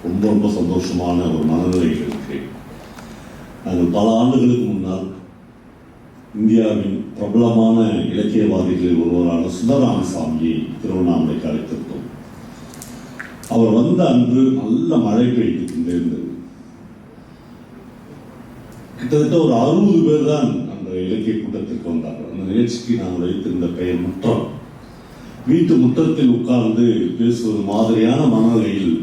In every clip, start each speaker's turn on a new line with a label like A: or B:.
A: ரொம்ப ரொம்ப சந்தோஷமான ஒரு மனநிலையில் இருக்கிறேன். நாங்கள் பல ஆண்டுகளுக்கு முன்னால் இந்தியாவின் பிரபலமான இலக்கியவாதிகளில் ஒருவரான சுந்தரராமசாமியை திருவண்ணாமலைக்கு அழைத்திருந்தோம். அவர் வந்த அன்று நல்ல மழை பெய்து கொண்டிருந்தது. கிட்டத்தட்ட ஒரு 60 பேர் தான் அந்த இலக்கிய கூட்டத்திற்கு வந்தார்கள். அந்த நிகழ்ச்சிக்கு நாங்கள் வைத்திருந்த பெயர் முற்றம். வீட்டு முற்றத்தில் உட்கார்ந்து பேசுவது மாதிரியான மனநிலையில்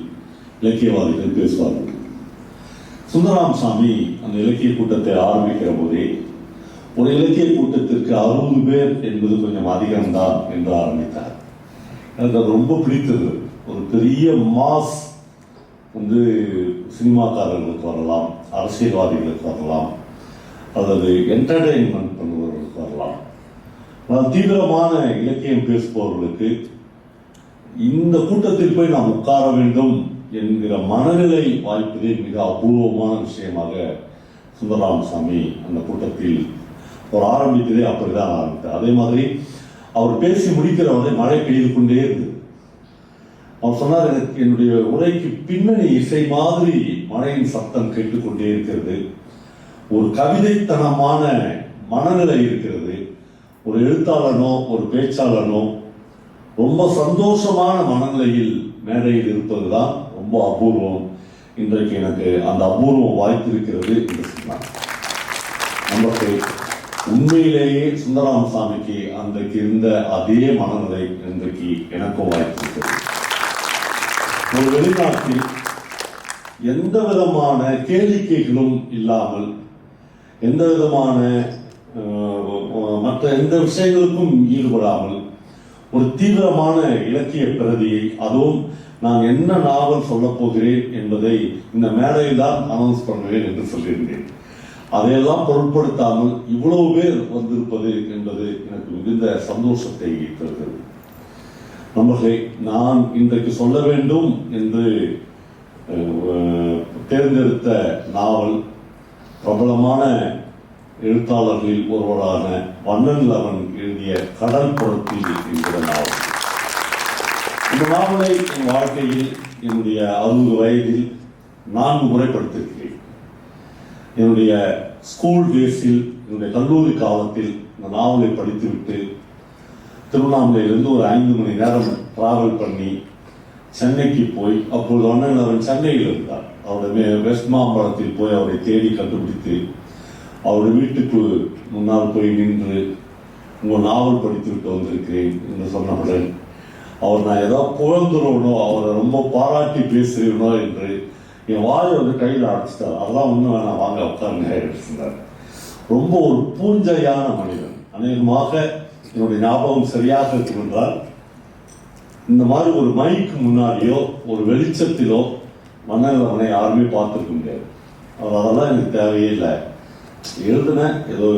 A: இலக்கியவாதிகள் பேசுவார்கள். சுந்தரராமசாமி அந்த இலக்கிய கூட்டத்தை ஆரம்பிக்கிற போதே ஒரு இலக்கிய கூட்டத்திற்கு 60 பேர் என்பது கொஞ்சம் அதிகம்தான் என்று ஆரம்பித்தார். எனக்கு அது ரொம்ப பிடித்தது. ஒரு பெரிய மாஸ் சினிமாக்காரர்களுக்கு வரலாம், அரசியல்வாதிகளுக்கு வரலாம், அல்லது என்டர்டெயின்மெண்ட் பண்ணுபவர்களுக்கு வரலாம். ஆனால் தீவிரமான இலக்கியம் பேசுபவர்களுக்கு இந்த கூட்டத்தில் போய் நாம் உட்கார வேண்டும் என்கிற மனநிலை வாய்ப்பதே மிக அபூர்வமான விஷயமாக சுந்தரராமசாமி அந்த கூட்டத்தில் ஒரு ஆரம்பித்ததே அப்படிதான் ஆரம்பித்தார். அதே மாதிரி அவர் பேசி முடிக்கிற வரை மழை பெய்து கொண்டே இருந்தது. அவர் சொன்னார், எனக்கு என்னுடைய உரைக்கு பின்னணி இசை மாதிரி மழையின் சத்தம் கேட்டுக்கொண்டே இருக்கிறது. ஒரு கவிதைத்தனமான மனநிலை இருக்கிறது. ஒரு எழுத்தாளனோ ஒரு பேச்சாளனோ ரொம்ப சந்தோஷமான மனநிலையில் மேடையில் இருப்பதுதான் ரொம்ப அபூர்வம். இன்றைக்கு எனக்கு அந்த அபூர்வம் வாய்த்திருக்கிறது என்று சொன்னார். நமக்கு உண்மையிலேயே சுந்தரராமசாமிக்கு அன்றைக்கு இருந்த அதே மனநிலை இன்றைக்கு எனக்கும் வாய்த்திருக்கிறது. ஒரு வெளிநாட்டில் எந்த விதமான கேளிக்கைகளும் இல்லாமல், எந்த விதமான மற்ற எந்த விஷயங்களுக்கும் ஈடுபடாமல் ஒரு தீவிரமான இலக்கிய பிரதியை, அதுவும் நான் என்ன நாவல் சொல்ல போகிறேன் என்பதை இந்த மேடையில் தான் அனௌன்ஸ் பண்ணுவேன் என்று சொல்லியிருந்தேன். அதையெல்லாம் பொருட்படுத்தாமல் இவ்வளவு பேர் வந்திருப்பது என்பது எனக்கு மிகுந்த சந்தோஷத்தை தருகிறது. நண்பர்களே, நான் இன்றைக்கு சொல்ல வேண்டும் என்று தேர்ந்தெடுத்த நாவல் பிரபலமான எழுத்தாளர்களில் ஒருவரான வண்ணன் லவன் எழுதிய கடல் புறத்தில் என்கிற நாவல். இந்த நாவலை என் வாழ்க்கையில் என்னுடைய 60 வயதில் 4 முறை படித்திருக்கிறேன். என்னுடைய ஸ்கூல் டேஸில், என்னுடைய கல்லூரி காலத்தில் இந்த நாவலை படித்துவிட்டு திருவண்ணாமலையிலிருந்து ஒரு 5 மணி நேரம் டிராவல் பண்ணி சென்னைக்கு போய், அப்பொழுது வண்ணன் லவன் சென்னையில் இருந்தார். அவருடைய வெஸ்ட் மாம்பழத்தில் போய் அவரை தேடி கண்டுபிடித்து அவருடைய வீட்டுக்கு முன்னால் போய் நின்று உங்கள் நாவல் படித்து விட்டு வந்திருக்கிறேன் என்று சொன்னவுடன் அவர் நான் ஏதாவது புகழ்ந்துருவனோ, அவரை ரொம்ப பாராட்டி பேசுகிறனோ என்று என் வாயை கையில் அடைச்சிட்டார். அதெல்லாம் ஒன்றும் வேணாம், வாங்க உட்காருங்க சொன்னார். ரொம்ப ஒரு பூஞ்சையான மனிதன். அநேகமாக என்னுடைய ஞாபகம் சரியாக இருக்கும் என்றால், இந்த மாதிரி ஒரு மைக்கு முன்னாடியோ ஒரு வெளிச்சத்திலோ வண்ணன் லவனை யாருமே பார்த்துருக்க முடியாது. அவர் அதெல்லாம் எனக்கு தேவையே இல்லை, எழுதுனேன், ஏதோ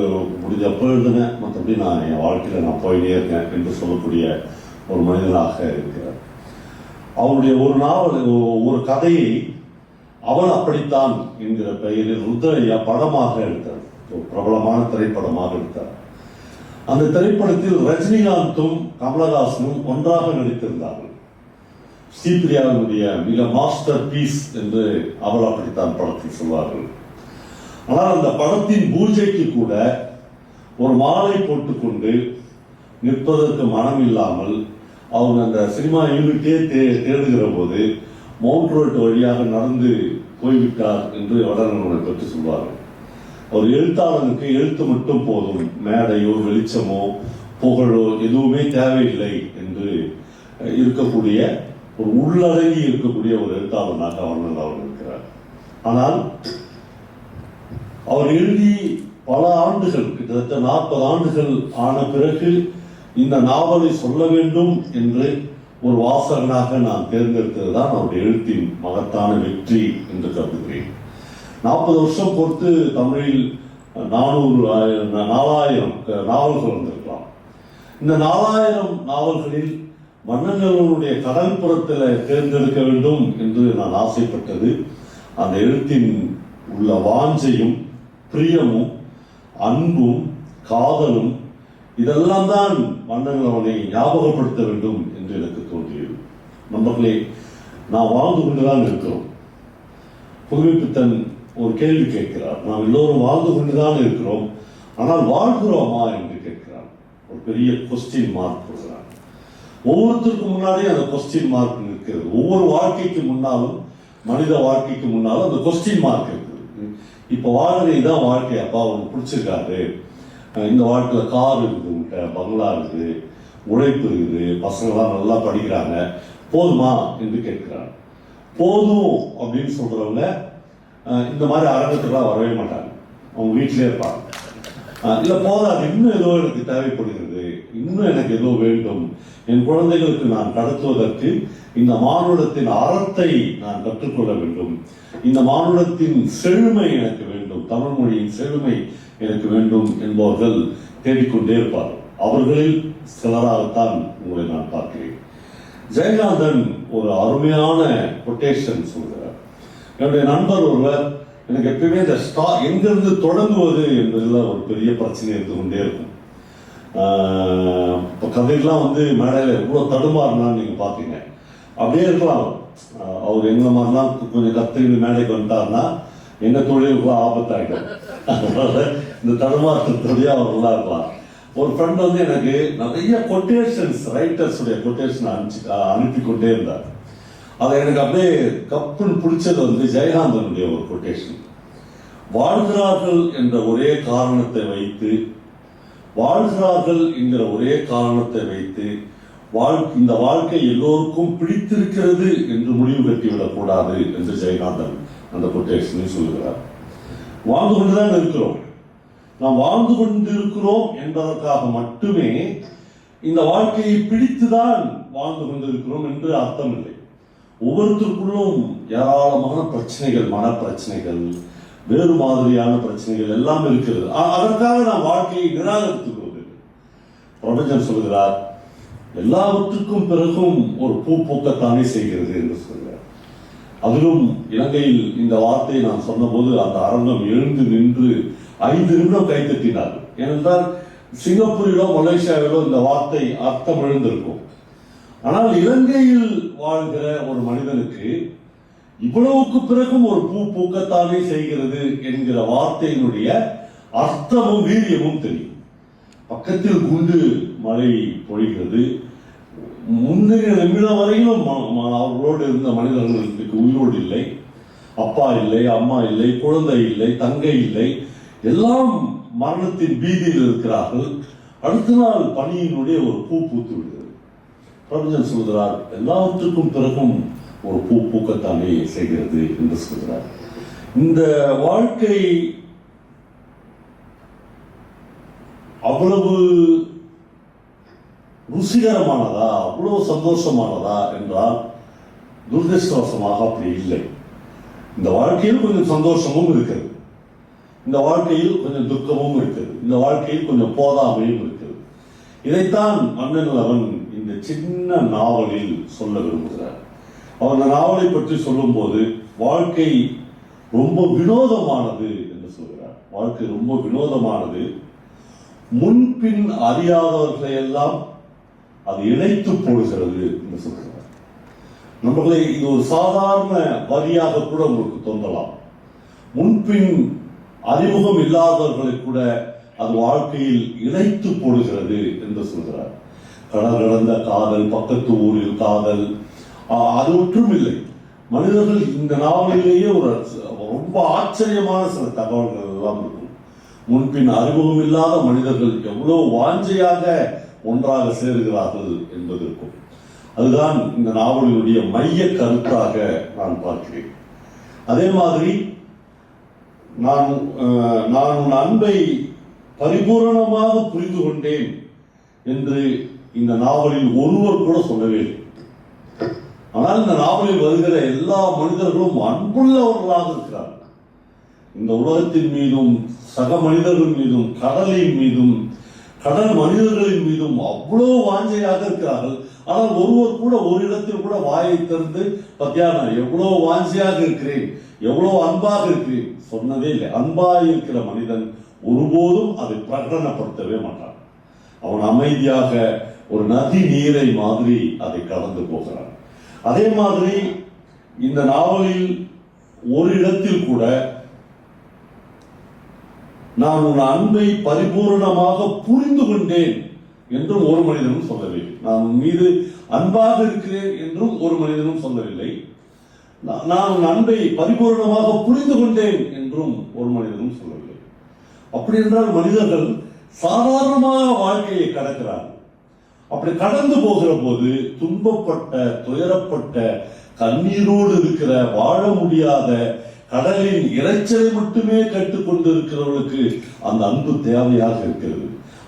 A: முடிஞ்சப்போ எழுதுனேன், மற்றபடி நான் என் வாழ்க்கையில் நான் போயிட்டே இருக்கேன் என்று சொல்லக்கூடிய ஒரு மனிதனாக இருக்கிறார். அவருடைய ஒரு நாவல், ஒரு கதையை அவன் அப்படித்தான் என்கிற பெயரில் ருத்ரையா படமாக எடுத்தார். ஒரு பிரபலமான திரைப்படமாக எடுத்தார். அந்த திரைப்படத்தில் ரஜினிகாந்தும் கமலஹாசனும் ஒன்றாக நடித்திருந்தார்கள். ஸ்ரீபிரியாவினுடைய மிக மாஸ்டர் பீஸ் என்று அவள் அப்படித்தான் படத்தில் சொல்வார்கள். ஆனால் அந்த படத்தின் பூஜைக்கு கூட ஒரு மாலை போட்டுக்கொண்டு நிற்பதற்கு மனம் இல்லாமல் அவங்க அந்த சினிமா யூனிட்டே தேடுகிற போது மவுண்ட் ரோட் வழியாக நடந்து போய்விட்டார் என்று வடநூலை பற்றி சொல்வார்கள். ஒரு எழுத்தாளனுக்கு எழுத்து மட்டும் போதும், மேடையோ வெளிச்சமோ புகழோ எதுவுமே தேவையில்லை என்று இருக்கக்கூடிய ஒரு உள்ளடங்கி இருக்கக்கூடிய ஒரு எழுத்தாளனாக அவர் இருக்கிறார். ஆனால் அவர் எழுதி பல ஆண்டுகள், கிட்டத்தட்ட 40 ஆண்டுகள் ஆன பிறகு இந்த நாவலை சொல்ல வேண்டும் என்று ஒரு வாசகனாக நான் தேர்ந்தெடுத்தது தான் அவருடைய எழுத்தின் மகத்தான வெற்றி என்று கருதுகிறேன். 40 வருஷம் பொறுத்து தமிழில் 4000 நாவல்கள் வந்திருக்கலாம். இந்த 4000 நாவல்களில் வண்ணன் லவனுடைய கடல் புறத்தில் தேர்ந்தெடுக்க வேண்டும் என்று நான் ஆசைப்பட்டது அந்த எழுத்தின் உள்ள வாஞ்சையும் பிரியமும் அன்பும் காதலும் இதெல்லாம் தான் வண்ணன் லவனை ஞாபகப்படுத்த வேண்டும் என்று எனக்கு தோன்றியது. நண்பர்களே, நாம் வாழ்ந்து கொண்டுதான் இருக்கிறோம். புதுமைப்பித்தன் ஒரு கேள்வி கேட்கிறார். நாம் எல்லோரும் வாழ்ந்து கொண்டுதான் இருக்கிறோம், ஆனால் வாழ்கிறோமா என்று கேட்கிறார். ஒரு பெரிய கொஸ்டின் மார்க் கொடுக்கிறார். ஒவ்வொருத்தருக்கு முன்னாடியும் அந்த கொஸ்டின் மார்க் இருக்கிறது. ஒவ்வொரு வாழ்க்கைக்கு முன்னாலும், மனித வாழ்க்கைக்கு முன்னாலும் அந்த கொஸ்டின் மார்க் இருக்குது. இப்போ வாழ்க்கை இதான் வாழ்க்கை, அப்பா உனக்கு பிடிச்சிருக்காரு, இந்த வாழ்க்கையில் கார் இருக்குது, பங்களா இருக்குது, உழைப்பு இருக்குது, பசங்களாம் நல்லா படிக்கிறாங்க, போதுமா என்று கேட்கிறாங்க. போதும் அப்படின்னு சொல்றவங்க இந்த மாதிரி அரங்கத்துக்குலாம் வரவே மாட்டாங்க, அவங்க வீட்டிலே இருப்பாங்க. இல்லை போதாது, இன்னும் ஏதோ எனக்கு தேவைப்படுகிறது, இன்னும் எனக்கு ஏதோ வேண்டும், என் குழந்தைகளுக்கு நான் கடத்துவதற்கு இந்த மானுடத்தின் அறத்தை நான் கற்றுக்கொள்ள வேண்டும், இந்த மானுடத்தின் செழுமை எனக்கு வேண்டும், தமிழ் மொழியின் செழுமை எனக்கு வேண்டும் என்பவர்கள் தேடிக்கொண்டே இருப்பார்கள். அவர்களில் சிலராகத்தான் உங்களை நான் பார்க்கிறேன். ஜெயகாந்தன் ஒரு அருமையான கொட்டேஷன் சொல்கிறார். என்னுடைய நண்பர் ஒருவர், எனக்கு எப்பயுமே இந்த எங்கிருந்து தொடங்குவது என்பதில் ஒரு பெரிய பிரச்சனை இருந்து கொண்டே இருக்கும். இப்போ கதைகள்லாம் மேடையில் எவ்வளோ தடுமாறுனான்னு நீங்கள் பார்த்தீங்க. அப்படியே இருக்கலாம், அவர் எங்களை மாதிரிலாம் கொஞ்சம் கற்றுக்கிட்டு மேடைக்கு வந்துட்டாருன்னா எங்கள் தொழிலுக்குலாம் ஆபத்தாயிடும். அதனால இந்த தடுமாற்றத்துடைய அவர்களாக இருக்கலாம். ஒரு ஃப்ரெண்ட் எனக்கு நிறைய கொட்டேஷன்ஸ், ரைட்டர்ஸுடைய கொட்டேஷன் அனுப்பி கொண்டே இருந்தார். அதை எனக்கு அப்படியே கப்புன்னு பிடிச்சது ஜெயகாந்தனுடைய ஒரு கொட்டேஷன். வாழ்கிறார்கள் என்ற ஒரே காரணத்தை வைத்து, வாழ்கிறார்கள் என்கிற ஒரே காரணத்தை வைத்து இந்த வாழ்க்கை எல்லோருக்கும் பிடித்திருக்கிறது என்று முடிவு கட்டிவிடக் கூடாது என்று ஜெயகாந்தன் அந்த கொட்டேஷனை சொல்கிறார். வாழ்ந்து கொண்டுதான் இருக்கிறோம், நாம் வாழ்ந்து கொண்டிருக்கிறோம் என்பதற்காக மட்டுமே இந்த வாழ்க்கையை பிடித்துதான் வாழ்ந்து கொண்டிருக்கிறோம் என்று அர்த்தம் இல்லை. ஒவ்வொருத்தருக்குள்ளும் ஏராளமான பிரச்சனைகள், மனப்பிரச்சனைகள், வேறு மாதிரியான பிரச்சனைகள் எல்லாம் இருக்கிறது. அதற்காக நாம் வாழ்க்கையை நிராகரித்துக் கொள்வது. பிரபஞ்சன் சொல்கிறார், எல்லாவற்றுக்கும் பிறகும் ஒரு பூ பூக்கத்தானே செய்கிறது என்று சொல்கிறார். அதிலும் இலங்கையில் இந்த வார்த்தையை நான் சொன்னபோது அந்த அரங்கம் எழுந்து நின்று 5 நிமிடம் கைத்தட்டினார். ஏனென்றால் சிங்கப்பூரிலோ மலேசியாவிலோ இந்த வார்த்தை அர்த்தம் எழுந்திருக்கும். ஆனால் இலங்கையில் வாழ்கிற ஒரு மனிதனுக்கு இவ்வளவுக்கு பிறகும் ஒரு பூ பூக்கத்தானே செய்கிறது என்கிற வார்த்தையினுடைய அர்த்தமும் வீரியமும் தெரியும். பக்கத்தில் குண்டு மழை பொழிகிறது. முந்தைய நிமிடம் வரையிலும் அவர்களோடு இருந்த மனிதர்களுக்கு உயிரோடு இல்லை, அப்பா இல்லை, அம்மா இல்லை, குழந்தை இல்லை, தங்கை இல்லை, எல்லாம் மரணத்தின் பீதியில் இருக்கிறார்கள். அடுத்த நாள் பனியினுடைய ஒரு பூ பூத்து விடுகிறது. பிரபஞ்சன் சொல்கிறார், எல்லாவற்றுக்கும் பிறகும் ஒரு பூ பூக்கத்தானே செய்கிறது என்று சொல்கிறார். இந்த வாழ்க்கை அவ்வளவு ருசிகரமானதா, அவ்வளவு சந்தோஷமானதா என்றால் துரதிருஷ்டவசமாக அப்படி இல்லை. இந்த வாழ்க்கையில் கொஞ்சம் சந்தோஷமும் இருக்கிறது, இந்த வாழ்க்கையில் கொஞ்சம் துக்கமும் இருக்கிறது, இந்த வாழ்க்கையில் கொஞ்சம் போதாமையும் இருக்கிறது. இதைத்தான் மன்னன் அவன் இந்த சின்ன நாவலில் சொல்ல விரும்புகிறார். அவர் அந்த நாவலை பற்றி சொல்லும் போது வாழ்க்கை ரொம்ப வினோதமானது என்று சொல்கிறார். வாழ்க்கை ரொம்ப வினோதமானது, முன்பின் அறியாதவர்களை எல்லாம் அது இணைத்து போடுகிறது என்று சொல்கிறார். நம்மளை இது ஒரு சாதாரண வரியாக கூட உங்களுக்கு தோன்றலாம். முன்பின் அறிமுகம் இல்லாதவர்களை கூட அது வாழ்க்கையில் இணைத்து போடுகிறது என்று சொல்கிறார். கடல் கடந்த காதல், பக்கத்து ஊரில் காதல், அது ஒன்றும் இல்லை. மனிதர்கள் இந்த நாவலிலேயே ஒரு ரொம்ப ஆச்சரியமான சில தகவல்கள் எல்லாம் இருக்கும். முன்பின் அறிமுகம் இல்லாத மனிதர்கள் எவ்வளவு வாஞ்சையாக ஒன்றாக சேருகிறார்கள் என்பதற்கும் அதுதான் இந்த நாவலினுடைய மைய கருத்தாக நான் பார்க்கிறேன். அதே மாதிரி நான் உன் அன்பை பரிபூரணமாக புரிந்து கொண்டேன் என்று இந்த நாவலில் ஒருவர் கூட சொல்லவே இல்லை. ஆனால் இந்த நாவலில் வருகிற எல்லா மனிதர்களும் அன்புள்ளவர்களாக இருக்கிறார்கள். இந்த உலகத்தின் மீதும், சக மனிதர்கள் மீதும், கடலின் மீதும், கடல் மனிதர்களின் மீதும் அவ்வளவு வாஞ்சையாக இருக்கிறார்கள். ஆனால் ஒருவர் கூட ஒரு இடத்தில் கூட வாயை திறந்து பத்தியா நான் எவ்வளவு வாஞ்சையாக இருக்கிறேன், எவ்வளவு அன்பாக இருக்கிறேன் சொன்னதே இல்லை. அன்பாக இருக்கிற மனிதன் ஒருபோதும் அதை பிரகடனப்படுத்தவே மாட்டான். அவன் அமைதியாக ஒரு நதி நீரை மாதிரி அதை கடந்து போகிறான். அதே மாதிரி இந்த நாவலில் ஒரு இடத்தில் கூட நான் உன் அன்பை பரிபூர்ணமாக புரிந்து கொண்டேன் என்றும் ஒரு மனிதனும் சொல்லவில்லை. நான் உன் மீது அன்பாக இருக்கிறேன் என்றும் ஒரு மனிதனும் சொல்லவில்லை. நான் உன் அன்பை பரிபூர்ணமாக புரிந்து கொண்டேன் என்றும் ஒரு மனிதனும் சொல்லவில்லை. அப்படி என்றால் மனிதர்கள் சாதாரணமாக வாழ்க்கையை கடக்கிறார்கள். அப்படி கடந்து போகிற போது துன்பப்பட்ட, துயரப்பட்ட, கண்ணீரோடு இருக்கிற, வாழ முடியாத, கடலின் இறைச்சலை மட்டுமே கேட்டுக்கொண்டு இருக்கிறவர்களுக்கு அந்த அன்பு தேவையாக இருக்கிறது.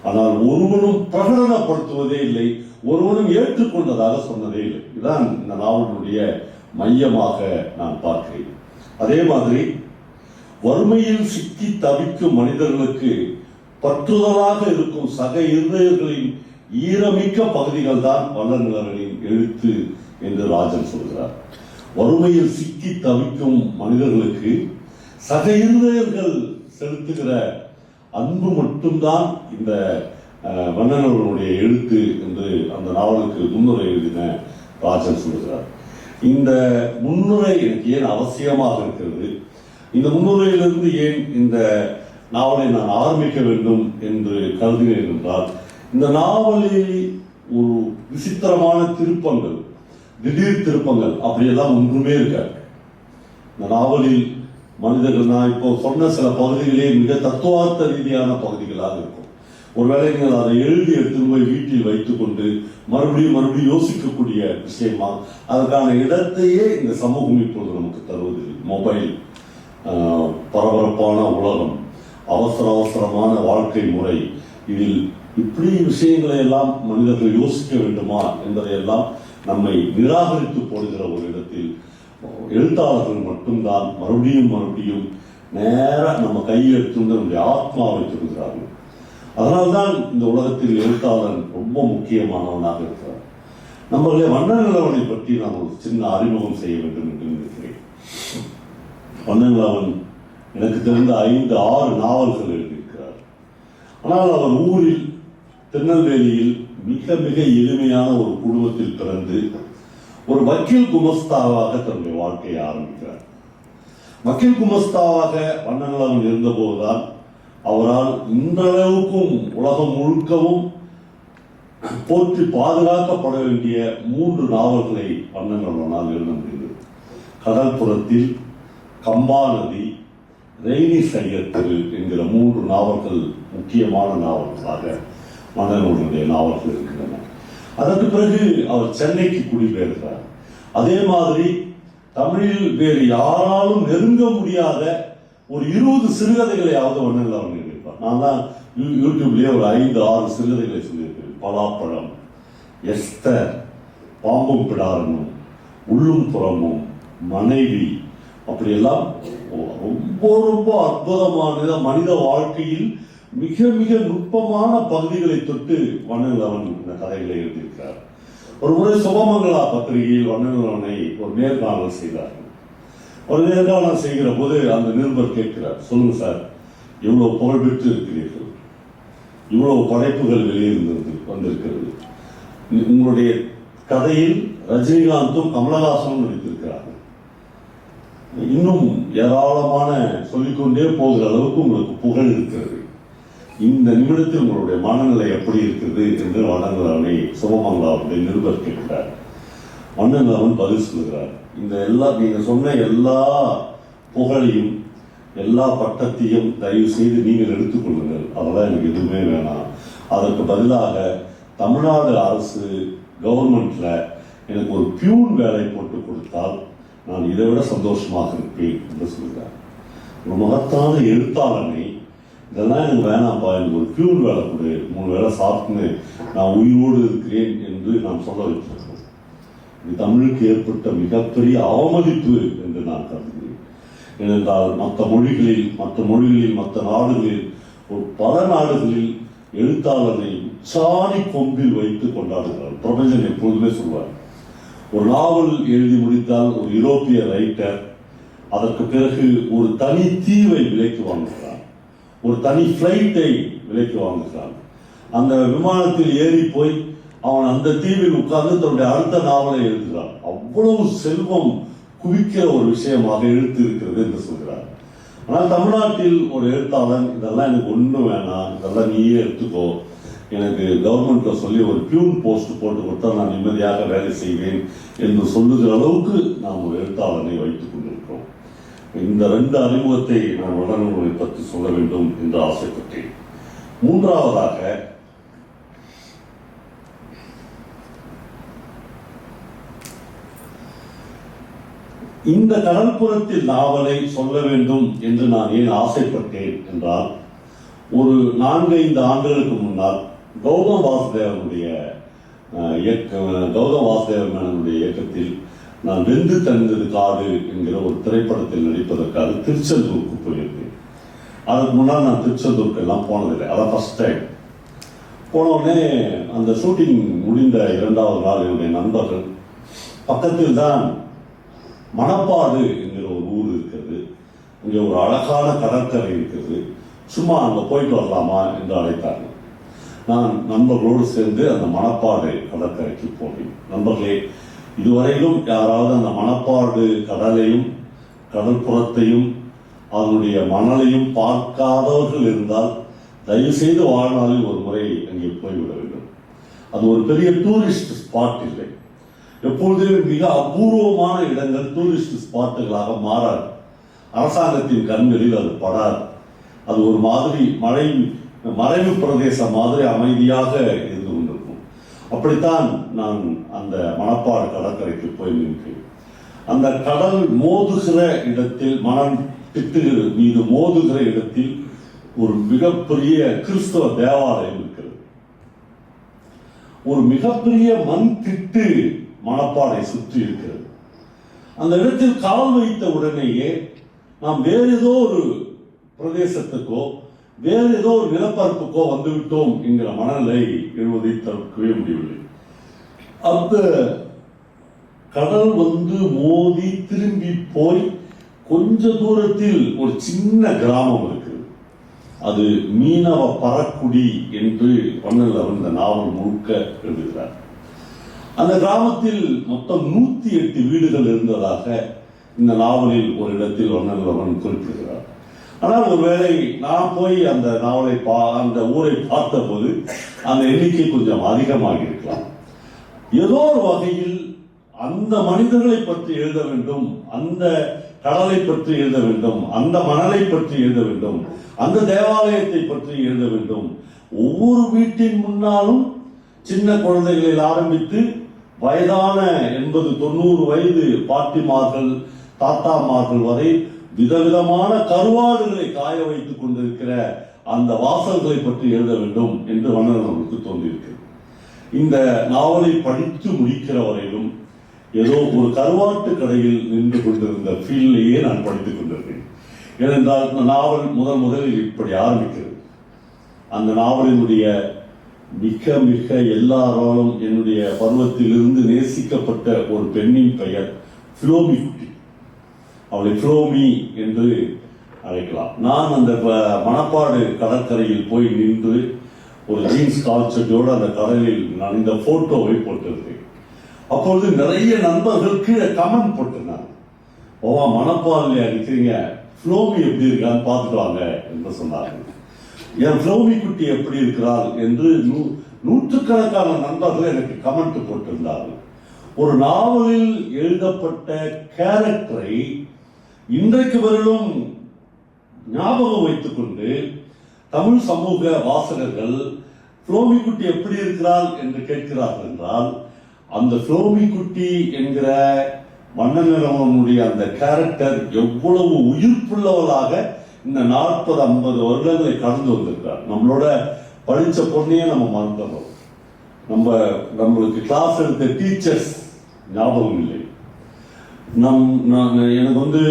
A: ஆனால் ஒருவனும் பிரகடனப்படுத்துவதே இல்லை, ஒருவனும் ஏற்றுக்கொண்டதாக சொன்னதே இல்லை. இதுதான் இந்த நாவலுடைய மையமாக நான் பார்க்கிறேன். அதே மாதிரி வறுமையில் சிக்கி தவிக்கும் மனிதர்களுக்கு பற்றுதலாக இருக்கும் சக இருதயர்களின் ஈரமிக்க பகுதிகள் தான் வண்ணநிலவனின் எழுத்து என்று ராஜன் சொல்கிறார். வறுமையில் சிக்கி தவிக்கும் மனிதர்களுக்கு சக இருதயர்கள் செலுத்துகிற அன்பு மட்டும்தான் இந்த வண்ணநிலவனுடைய எழுத்து என்று அந்த நாவலுக்கு முன்னுரை எழுதின ராஜன் சொல்கிறார். இந்த முன்னுரை எனக்கு ஏன் அவசியமாக இருக்கிறது, இந்த முன்னுரையிலிருந்து ஏன் இந்த நாவலை நான் ஆரம்பிக்க வேண்டும் என்று கருதுகிறேன் என்றால், இந்த நாவலில் ஒரு விசித்திரமான திருப்பங்கள், திடீர் திருப்பங்கள் அப்படியெல்லாம் ஒன்றுமே இருக்காது. இந்த நாவலில் மனிதர்கள், நான் இப்போ சொன்ன சில பகுதிகளே மிக தத்துவார்த்த ரீதியான பகுதிகளாக இருக்கும். ஒருவேளை நீங்கள் அதை எழுதி எடுத்து போய் வீட்டில் வைத்துக் கொண்டு மறுபடியும் யோசிக்கக்கூடிய விஷயமா, அதற்கான இடத்தையே இந்த சமூகம் இப்பொழுது நமக்கு தருவதில்லை. மொபைல், பரபரப்பான உலகம், அவசரமான வாழ்க்கை முறை, இதில் இப்படி விஷயங்களை எல்லாம் மனிதர்கள் யோசிக்க வேண்டுமா என்பதையெல்லாம் நம்மை நிராகரித்து போடுகிற ஒரு இடத்தில் எழுத்தாளர்கள் மட்டும்தான் மறுபடியும் நேர நம்ம கையெழுத்து நம்முடைய ஆத்மாவை திருகிறார்கள். அதனால்தான் இந்த உலகத்தில் எழுத்தாளன் ரொம்ப முக்கியமானவனாக இருக்கிறார். நம்மளே வண்ணநிலவனை பற்றி நான் ஒரு சின்ன அறிமுகம் செய்ய வேண்டும் என்று நினைக்கிறேன். வண்ணநிலவன் எனக்கு தெரிந்த 5-6 நாவல்கள் எழுதியிருக்கிறார். ஆனால் அவர் ஊரில் திருநெல்வேலியில் மிக எளிமையான ஒரு குடும்பத்தில் பிறந்து ஒரு வக்கீல் குமஸ்தாவாக தன்னுடைய வாழ்க்கையை ஆரம்பிக்கிறார். வக்கீல் குமஸ்தாவாக வண்ணநிலவன் இருந்தபோதுதான் அவரால் இன்றளவுக்கும் உலகம் முழுக்கவும் போற்றி பாதுகாக்கப்பட வேண்டிய 3 நாவல்களை வண்ணநிலவனால் எழுத முடிந்தது. கடல்புறத்தில், கம்பா நதி, ரெய்னி சையர் தெரு என்கிற 3 நாவல்கள் முக்கியமான நாவல்களாக வண்ணநிலவனுடைய நாவல்கள் இருக்கின்றன. அதற்கு பிறகு அவர் சென்னைக்கு குடிபெயர்கிறார். அதே மாதிரி தமிழில் வேறு யாராலும் நெருங்க முடியாத ஒரு 20 சிறுகதைகளையாவது வண்ணநிலவன் எழுதியிருப்பார். நான் தான் யூடியூப்லேயே ஒரு 5-6 சிறுகதைகளை சொல்லியிருக்கிறேன். பலாப்பழம், எஸ்தர், பாம்பும் பிடாரனும், உள்ளும் புறமும், மனைவி, அப்படியெல்லாம் ரொம்ப அற்புதமான மனித வாழ்க்கையில் மிக நுட்பமான பகுதிகளை தொட்டு வண்ணநிலவன் இந்த கதைகளை எழுதியிருக்கிறார். ஒரு முறை சுபமங்களா பத்திரிகையில் வண்ணநிலவனை ஒரு நேர்காணல் செய்தார்கள். ஒரு நேர்காணல் செய்கிற போது அந்த நிருபர் கேட்கிறார், சொல்லுங்க சார், இவ்வளவு புகழ்பெற்று இருக்கிறீர்கள், இவ்வளவு படைப்புகள் வந்திருக்கிறது, உங்களுடைய கதையில் ரஜினிகாந்தும் கமலஹாசனும் நடித்திருக்கிறார்கள், இன்னும் ஏராளமான சொல்லிக்கொண்டே போகிற அளவுக்கு உங்களுக்கு புகழ் இருக்கிறது, இந்த நிமிடத்தில் உங்களுடைய மனநிலை எப்படி இருக்கிறது என்று வண்ணநிலவனை சுபமங்கலாவுடைய நிருபர் கேட்கிறார். வண்ணநிலவன் பதில் சொல்கிறார், இந்த நீங்க சொன்ன எல்லா புகழையும் எல்லா பட்டத்தையும் தயவு செய்து நீங்கள் எடுத்துக்கொள்ளுங்கள், அதெல்லாம் எனக்கு எதுவுமே வேணாம். அதற்கு பதிலாக தமிழ்நாடு அரசு கவர்மெண்ட்ல எனக்கு ஒரு பியூன் வேலை போட்டு கொடுத்தால் நான் இதை விட சந்தோஷமாக இருப்பேன் என்று சொல்கிறார். ஒரு மகத்தான எழுத்தாளனை இதெல்லாம் எனக்கு வேணாம்ப்பா, எனக்கு ஒரு பியூன் வேலை கொடு, 3 வேளை சாப்பிட்டுன்னு நான் உயிரோடு இருக்கிறேன் என்று நான் சொல்ல வைத்திருக்கிறேன். இது தமிழுக்கு ஏற்பட்ட மிகப்பெரிய அவமதிப்பு என்று நான் கருதுகிறேன். ஏனென்றால் மற்ற மொழிகளில் மற்ற நாடுகளில் பல நாடுகளில் எழுத்தாளரை உச்சாணி கொம்பில் வைத்து கொண்டாடுகிறார். பிரபஞ்சன் எப்பொழுதுமே சொல்வார், ஒரு நாவல் எழுதி முடித்தால் ஒரு யூரோப்பிய ரைட்டர் அதற்கு பிறகு ஒரு தனி தீவை விலைக்கு வாங்குகிறான், ஒரு தனி பிளைட்டை விலைக்கு வாங்குகிறான். அந்த விமானத்தில் ஏறி போய் அவன் அந்த தீவில் உட்கார்ந்து தன்னுடைய அடுத்த நாவலை எழுதுகிறான். அவ்வளவு செல்வம் குவிக்கிற ஒரு விஷயமாக எழுத்து இருக்கிறது என்று சொல்கிறார். ஆனால் தமிழ்நாட்டில் ஒரு எழுத்தாளன் இதெல்லாம் எனக்கு ஒன்றும் வேணாம், இதெல்லாம் நீயே எடுத்துக்கோ, எனக்கு கவர்மெண்ட்ல சொல்லி ஒரு பியூன் போஸ்ட் போட்டு கொடுத்தா நான் நிம்மதியாக வேலை செய்வேன் என்று சொல்லுகிற அளவுக்கு நாம் ஒரு எழுத்தாளனை வைத்துக் கொண்டிருக்கிறோம். இந்த 2 அறிமுகத்தை நான் வண்ணநூலை பற்றி சொல்ல வேண்டும் என்று ஆசைப்பட்டேன். மூன்றாவதாக இந்த கடல்புறத்தில் நாவலை சொல்ல வேண்டும் என்று நான் ஏன் ஆசைப்பட்டேன் என்றால், ஒரு 4-5 ஆண்டுகளுக்கு முன்னால் கௌதம் வாசுதேவனுடைய இயக்கத்தில் நான் வெந்து தந்தது காடு என்கிற ஒரு திரைப்படத்தில் நடிப்பதற்காக திருச்செந்தூருக்கு போயிருந்தேன். அதுக்கு முன்னால் நான் திருச்செந்தூருக்கு எல்லாம் போனதில்லை, அதான் ஃபர்ஸ்ட் டைம். போனவுடனே அந்த ஷூட்டிங் முடிந்த 2வது நாள் என்னுடைய நண்பர்கள் பக்கத்தில் தான் மணப்பாடு என்கிற ஒரு ஊர் இருக்கிறது, இங்கே ஒரு அழகான கடற்கரை இருக்கிறது, சும்மா அங்கே போயிட்டு வரலாமா என்று அழைத்தார்கள். நான் நண்பர்களோடு சேர்ந்து அந்த மணப்பாடு கடற்கரைக்கு போனேன். நண்பர்களே, இதுவரையிலும் யாராவது அந்த மணப்பாடு கடலையும் கடற்புறத்தையும் அதனுடைய மணலையும் பார்க்காதவர்கள் இருந்தால் தயவுசெய்து வாழ்நாளில் ஒரு முறை அங்கே போய்விட வேண்டும். அது ஒரு பெரிய டூரிஸ்ட் ஸ்பாட் இல்லை, எப்பொழுதுமே மிக அபூர்வமான இடங்கள் டூரிஸ்ட் ஸ்பாட்டுகளாக மாறாது. அரசாங்கத்தின் கண்களில் அது படாது. அது ஒரு மாதிரி மறைவு பிரதேசம் மாதிரி அமைதியாக இருந்து கொண்டிருக்கும். அப்படித்தான் நான் அந்த மணப்பாடு கடற்கரைக்கு போய் நின்றேன். அந்த கடல் மோதுகிற இடத்தில், மணல் திட்டுகிற மீது மோதுகிற இடத்தில் ஒரு மிகப்பெரிய கிறிஸ்தவ தேவாலயம் இருக்கிறது. ஒரு மிகப்பெரிய மண் திட்டு மணப்பாடை சுற்றி இருக்கிறது. அந்த இடத்தில் கால் வைத்த உடனேயே நாம் வேறு ஏதோ ஒரு பிரதேசத்துக்கோ வேறு ஏதோ ஒரு நிலப்பரப்புக்கோ வந்துவிட்டோம் என்கிற மனநிலை எழுவதை தவிர்க்கவே முடியவில்லை. அந்த கடல் வந்து மோதி திரும்பி போய் கொஞ்ச தூரத்தில் ஒரு சின்ன கிராமம் இருக்கிறது. அது மீனவ பறக்குடி என்று வண்ணலவன் இந்த நாவல் முழுக்க எழுதுகிறார். அந்த கிராமத்தில் மொத்தம் 108 வீடுகள் இருந்ததாக இந்த நாவலில் ஒரு இடத்தில் வண்ணலவன் குறிப்பிடுகிறார். ஆனால் ஒருவேளை நான் போய் அந்த நாவலை அந்த ஊரை பார்த்த போது அந்த எண்ணிக்கை கொஞ்சம் அதிகமாக இருக்கலாம். ஏதோ ஒரு வகையில் அந்த மனிதர்களை பற்றி எழுத வேண்டும், அந்த கடலை பற்றி எழுத வேண்டும், அந்த மணலை பற்றி எழுத வேண்டும், அந்த தேவாலயத்தை பற்றி எழுத வேண்டும். ஒவ்வொரு வீட்டின் முன்னாலும் சின்ன குழந்தைகளில் ஆரம்பித்து வயதான 80-90 வயது பாட்டிமார்கள் தாத்தாமார்கள் வரை விதவிதமான கருவாடுகளை காய வைத்துக் கொண்டிருக்கிற அந்த வாசல்களை பற்றி எழுத வேண்டும் என்று வண்ணனுக்கு தோன்றியிருக்கிறது. இந்த நாவலை படித்து முடிக்கிற வரையிலும் ஏதோ ஒரு கருவாட்டு கடையில் நின்று கொண்டிருந்த ஃபீல்லையே நான் படித்துக் கொண்டிருக்கேன். ஏனென்றால் இந்த நாவல் முதலில் இப்படி ஆரம்பிக்கிறது. அந்த நாவலினுடைய மிக மிக எல்லாராலும் என்னுடைய பருவத்திலிருந்து நேசிக்கப்பட்ட ஒரு பெண்ணின் பெயர் ஃபிலோமி குட்டி. அவளை ஃபிலோமி என்று அழைக்கலாம். நான் அந்த மணப்பாடு கடற்கரையில் போய் நின்று ஒரு ஜீன்ஸ் கால்செட்டோடு அந்த கடலில் நான் இந்த போட்டோவை போட்டிருந்தேன். அப்பொழுது நிறைய நண்பர்கள் கீழே கமெண்ட் போட்டிருந்தாங்க. ஓவா, மணப்பாடுல அடிக்கிறீங்க, ஃபிலோமி எப்படி இருக்கான்னு பார்த்துட்டு வாங்க என்று சொன்னார்கள். என் ஃபிலோமி குட்டி எப்படி இருக்கிறாள் என்று நூற்றுக்கணக்கான நண்பர்கள் எனக்கு கமெண்ட் போட்டிருந்தார்கள். ஒரு நாவலில் எழுதப்பட்ட கேரக்டரை இன்றைக்கு வரையிலும் ஞாபகம் வைத்துக் கொண்டு தமிழ் சமூக வாசகர்கள் ஃபிலோமி குட்டி எப்படி இருக்கிறாள் என்று கேட்கிறார்கள் என்றால், அந்த ஃபிலோமி குட்டி என்கிற வண்ணநிறவனுடைய அந்த கேரக்டர் எவ்வளவு உயிர்ப்புள்ளவளாக இந்த 40-50 வருடங்களை கடந்து வந்திருக்கார். நம்மளோட படிச்ச பொண்ணையே நம்ம மறந்துடுறோம். நம்மளுக்கு கிளாஸ் எடுத்த டீச்சர்ஸ் ஞாபகம் இல்லை. எனக்கு வந்து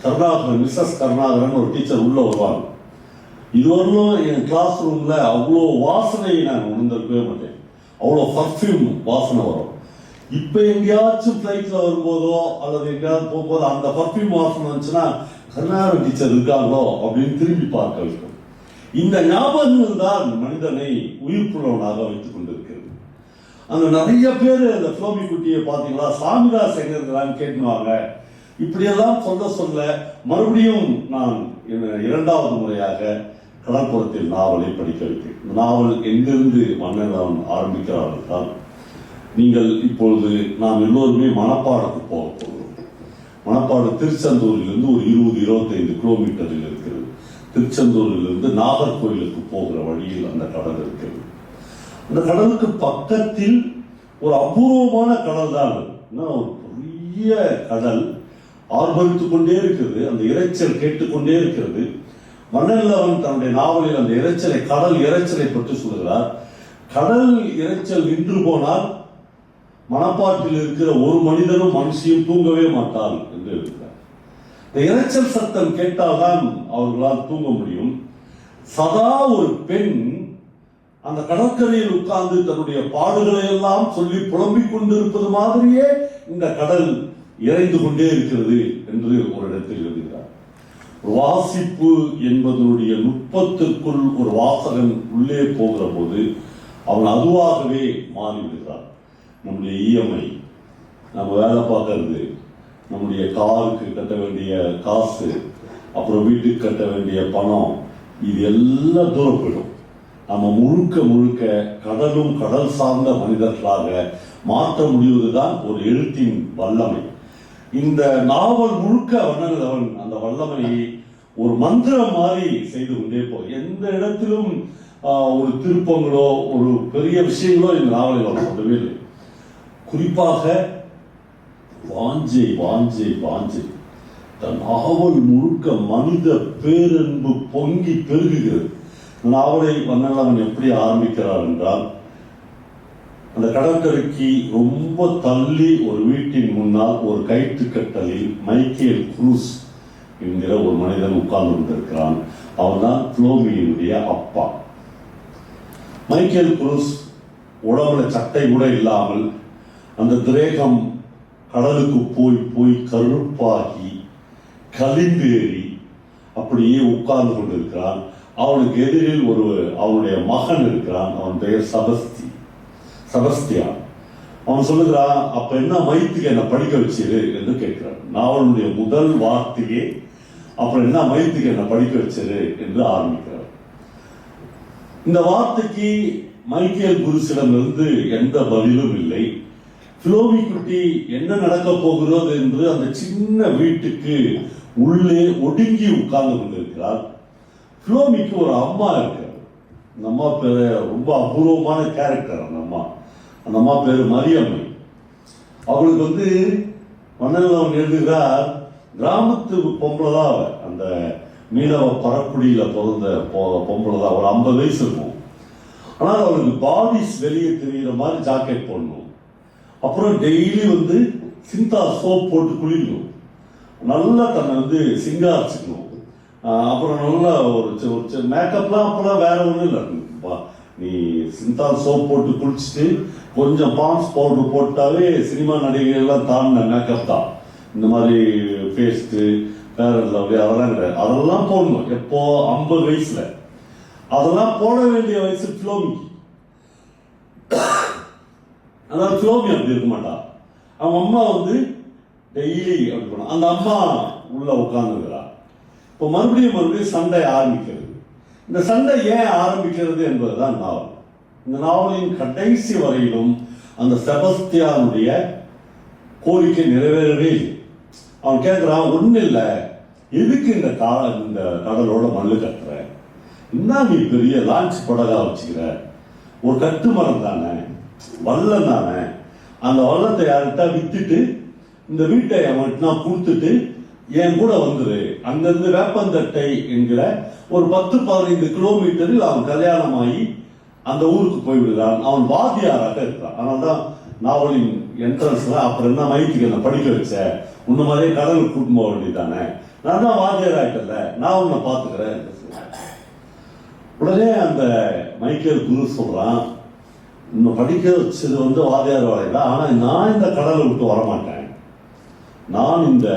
A: கருணாகரன், மிஸ்ஸஸ் கருணாகரன் ஒரு டீச்சர் உள்ள வருவாங்க. இதுவரையிலும் என் கிளாஸ் ரூம்ல அவ்வளோ வாசனையை நான் உணர்ந்திருக்கவே மாட்டேன். அவ்வளோ பர்ஃப்யூம் வாசனை வரும். இப்போ எங்கேயாச்சும் ஃப்ளைட்ல வரும்போதோ அல்லது எங்கேயாவது போகும்போது அந்த பர்ஃப்யூம் வாசனை வந்துச்சுன்னா கருணாகரன் டீச்சர் இருக்காங்களோ அப்படின்னு திரும்பி பார்க்க வைக்கும். இந்த ஞாபகங்கள் தான் மனிதனை உயிர்ப்புள்ளவனாக வைத்துக் கொண்டிருக்கிறது. அங்க நிறைய பேர் அந்த ஃப்ளோமி குட்டியை பார்த்தீங்களா, சாமிதாஸ் எங்க இருக்கிறான்னு கேட்டுவாங்க. இப்படியெல்லாம் சொல்ல மறுபடியும் நான் இரண்டாவது முறையாக கடற்புறத்தில் நாவலை படிக்க வைத்தேன். இந்த நாவல் எங்கிருந்து மன்னன் ஆரம்பிக்கிறார் என்றால், நீங்கள் இப்பொழுது நாம் எல்லோருமே மணப்பாடுக்கு போக போகிறோம். மணப்பாடு திருச்செந்தூரிலிருந்து ஒரு 20-25 கிலோமீட்டரில் இருக்கிறது. திருச்செந்தூரிலிருந்து நாகர்கோயிலுக்கு போகிற வழியில் அந்த கடல் இருக்கிறது. அந்த கடலுக்கு பக்கத்தில் ஒரு அபூர்வமான கடல் தான். ஒரு பெரிய கடல் ஆர்ப்பரித்துக் கொண்டே இருக்கிறது. அந்த இரைச்சல் கேட்டுக்கொண்டே இருக்கிறது. மன்னன் தன்னுடைய நாவலில் அந்த இரைச்சலை, கடல் இரைச்சலை பற்றி சொல்கிறார். கடல் இரைச்சல் நின்று போனால் மணப்பாட்டில் இருக்கிற ஒரு மனிதனும் மனுஷியும் தூங்கவே மாட்டாள் என்று இருக்கிறார். இந்த இரைச்சல் சத்தம் கேட்டால்தான் அவர்களால் தூங்க முடியும். சதா ஒரு பெண் அந்த கடற்கரையில் உட்கார்ந்து தன்னுடைய பாடுகளை எல்லாம் சொல்லி புலம்பிக் கொண்டிருப்பது மாதிரியே இந்த கடல் இறைந்து கொண்டே இருக்கிறது என்று ஒரு இடத்தில் எழுதுகிறார். வாசிப்பு என்பதனுடைய நுட்பத்திற்குள் ஒரு வாசகன் உள்ளே போகிற போது அவன் அதுவாகவே மாறிவிடுகிறான். நம்முடைய இஎம்ஐ, நம்ம வேலை பார்க்கறது, நம்முடைய காருக்கு கட்ட வேண்டிய காசு, அப்புறம் வீட்டுக்கு கட்ட வேண்டிய பணம், இது எல்லாம் தூரம் போயிடும். நம்ம முழுக்க கடலும் கடல் சார்ந்த மனிதர்களாக மாற்ற முடிவதுதான் ஒரு எழுத்தின் வல்லமை. இந்த நாவல் முழுக்க அவன் அந்த வல்லமையை ஒரு மந்திரம் மாதிரி செய்து கொண்டே போய் எந்த இடத்திலும் ஒரு திருப்பங்களோ ஒரு பெரிய விஷயங்களோ இந்த நாவலில் அவர் சொல்லவே இல்லை. குறிப்பாக வாஞ்சை வாஞ்சை வாஞ்சை தன் நாவல் முழுக்க மனித பேரன்பு பொங்கி பெருகுகிறது. நாவலை மன்னன் எப்படி ஆரம்பிக்கிறார் என்றால், அந்த கடற்கரைக்கு ரொம்ப தள்ளி ஒரு வீட்டின் முன்னால் ஒரு கயிற்றுக்கட்டலில் மைக்கேல் குரூஸ் என்கிற ஒரு மனிதன் உட்கார்ந்து கொண்டிருக்கிறான். அவன் தான் ஃப்ளோமியினுடைய அப்பா. மைக்கேல் குரூஸ் உடம்புல சட்டை கூட இல்லாமல் அந்த திரேகம் கடலுக்கு போய் கருப்பாகி கலிம்பேறி அப்படியே உட்கார்ந்து கொண்டிருக்கிறான். அவனுக்கு எதிரில் அவனுடைய மகன் இருக்கிறான். அவன் பெயர் செபஸ்தியான். அவன் சொல்லுகிறான், அப்ப என்ன மைத்துக்கு என்ன படிக்க வச்சிரு என்று கேட்கிறான். நாவலுடைய முதல் வார்த்தையே அப்புறம் என்ன மைத்துக்கு என்ன படிக்க வச்சிரு என்று ஆரம்பிக்கிறார். இந்த வார்த்தைக்கு மைக்கேல் குருசிடமிருந்து எந்த பதிலும் இல்லை. ஃப்ளோமி குட்டி என்ன நடக்க போகிறது என்று அந்த சின்ன வீட்டுக்கு உள்ளே ஒடுங்கி உட்கார்ந்து கொண்டிருக்கிறார். ஃப்ளோமிக்கு ஒரு அம்மா இருக்கிறார். அந்த அம்மா பேரு ரொம்ப அபூர்வமான கேரக்டர். அந்த அம்மா பேரு மரியம்மை. அவளுக்கு மன்னன் எழுதுகிறார், கிராமத்து பொம்பளை தான் அவ. அந்த மீனவ பரக்குடியில பிறந்த பொம்பளை தான். ஒரு 50 வயசு இருக்கும். ஆனால் அவளுக்கு பாடிஸ் வெளியே தெரிகிற மாதிரி ஜாக்கெட் போடணும். அப்புறம் டெய்லி சிந்தா சோப் போட்டு குளிக்கணும். நல்லா தன்னை சிங்காரிச்சுக்கணும். அப்புறம் நல்லா ஒரு மேக்கப்லாம் அப்பெல்லாம் வேற ஒன்றும் இல்லை. நீ சிந்தால் சோப் போட்டு குளிச்சுட்டு கொஞ்சம் பான்ஸ் பவுடர் போட்டாவே சினிமா நடிகைகள்லாம் தாண்டின மேக்கப் தான். இந்த மாதிரி பேஸ்ட்டு ஃபேர் அண்ட் லவ்லி அதெல்லாம் கிடையாது. அதெல்லாம் போடணும். எப்போ 50 வயசுல அதெல்லாம் போட வேண்டிய வயசு ஃப்ளோமிக்கு. அதாவது ஃப்ளோமி அப்படி இருக்க மாட்டான். அவன் அம்மா டெய்லி அப்படி பண்ண. அந்த அம்மா உள்ள உட்கார்ந்துக்கிறா. இப்போ மறுபடியும் சண்டை ஆரம்பிக்கிறது. இந்த சண்டை ஏன் ஆரம்பிக்கிறது என்பதுதான் நாவல். இந்த நாவலின் கடைசி வரையிலும் அந்த செபஸ்தியானுடைய கோரிக்கை நிறைவேறவே இல்லை. அவன் கேட்கிறான், ஒன்றும் இல்லை, எதுக்கு இந்த கடலோட மண்ணு கட்டுற? என்ன நீ பெரிய லான்ச் படகா வச்சுக்கிற? ஒரு கட்டுமரம் தானே, வல்லம் தானே. அந்த வல்லத்தை யார்கிட்ட வித்துட்டு இந்த வீட்டை அவன்கிட்ட கொடுத்துட்டு என் கூட வந்துரு. அங்கிருந்து வேப்பந்தட்டை என்கிற ஒரு 10-15 கிலோமீட்டரில் அவன் கல்யாணமாகி அந்த ஊருக்கு போய்விடுகிறான். அவன் வாத்தியாராக இருக்கிறான். அதனால தான் நாவலின் என்ட்ரன்ஸ்ல அப்புறம் என்ன மைத்துக்கு என்ன படிக்க வச்ச, உன்ன மாதிரியே கடலுக்கு கூட்டு போக வேண்டியதானே, நான் தான் வாத்தியாராயிட்டல, நான் உன்னை பார்த்துக்கிறேன். உடனே அந்த மைக்கேல் குரு சொல்றான், இன்னும் படிக்க வச்சது வாத்தியார் வேலையில, ஆனா நான் இந்த கடலை விட்டு வரமாட்டேன். நான் இந்த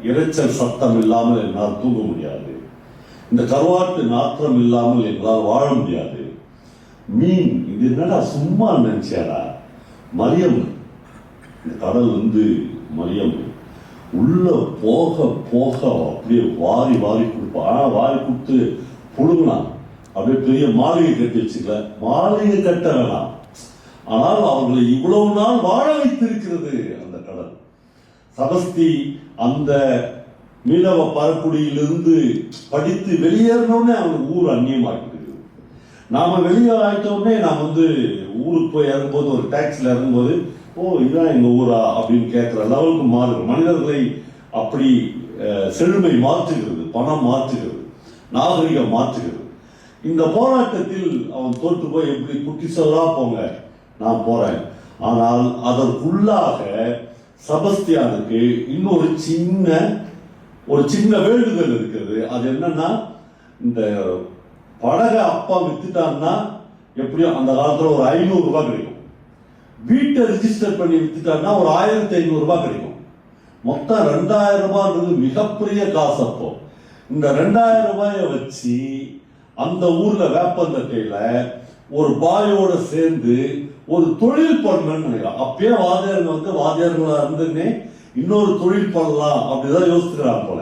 A: இரைச்சல் சத்தம் இல்லாமல் என்னால் தூங்க முடியாது. இந்த கருவாட்டு நாற்றம் இல்லாமல் என்னால் வாழ முடியாது. மீன் இது என்னடா சும்மா நினைச்சியாடா, மரியம், இந்த கடல் வந்து மரியம் உள்ள போக போக அப்படியே வாரி வாரி கொடுப்பா. வாரி கொடுத்து புழுங்கலாம். அப்படியே பெரிய மாளிகை கட்டி வச்சுக்கல, மாளிகை கட்ட வேணாம், ஆனால் அவர்களை இவ்வளவு நாள் வாழ வைத்திருக்கிறது அந்த கடல். சபஸ்தி அந்த மீனவ பரப்புடியிலிருந்து படித்து வெளியேறணும்னே அவனுக்கு ஊர் அந்நியமாகிட்டு. நாம வெளியே ஆயிட்டோடனே நாம் வந்து ஊருக்கு போய் இறங்கும்போது, ஒரு டாக்ஸில இறங்கும்போது, ஓ இதுதான் எங்க ஊரா அப்படின்னு கேட்கிற லெவலுக்கு மாறுது. மனிதர்களை அப்படி செழுமை மாற்றுகிறது, பணம் மாற்றுகிறது, நாகரிகம் மாற்றுகிறது. இந்த போராட்டத்தில் அவன் தோற்று போய் எப்படி குட்டி சோறா போங்க நான் போறேன். ஆனால் அதற்குள்ளாக செபஸ்தியானுக்கு இன்னொரு சின்ன வேண்டுதல் இருக்கிறது. அது என்னன்னா, இந்த படகை அப்பா வித்துட்டான்னா எப்படியும் அந்த காலத்துல ஒரு 500 ரூபாய் கிடைக்கும். வீட்டை ரிஜிஸ்டர் பண்ணி வித்துட்டான்னா ஒரு 1500 ரூபாய் கிடைக்கும். மொத்தம் 2000 ரூபாய்ன்றது மிகப்பெரிய காசு. அப்போ இந்த 2000 ரூபாயை வச்சு அந்த ஊர்ல வேப்பந்தட்டையில ஒரு பாயோட சேர்ந்து ஒரு தொழில் பண்ணணும்னு நினைக்கிறான். அப்பயே வாத்தியார்கள் வந்து வாத்தியார்களா இருந்துன்னே இன்னொரு தொழில் பண்ணலாம் அப்படிதான் யோசிச்சுக்கிறாங்க போல.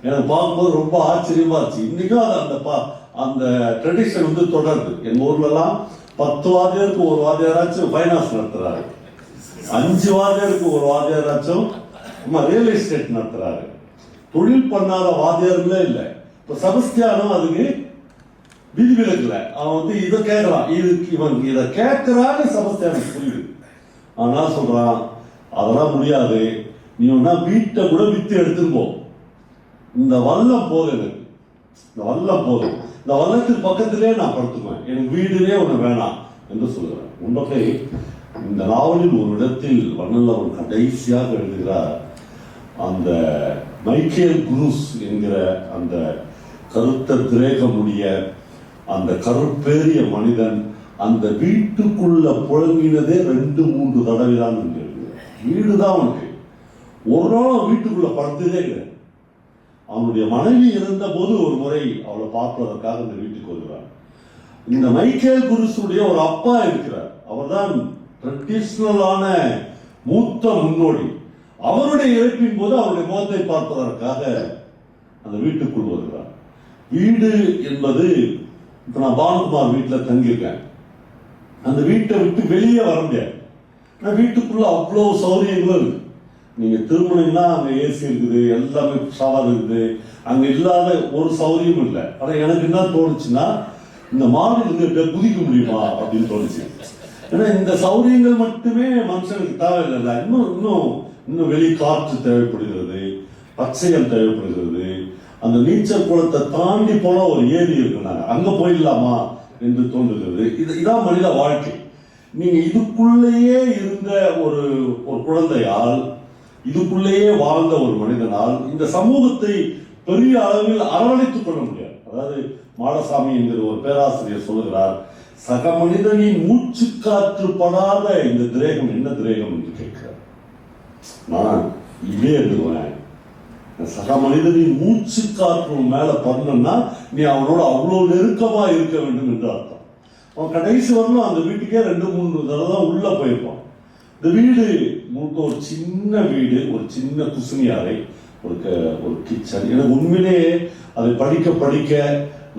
A: எனக்கு பார்க்கும்போது ரொம்ப ஆச்சரியமா இருந்துச்சு. இன்னைக்கும் அந்த ட்ரெடிஷன் வந்து தொடருது. எங்க ஊர்ல எல்லாம் 10 வாத்தியாருக்கு ஒரு வாத்தியாராச்சும் ஃபைனான்ஸ் நடத்துறாரு, 5 வாத்தியாருக்கு ஒரு வாத்தியாராச்சும் ரியல் எஸ்டேட் நடத்துறாரு. தொழில் பண்ணாத வாத்தியார்களே இல்லை. இப்ப செபஸ்தியானும் அதுக்கு விதிவிலக்குல. அவன் வந்து இதை கேட்கறான், இவன் இதை கேட்கிறான்னு செபஸ்தியானுக்கு புரியுது. அதனால சொல்றான், அதெல்லாம் முடியாது, நீ ஒன்னா வீட்டை கூட வித்து எடுத்துன்னு போ, இந்த வல்லம் போதும், எனக்கு இந்த வல்லம் போதும், இந்த வல்லத்துக்கு பக்கத்திலே நான் படுத்துக்குவேன், எனக்கு வீடுனே ஒண்ணு வேணாம் என்று சொல்லுகிறேன். உண்மை இந்த நாவலில் ஒரு இடத்தில் வண்ணல் அவர் கடைசியாக எழுதுகிறார், அந்த மைக்கேல் குரூஸ் என்கிற அந்த கருத்த திரேகமுடைய அந்த கருப்பேறிய மனிதன் அந்த வீட்டுக்குள்ள புழங்கினதே 2-3 தடவை தான். வீடுதான் அவனுக்கு. ஒரு நாள் வீட்டுக்குள்ள படுத்ததே கிடையாது. அவனுடைய மனைவி இருந்த போது ஒரு முறை அவளை பார்ப்பதற்காக இந்த வீட்டுக்கு வருகிறார். இந்த மைக்கேல் குருசுடைய ஒரு அப்பா இருக்கிறார். அவர்தான் ட்ரெடிஷனலான மூத்த முன்னோடி. அவருடைய இறப்பின் போது அவருடைய முகத்தை பார்ப்பதற்காக அந்த வீட்டுக்குள் வருகிறார். வீடு என்பது, இப்ப நான் பானுகுமார் வீட்டில் தங்கியிருக்கேன், அந்த வீட்டை விட்டு வெளியே வர முடியாது. வீட்டுக்குள்ள அவ்வளவு சௌகரியங்களும் இருக்கு. நீங்க திருமணம்னா அங்க ஏசி இருக்குது, எல்லாமே ஷவர் இருக்குது, அங்க இல்லாத ஒரு சௌகரியமும் இல்லை. ஆனா எனக்கு என்ன தோணுச்சுன்னா, இந்த மாநிலத்தை குதிக்க முடியுமா அப்படின்னு தோணுச்சு. ஏன்னா இந்த சௌகரியங்கள் மட்டுமே மனுஷனுக்கு தேவையில்லை. இன்னும் வெளி காற்று தேவைப்படுகிறது, பச்சைகள் தேவைப்படுகிறது. அந்த நீச்சல் குளத்தை தாண்டி போல ஒரு ஏரி இருக்குனாங்க, அங்க போயிடலாமா என்று தோன்றுகிறது. இதான் மனித வாழ்க்கை. நீங்க இதுக்குள்ளேயே இருந்த ஒரு குழந்தையால், இதுக்குள்ளேயே வாழ்ந்த ஒரு மனிதனால் இந்த சமூகத்தை பெரிய அளவில் அரவணைத்துக் கொள்ள முடியாது. அதாவது மாடசாமி என்கிற ஒரு பேராசிரியர் சொல்லுகிறார், சக மனிதனின் மூச்சு காற்று படாத இந்த திரேகம் என்ன திரேகம் என்று கேட்கிறார். நான் இதே எழுதுவேன், சக மனிதனின் மூச்சு காற்று மேல பண்ணா நீ அவனோட அவ்வளவு நெருக்கமா இருக்க வேண்டும் என்று அர்த்தம். அவன் கடைசி வரலும் அந்த வீட்டுக்கே 2-3 தடவை தான் உள்ள போயிருப்பான். இந்த வீடு ஒரு சின்ன வீடு, ஒரு சின்ன குசுனி அறை, ஒரு கிச்சன். எனக்கு உண்மையிலேயே அதை படிக்க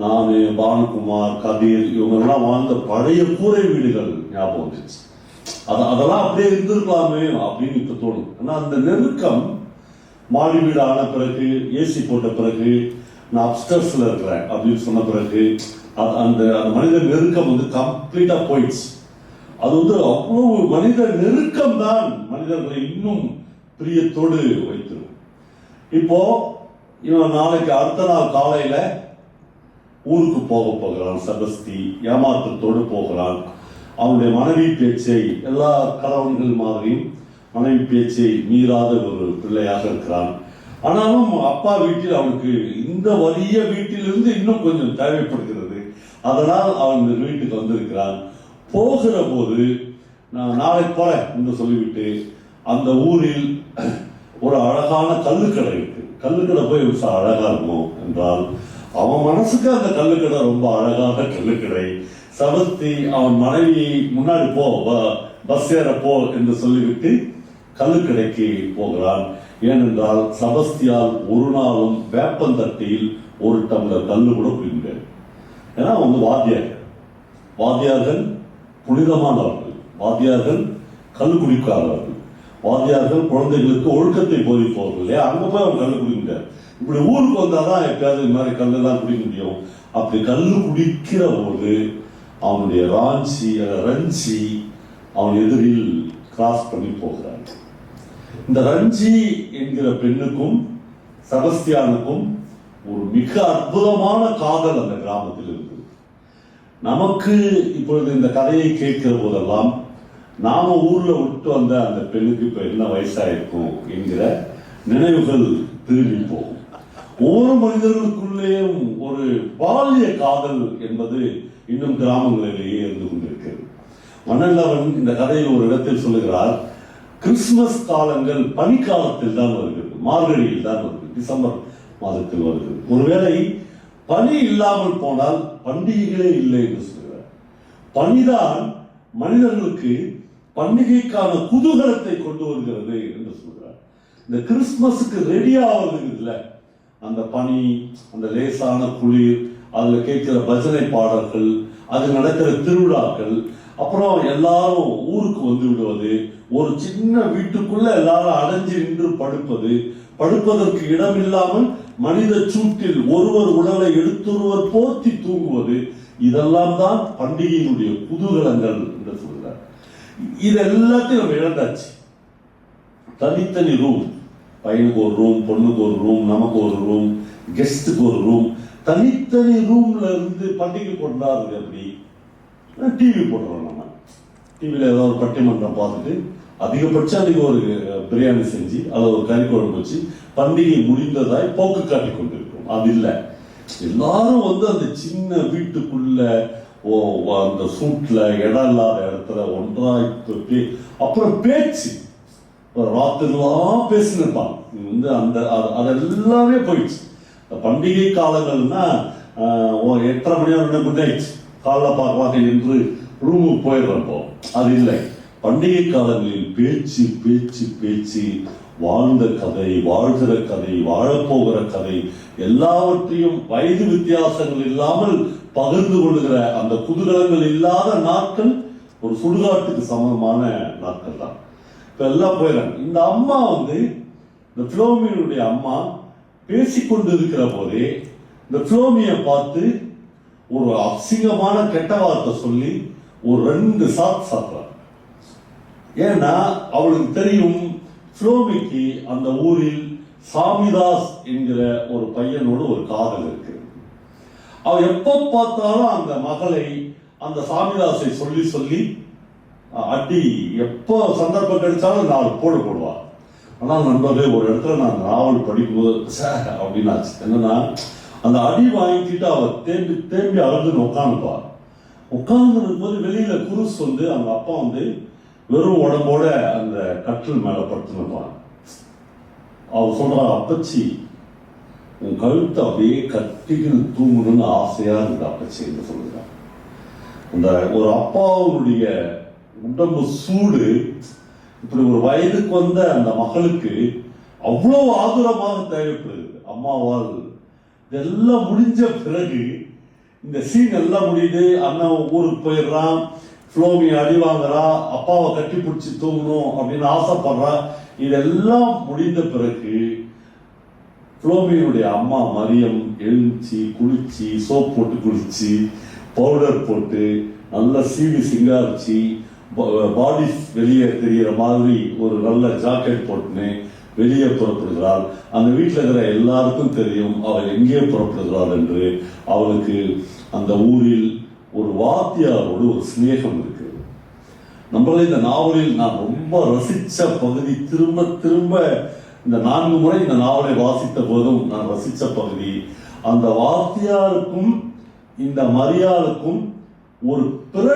A: நான், பானுகுமார், கபீர் இவங்கெல்லாம் வாழ்ந்த பழைய கூரை வீடுகள் ஞாபகம் வந்துச்சு. அதெல்லாம் அப்படியே இருந்திருக்கலாமே அப்படின்னு இப்ப தோணும். ஆனா அந்த நெருக்கம் மாடி வீடு ஆன பிறகு, ஏசி போட்ட பிறகு, நான் அப்ஸ்டர்ஸ்ல இருக்கிறேன் அப்படின்னு சொன்ன பிறகு அந்த மனித நெருக்கம் வந்து கம்ப்ளீட்டா போயிடுச்சு. அது வந்து அவ்வளவு மனித நெருக்கம் தான் மனிதர்களை இன்னும் பிரியத்தோடு வைத்திருக்கும். இப்போ இவன் நாளைக்கு அடுத்த நாள் காலையில ஊருக்கு போகிறான். செபஸ்தி ஏமாற்றத்தோடு போகிறான். அவனுடைய மனைவி பேச்சை, எல்லா கணவன்கள் மாதிரியும் மனைவி பேச்சை மீறாத ஒரு பிள்ளையாக இருக்கிறான். ஆனாலும் அப்பா வீட்டில் அவனுக்கு இந்த வலிய வீட்டிலிருந்து இன்னும் கொஞ்சம் தேவைப்படுகிறது. அதனால் அவன் இந்த வீட்டுக்கு வந்திருக்கிறான். போகிற போது நான் நாளைக்கு போறேன் என்று சொல்லிவிட்டு அந்த ஊரில் ஒரு அழகான கல்லுக்கடை இருக்கு. கல்லுக்கடை போய் அழகா இருக்கும் என்றால் அவன் மனசுக்கு அந்த கல்லுக்கடை ரொம்ப அழகான கல்லுக்கடை. செபஸ்தி அவன் மனைவி முன்னாடி பஸ் ஏறப்போ என்று சொல்லிவிட்டு கல்லுக்கடைக்கு போகிறான். ஏனென்றால் செபஸ்தியால் ஒரு நாளும் வேப்பந்தட்டையில் ஒரு டம்ளர் கல்லு கூட குடிக்க முடியாது. ஏன்னா வாத்தியார்கள் புனிதமானவர்கள், வாத்தியார்கள் கல்லு குடிக்காதவர்கள், வாத்தியார்கள் குழந்தைகளுக்கு ஒழுக்கத்தை போதிப்பவர்கள் இல்லையா? அங்க போய் அவன் கல்லு குடிக்க முடியாது. இப்படி ஊருக்கு வந்தாதான் எப்பயாவது இந்த மாதிரி கல்லு தான் குடிக்க முடியும். அப்படி கல்லு குடிக்கிற போது அவனுடைய ரஞ்சி அவன் எதிரில் கிராஸ் பண்ணி போகிறான். இந்த ரஞ்சி என்கிற பெண்ணுக்கும் செபஸ்தியானுக்கும் ஒரு மிக அற்புதமான காதல் அந்த கிராமத்தில் இருந்தது. நமக்கு இப்பொழுது இந்த கதையை கேட்கிற போதெல்லாம் நாம ஊர்ல விட்டு வந்த அந்த பெண்ணுக்கு இப்ப என்ன வயசாயிருக்கும் என்கிற நினைவுகள் திரும்பி போகும். ஒவ்வொரு மனிதர்களுக்குள்ளேயும் ஒரு பால்ய காதல் என்பது இன்னும் கிராமங்களிலேயே இருந்து கொண்டிருக்கிறது. மன்னன் இந்த கதையில் ஒரு இடத்தில் சொல்லுகிறார், கிறிஸ்துமஸ் காலங்கள் பனிக்காலத்தில் தான் வருகிறது, மார்கழியில் தான் வருகிறது, டிசம்பர் மாதத்தில் வருகிறது. ஒருவேளை பனி இல்லாமல் போனால் பண்டிகைகளே இல்லை என்று சொல்கிறார். பனிதான் மனிதர்களுக்கு பண்டிகைக்கான குதூகலத்தை கொண்டு வருகிறது என்று சொல்கிறார். இந்த கிறிஸ்துமஸுக்கு ரெடி ஆவது இல்ல, அந்த பனி, அந்த லேசான குளிர், அதுல கேட்கிற பஜனை பாடல்கள், அது நடக்கிற திருவிழாக்கள், அப்புறம் எல்லாரும் ஊருக்கு வந்து விடுவது, ஒரு சின்ன வீட்டுக்குள்ள எல்லாரும் அடைஞ்சு நின்று படுப்பதற்கு இடம் இல்லாமல் மனித சூட்டில் ஒருவர் உடலை எடுத்தொருவர் போர்த்தி தூங்குவது, இதெல்லாம் தான் பண்டிகையினுடைய குதூகலங்கள் என்று சொல்கிறார். இது எல்லாத்தையும் நம்ம இழந்தாச்சு. தனித்தனி ரூம், பையனுக்கு ஒரு ரூம், பொண்ணுக்கு ஒரு ரூம், நமக்கு ஒரு ரூம், கெஸ்டுக்கு ஒரு ரூம், தனித்தனி ரூம்ல இருந்து பண்டிகை கொண்டாடுறது எப்படி? டிவி போடுறோம். நம்ம டிவியில் ஏதாவது ஒரு பட்டிமன்றம் பார்த்துட்டு அதிகபட்சம் அன்றைக்கி ஒரு பிரியாணி செஞ்சு அதை ஒரு கறி குழம்பு வச்சு பண்டிகை முடிந்ததாய் போக்கு காட்டி கொண்டிருக்கும். அது இல்லை, எல்லாரும் அந்த சின்ன வீட்டுக்குள்ள அந்த சூட்ல இடம் இல்லாத இடத்துல ஒன்றாய் அப்புறம் பேச்சு ராத்திரிலாம் பேசினிருப்பாங்க. அந்த அதெல்லாமே போயிடுச்சு. பண்டிகை காலங்கள்னா 8:30 மணி நேரம் குட் நைட் காலைல பார்க்கலாம் என்று ரூமுக்கு போயிடுறப்போ அது இல்லை. பண்டிகை காலங்களில் பேச்சு பேச்சு பேச்சு, வாழ்ந்த கதை, வாழ்கிற கதை, வாழப்போகிற கதை, எல்லாவற்றையும் வயது வித்தியாசங்கள் இல்லாமல் பகிர்ந்து கொள்கிற அந்த குதூகலங்கள் இல்லாத நாட்கள் ஒரு சுடுகாட்டுக்கு சமமான நாட்கள் தான். இப்ப எல்லாம் போயிடறாங்க. இந்த அம்மா இந்த பிளோமியனுடைய அம்மா பேசிக்கொண்டு இருக்கிற போதே இந்த பிளோமியை பார்த்து ஒரு அசிங்கமான கெட்ட வார்த்தை சொல்லி ஒரு 2 சாப்பிட்றாங்க. ஏன்னா அவளுக்கு தெரியும் பிளோமிக்கு அந்த ஊரில் சாமிதாஸ் என்கிற ஒரு பையனோடு ஒரு காதல் இருக்கு. அவ எப்ப பார்த்தாலும் அந்த மகளை அந்த சாமிதாஸை சொல்லி சொல்லி அடி, எப்போ சந்தர்ப்பம் கிடைச்சாலும் 4 போடுவா. ஆனால் நண்பர்களே, ஒரு இடத்துல நான் நாவல் படிக்கும்போது சார் அப்படின்னு ஆச்சு. என்னன்னா அந்த அடி வாங்கிக்கிட்டு அவ தேம்பி தேம்பி அழுதுன்னு உட்காந்துப்பா. உட்கார்ந்து இருக்கும்போது வெளியில குருஸ் அவங்க அப்பா வெறும் உடம்போட அந்த கட்டில் மேல படுத்துனுப்பான். அவ சொல்றா, அப்பச்சி உன் கழுத்தை அப்படியே கட்டிக்கிட்டு தூங்கணும்னு ஆசையா இருந்த அப்பச்சி என்று சொல்லுறான். அந்த ஒரு அப்பாவுடைய உடம்பு சூடு இப்படி ஒரு வயதுக்கு வந்த அந்த மகளுக்கு அவ்வளவு ஆதுரமாக தேவைப்படுது. அம்மாவால் இதெல்லாம் முடிஞ்ச பிறகு இந்த சீன் எல்லாம் முடியுது. அண்ணன் ஊருக்கு போயிடுறான், ஃப்ளோமி அடி வாங்குறா, அப்பாவை கட்டி பிடிச்சி தூங்கணும் அப்படின்னு ஆசைப்படுறா. இதெல்லாம் முடிந்த பிறகு ஃப்ளோமியுடைய அம்மா மரியம் எழுச்சி குளிச்சு சோப் போட்டு குளிச்சு பவுடர் போட்டு நல்லா சீவி சிங்காரிச்சு பாடி வெளியே தெரிகிற மாதிரி ஒரு நல்ல ஜாக்கெட் போட்டுன்னு வெளியே புறப்படுகிறாள். அந்த வீட்டில் இருக்கிற எல்லாருக்கும் தெரியும் அவள் எங்கே புறப்படுகிறாள் என்று. அவளுக்கு அந்த ஊரில் ஒரு வாத்தியாரோடு ஒரு சிநேகம் இருக்கிறது. நம்மளே இந்த நாவலில் நான் ரொம்ப ரசித்த பகுதி, திரும்ப திரும்ப இந்த 4 முறை இந்த நாவலை வாசித்த போதும் நான் ரசித்த பகுதி, அந்த வாத்தியாருக்கும் இந்த மரியாளுக்கும் ஒரு பிற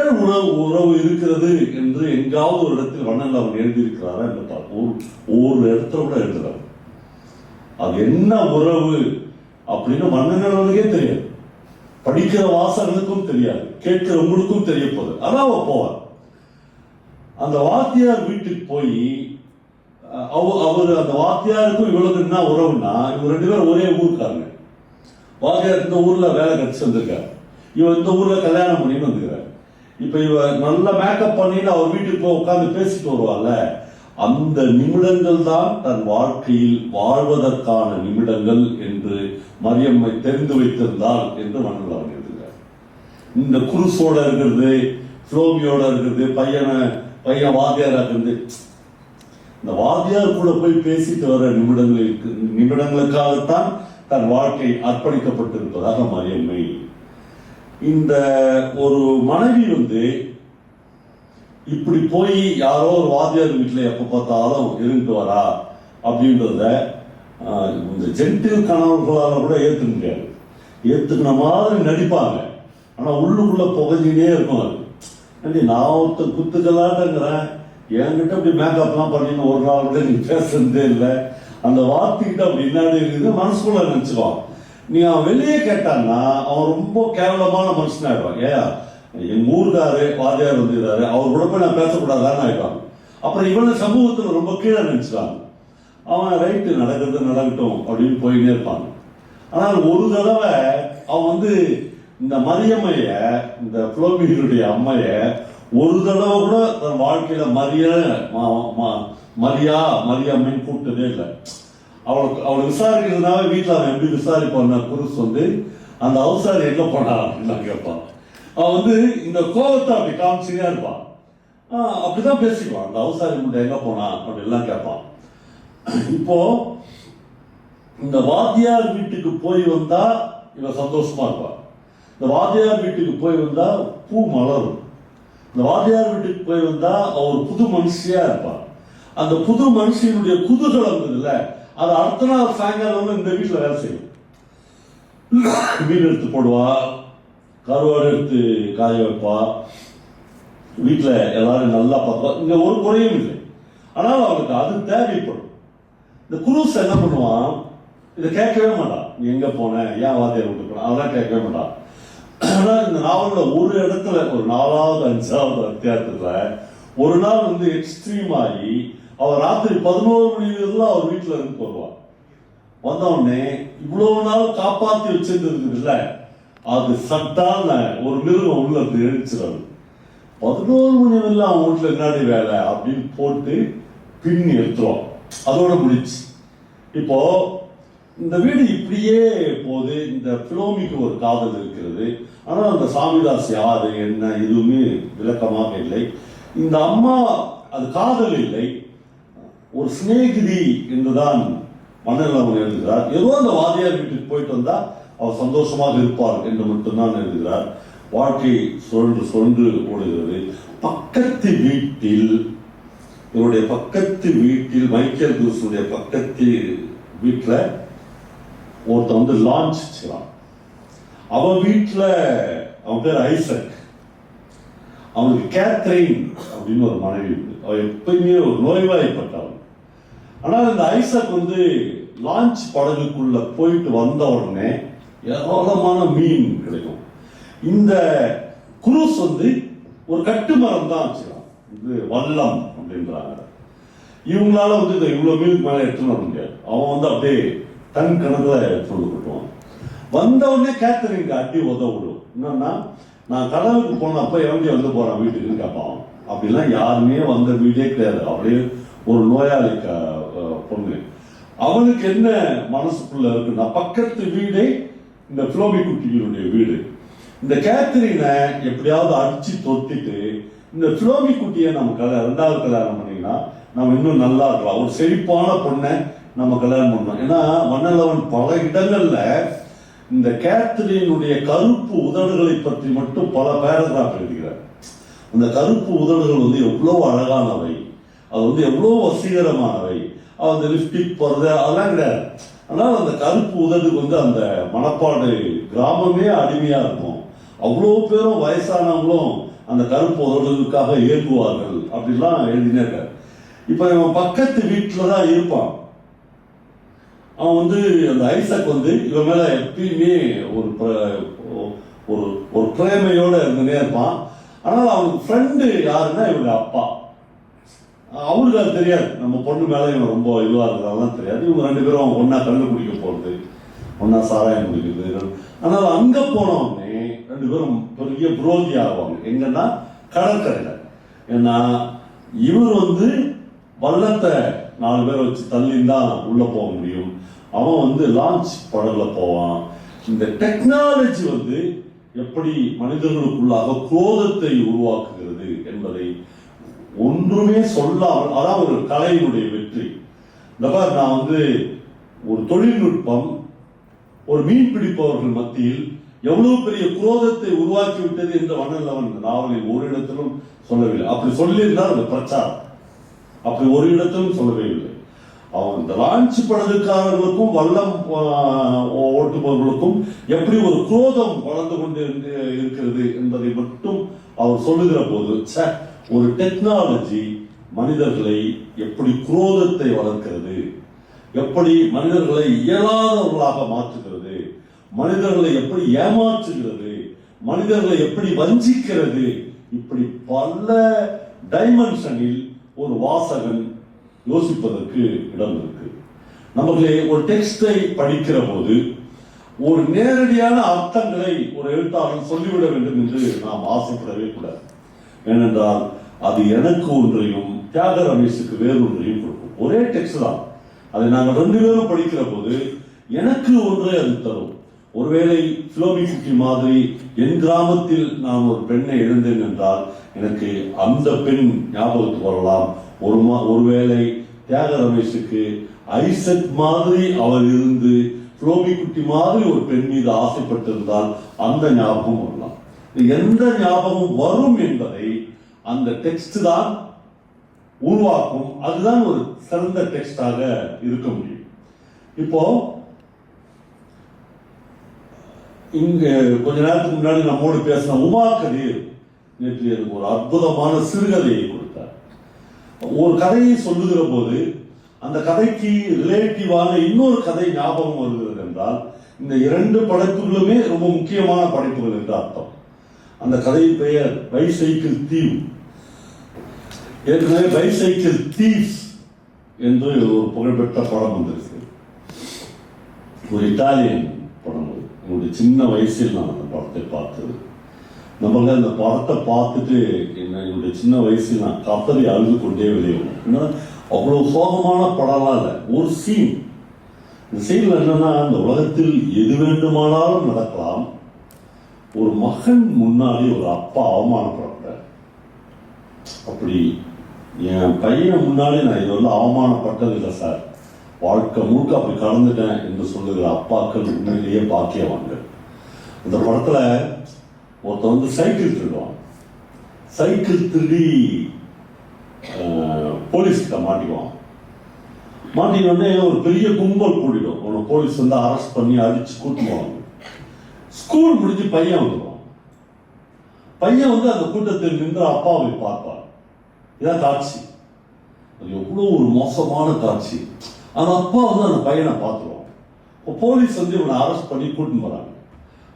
A: உறவு இருக்கிறது என்று எங்காவது ஒரு இடத்தில் வண்ணன் அவன் எழுதியிருக்கிறாரா என்று பார்ப்போம். ஒரு இடத்துல கூட எழுதுறாரு. அது என்ன உறவு அப்படின்னு வண்ணனுக்கே தெரியாது, படிக்கிற வாசகனுக்கும் தெரியாது, கேட்கிற உங்களுக்கும் தெரிய போகுது. அதான் அவ போவார். அந்த வாத்தியார் வீட்டுக்கு போய் அவர் அந்த வாத்தியாருக்கும் இவளுக்கு என்ன உறவுன்னா, இவங்க 2 பேரும் ஒரே ஊருக்காரங்க. வாத்தியார் இந்த ஊர்ல வேலை கிடைச்சி வந்திருக்காரு, இவன் இந்த ஊர்ல கல்யாணம் பண்ணிட்டு வந்துக்கிறார். இப்ப இவ நல்ல மேக்கப் பண்ணிட்டு அவர் வீட்டுக்கு போய் உட்கார்ந்து பேசிட்டு வருவாள்ல, அந்த நிமிடங்கள் தான் தன் வாழ்க்கையில் வாழ்வதற்கான நிமிடங்கள் என்று மரியம்மை தெரிந்து வைத்திருந்தாள் என்று மன்னன் அவர் எழுதுகிறார். இந்த குருசோட இருக்கிறது, ஃப்ளோமியோட இருக்கிறது, பையன் வாத்தியாரா இருக்கிறது, இந்த வாத்தியார் கூட போய் பேசிட்டு வர நிமிடங்களுக்காகத்தான் தன் வாழ்க்கை அர்ப்பணிக்கப்பட்டிருப்பதாக மரியம்மை. இந்த ஒரு மனைவி இப்படி போய் யாரோ ஒரு வாத்தியார் வீட்டில் எப்ப பார்த்தாலும் இருந்துட்டு வரா அப்படின்றத இந்த ஜென்டில் கணவர்களால் கூட ஏற்றுக்க முடியாது. ஏற்றுக்கின மாதிரி நடிப்பாங்க, ஆனா உள்ளுக்குள்ள புகஞ்சினே இருக்கும். அது நான் ஒருத்தர் குத்துக்கலாட்டங்கிறேன், என்கிட்ட அப்படி மேக்கப்லாம் பண்ணின்னு ஒரு நாள் கூட நீ பேசுறதே இல்லை. அந்த வார்த்தைக்கிட்ட அப்படி என்னடி இருக்குது மனசுக்குள்ள நினைச்சுக்குவான். நீ அவன் வெளியே கேட்டான்னா அவன் ரொம்ப கேவலமான மனுஷனாயிடுவான். ஏன் எங்க ஊருக்காரு வாத்தியார் வந்துருக்காரு, அவர் கூட போய் நான் பேசக்கூடாதான்னு ஆயிடுவாங்க. அப்புறம் இவனை சமூகத்தில் ரொம்ப கீழே நினைச்சுக்காங்க. அவன் ரைட்டு நடக்கிறது நடக்கட்டும் அப்படின்னு போயிட்டே இருப்பாங்க. ஆனால் ஒரு தடவை அவன் இந்த மரியம்மைய, இந்த புலோமிகளுடைய அம்மைய ஒரு தடவை கூட தன் வாழ்க்கையில மரியம்மைன்னு கூப்பிட்டதே இல்லை. அவளை விசாரிக்கிறதுனால வீட்டில் அவன் எப்படி விசாரிப்பான், குருஸ் அந்த அவசாரி எங்க போனான் அப்படின்னு கேட்பான். அவன் இந்த கோபத்தை அப்படி காமிச்சுனே இருப்பான். அப்படிதான் பேசிக்குவான். அந்த அவசாரி முட்டை எங்க போனான் அப்படின்லாம் கேட்பான். இப்போ இந்த வாத்தியார் வீட்டுக்கு போய் வந்தா இவன் சந்தோஷமா இருப்பான். இந்த வாத்தியார் வீட்டுக்கு போய் வந்தா பூ மலரும். இந்த வாத்தியார் வீட்டுக்கு போய் வந்தா அவர் புது மனுஷியா இருப்பான். அந்த புது மனுஷனுடைய குதூகலம் இல்ல, அது அடுத்த நாள் சாயங்காலம் இந்த வீட்டுல வேலை செய்யும். மீன் எடுத்து போடுவா, கருவாடு எடுத்து காய வைப்பா, வீட்டுல எல்லாரும் நல்லா பார்ப்பா. இங்க ஒரு குறையும் இல்லை. ஆனால் அவனுக்கு அது தேவைப்படும். இந்த குருஸ் என்ன பண்ணுவான், இதை கேட்கவே மாட்டான். நீ எங்க போன, ஏன் வாத்தியார் வீட்டுக்கு போன, அதெல்லாம் கேட்கவே மாட்டான். ஆனா இந்த நாவல்ல ஒரு இடத்துல ஒரு 4வது 5வது அத்தியாயத்துல ஒரு நாள் எக்ஸ்ட்ரீம் ஆகி அவர் ராத்திரி 11 மணி அவர் வீட்டுல இருந்து வருவார். வந்த உடனே இவ்வளவு நாள் காப்பாத்தி வச்சிருந்தது இல்ல, அது சட்டான ஒரு மிருகம் உள்ள இருந்து எழுச்சிடாது. 11 மணி வரல அவன் வீட்டுல என்னாடி வேலை அப்படின்னு போட்டு பின்னி எடுத்துருவான். அதோட முடிச்சு. இப்போ இந்த வீடு இப்படியே போது. இந்த பிலோமிக்கு ஒரு காதல் இருக்கிறது. ஆனால் அந்த சாமிதாஸ் யாரு என்ன எதுவுமே விளக்கமாக இல்லை. இந்த அம்மா அது காதல் இல்லை, ஒரு சிநேகிதி என்றுதான் மன்னன் அவன் எழுதுகிறார். ஏதோ அந்த வாத்தியார் வீட்டுக்கு போயிட்டு வந்தா அவர் சந்தோஷமாக இருப்பார் என்று மட்டும்தான் எழுதுகிறார். வாழ்க்கை சுழன்று சுழன்று ஓடுகிறது. பக்கத்து வீட்டில், இவருடைய பக்கத்து வீட்டில், மைக்கேல் குருஸுடைய பக்கத்து வீட்டுல ஒருத்தன் லான்ச் செய்யலாம். அவன் வீட்டுல அவன் பேர் ஐசக். அவனுக்கு கேத்ரின் அப்படின்னு ஒரு மனைவி உண்டு. அவன் எப்பயுமே ஒரு நோய்வாய்ப்பட்டவன். ஆனால் இந்த ஐசக் லான்ச் படகுக்குள்ள போயிட்டு வந்த உடனே ஏராளமான மீன் கிடைக்கும். இந்த குருஸ் ஒரு கட்டுமரம் தான் வச்சுக்கலாம். இது வல்லம் அப்படின்றாங்க. இவங்களால இந்த இவ்வளவு மீனுக்கு மேல எடுத்துன்னு வர முடியாது. அவன் அப்படியே டன் கணக்குல எடுத்துட்டு கொட்டுவான். வந்த உடனே கேத்தரின் அடி உதவிடும். என்னன்னா, நான் கடலுக்கு போனப்ப எவண்டி போறான் வீட்டுக்குன்னு கேட்பான். அப்படிலாம் யாருமே வந்த வீடே கிடையாது. அப்படியே ஒரு நோயாளி பொண்ணு. அவனுக்கு என்ன மனசுக்குள்ள இருக்குன்னா, பக்கத்து வீடே இந்த பிலோமி குட்டிகளுடைய வீடு. இந்த கேத்தரினை எப்படியாவது அடிச்சு தொத்திட்டு இந்த பிலோமி குட்டியை நம்ம 2வது கல்யாணம் பண்ணீங்கன்னா நம்ம இன்னும் நல்லா இருக்கலாம். ஒரு செழிப்பான பொண்ணை நம்ம கல்யாணம் பண்ணோம். ஏன்னா மன்னலவன் பல இடங்கள்ல இந்த கேத்தரினுடைய கருப்பு உதடுகளை பற்றி மட்டும் பல பேராகிராஃப் எழுதுகிறார். அந்த கருப்பு உதடுகள் எவ்வளவு அழகானவை, அது எவ்வளவு வசீகரமானவை. அந்த லிப்டிக் போறது அதெல்லாம் கிடையாது. ஆனால் அந்த கருப்பு உதடுக்கு அந்த மணப்பாடு கிராமமே அடிமையா இருக்கும். அவ்வளோ பேரும் வயசானவங்களும் அந்த கருப்பு உதடுகளுக்காக ஏங்குவார்கள் அப்படிலாம் எழுதினார். இப்ப இவன் பக்கத்து வீட்டுலதான் இருப்பான். அவன் அந்த ஐசக் இவன் மேல எப்பயுமே ஒரு பிரேமையோட இருந்துனே இருப்பான். ஆனால் அவனுக்கு ஃப்ரெண்டு யாருன்னா இவங்க அப்பா. அவருக்கு அது தெரியாது, நம்ம பொண்ணு மேலே இவன் ரொம்ப இதுவாக இருக்கிறதெல்லாம் தெரியாது. இவங்க 2 பேரும் ஒன்றா கண்ணு குடிக்க போகிறது, ஒன்றா சாராயம் குடிக்கிறது. ஆனால் அங்கே போனவுடனே 2 பேரும் பெரிய புரோதி ஆவாங்க. எங்கன்னா கடற்கரையில். ஏன்னா இவர் வள்ளத்தை 4 பேரை வச்சு தள்ளிந்தான் உள்ளே போக முடியும். அவன் லான்ச் படகுல போவான். இந்த டெக்னாலஜி எப்படி மனிதர்களுக்குள்ளாக குரோதத்தை உருவாக்குகிறது என்பதை ஒன்றுமே சொல்லாமல், அதான் ஒரு கலையினுடைய வெற்றி. நான் ஒரு தொழில்நுட்பம் ஒரு மீன் பிடிப்பவர்கள் மத்தியில் எவ்வளவு பெரிய குரோதத்தை உருவாக்கி விட்டது என்று வண்ணன் நாவலில் ஒரு இடத்திலும் சொல்லவில்லை. அப்படி சொல்லியிருந்தால் அது பிரச்சாரம். அப்படி ஒரு இடத்திலும் சொல்லவே இல்லை. அவன் இந்த லான்ச் படகுக்காரர்களுக்கும் வல்லம் ஓட்டுபவர்களுக்கும் எப்படி ஒரு குரோதம் வளர்ந்து கொண்டு இருக்கிறது என்பதை மட்டும் அவர் சொல்லுகிற போது, ஒரு டெக்னாலஜி மனிதர்களை எப்படி குரோதத்தை வளர்க்கிறது, எப்படி மனிதர்களை இயலாதவர்களாக மாற்றுகிறது, மனிதர்களை எப்படி ஏமாற்றுகிறது, மனிதர்களை எப்படி வஞ்சிக்கிறது, இப்படி பல டைமென்ஷனில் ஒரு வாசகன் யோசிப்பதற்கு இடம் இருக்கு. நமக்கு ஒரு டெக்ஸ்டை படிக்கிற போது ஒரு நேரடியான அர்த்தங்களை ஒரு எழுத்தாளர் சொல்லிவிட வேண்டும் என்று நாம் ஆசைப்படவே கூடாது. ஏனென்றால் அது எனக்கு ஒன்றையும் தியாக ரமேஷுக்கு வேறொன்றையும் கொடுக்கும். ஒரே டெக்ஸ்ட் தான், அதை நாங்கள் 2 பேரும் படிக்கிற போது எனக்கு ஒன்றை அது தரும். ஒருவேளை ஃபிலோமி குட்டி மாதிரி என் கிராமத்தில் நான் ஒரு பெண்ணை எழுந்தேன் என்றால் எனக்கு அந்த பெண் ஞாபகத்துக்கு வரலாம். ஒருவேளை தியாக ரமேஷுக்கு ஐசக் மாதிரி அவர் இருந்து ஃபிலோமி குட்டி மாதிரி ஒரு பெண் மீது ஆசைப்பட்டிருந்தால் அந்த ஞாபகம் வரலாம். எந்த ஞாபகம் வரும் என்பதை அந்த டெக்ஸ்ட் தான் உருவாக்கும். அதுதான் ஒரு சிறந்த டெக்ஸ்டாக இருக்க முடியும். இப்போ இங்க கொஞ்ச நேரத்துக்கு முன்னாடி நம்மோடு பேசின உமா கதிர் நேற்று எனக்கு ஒரு அற்புதமான சிறுகதையை கொடுத்தார். ஒரு கதையை சொல்லுகிற போது அந்த கதைக்கு ரிலேட்டிவான இன்னொரு கதை ஞாபகம் வருகிறது என்றால் இந்த 2 படைப்புகளுமே ரொம்ப முக்கியமான படைப்புகள் என்று அர்த்தம். அந்த கதையின் பெயர் பைசைக்கிள் தீவ். ஏற்கனவே பைசைக்கிள் தீவ்ஸ் என்று ஒரு புகழ்பெற்ற படம் வந்திருக்கு. ஒரு இத்தாலியன் படம். என்னுடைய சின்ன வயசில் நான் அந்த படத்தை பார்த்தது. நம்மள அந்த படத்தை பார்த்துட்டு என்னுடைய சின்ன வயசில் நான் கத்தரி அழுது கொண்டே வெளியேறும். அவ்வளவு சோகமான படம்லாம் இல்லை. ஒரு சீன், இந்த சீன்ல என்னன்னா, அந்த உலகத்தில் எது வேண்டுமானாலும் நடக்கலாம். ஒரு மகன் முன்னாடி ஒரு அப்பா அவமானப்படுறார். அப்படி என் பையன் முன்னாடி நான் இது அவமானப்பட்டதில்லை சார், வாழ்க்கை முழுக்க அப்படி கடந்துட்டேன் என்று சொல்லுகிற அப்பாக்கள் உண்மையிலேயே பாக்கியவான்கள். இந்த படத்துல ஒருத்தன் சைக்கிள் திருடுவான். சைக்கிள் திருடி போலீஸ்கிட்ட மாட்டிக்குவான். மாட்டினோடனே ஒரு பெரிய கும்பல் கூடிடும். அவனை போலீஸ் அரெஸ்ட் பண்ணி அடிச்சு கூட்டு போவாங்க. ஸ்கூல் முடிஞ்சு பையன் வந்துடுவான். பையன் அந்த கூட்டத்தில் நின்று அப்பாவை பார்ப்பான். இதான் காட்சி. அது எவ்வளவு ஒரு மோசமான காட்சி. அந்த அப்பா அந்த பையனை பார்த்துருவான். இப்போ போலீஸ் இவனை அரெஸ்ட் பண்ணி கூட்டின்னு போறாங்க.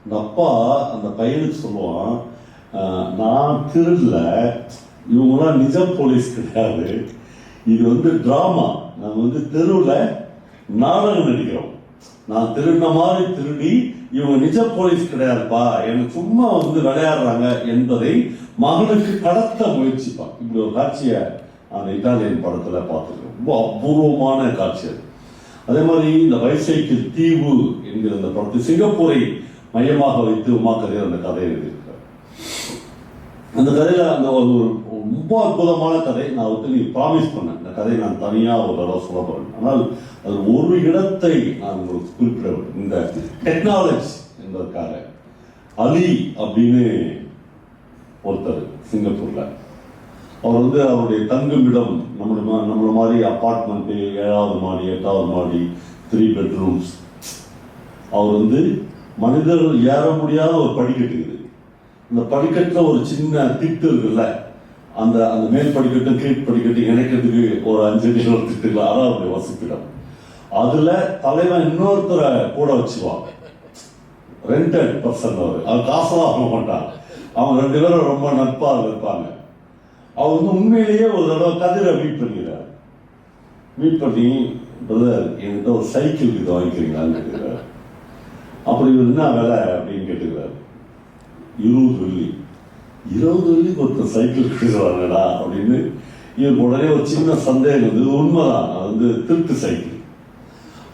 A: அந்த அப்பா அந்த பையனுக்கு சொல்லுவான், நான் திருடல, இவங்களாம் நிஜ போலீஸ் கிடையாது, இது டிராமா, நாங்கள் தெருவில் நாடகம் நடிக்கிறோம், நான் திருடின மாதிரி திருடி, இவங்க நிஜ போலீஸ் கிடையாதுப்பா, எனக்கு சும்மா விளையாடுறாங்க என்பதை மகனுக்கு கடத்த முயற்சிப்பான். இப்படி ஒரு காட்சியை அந்த இத்தாலியன் படத்துல பார்த்துருக்கோம். ரொம்ப அபூர்வமான காட்சி அது. அதே மாதிரி இந்த பைசைக்கிள் தீவு என்கிற அந்த படத்தை சிங்கப்பூரை மையமாக வைத்து உமா கதிர் அந்த கதை எழுதியிருக்கார். அந்த கதையில அந்த ஒரு ரொம்ப அற்புதமான கதை. நான் நீ ப்ராமிஸ் பண்ணேன், இந்த கதையை நான் தனியா ஒரு தடவை சொல்ல போறேன். ஆனால் அது ஒரு இடத்தை நான் உங்களுக்கு குறிப்பிட வேண்டும். இந்த டெக்னாலஜி என்பதற்காக அலி அப்படின்னு ஒருத்தர் சிங்கப்பூர்ல, அவர் அவருடைய தங்குமிடம் நம்மள மாதிரி அப்பார்ட்மெண்ட் 7வது மாடி 8வது மாடி 3 பெட்ரூம்ஸ். அவர் மனிதர்கள் ஏற முடியாத ஒரு படிக்கட்டு இருக்குது. இந்த படிக்கட்டுல ஒரு சின்ன திட்டு இருக்குல்ல, அந்த அந்த மேல் படிக்கட்டு கீழ் படிக்கட்டு இணைக்கிறதுக்கு ஒரு 5 அடி திட்டுல, அதான் அவருடைய வசிப்பிடம். அதுல தலைவன் இன்னொருத்தரை கூட வச்சுக்குவாங்க. Rented person. அவர் காசெல்லாம் வாங்க மாட்டாங்க. அவங்க 2 பேரும் ரொம்ப நட்பாக இருப்பாங்க. அவர் வந்து உண்மையிலேயே ஒரு தடவை கதிரை மீட் பண்ணிக்கிறார். மீட் பண்ணி, பிரதர் என்கிட்ட ஒரு சைக்கிள் இது வாங்கிக்கிறீங்களான்னு கேட்கிறார். அப்படி என்ன விலை அப்படின்னு கேட்டுக்கிறார். 20 வெள்ளி. 20 வெள்ளிக்கு ஒருத்தர் சைக்கிள் கேட்குறாங்கடா அப்படின்னு இவருக்கு உடனே ஒரு சின்ன சந்தேகம் வந்து, உண்மைதான், அது வந்து திருட்டு சைக்கிள்.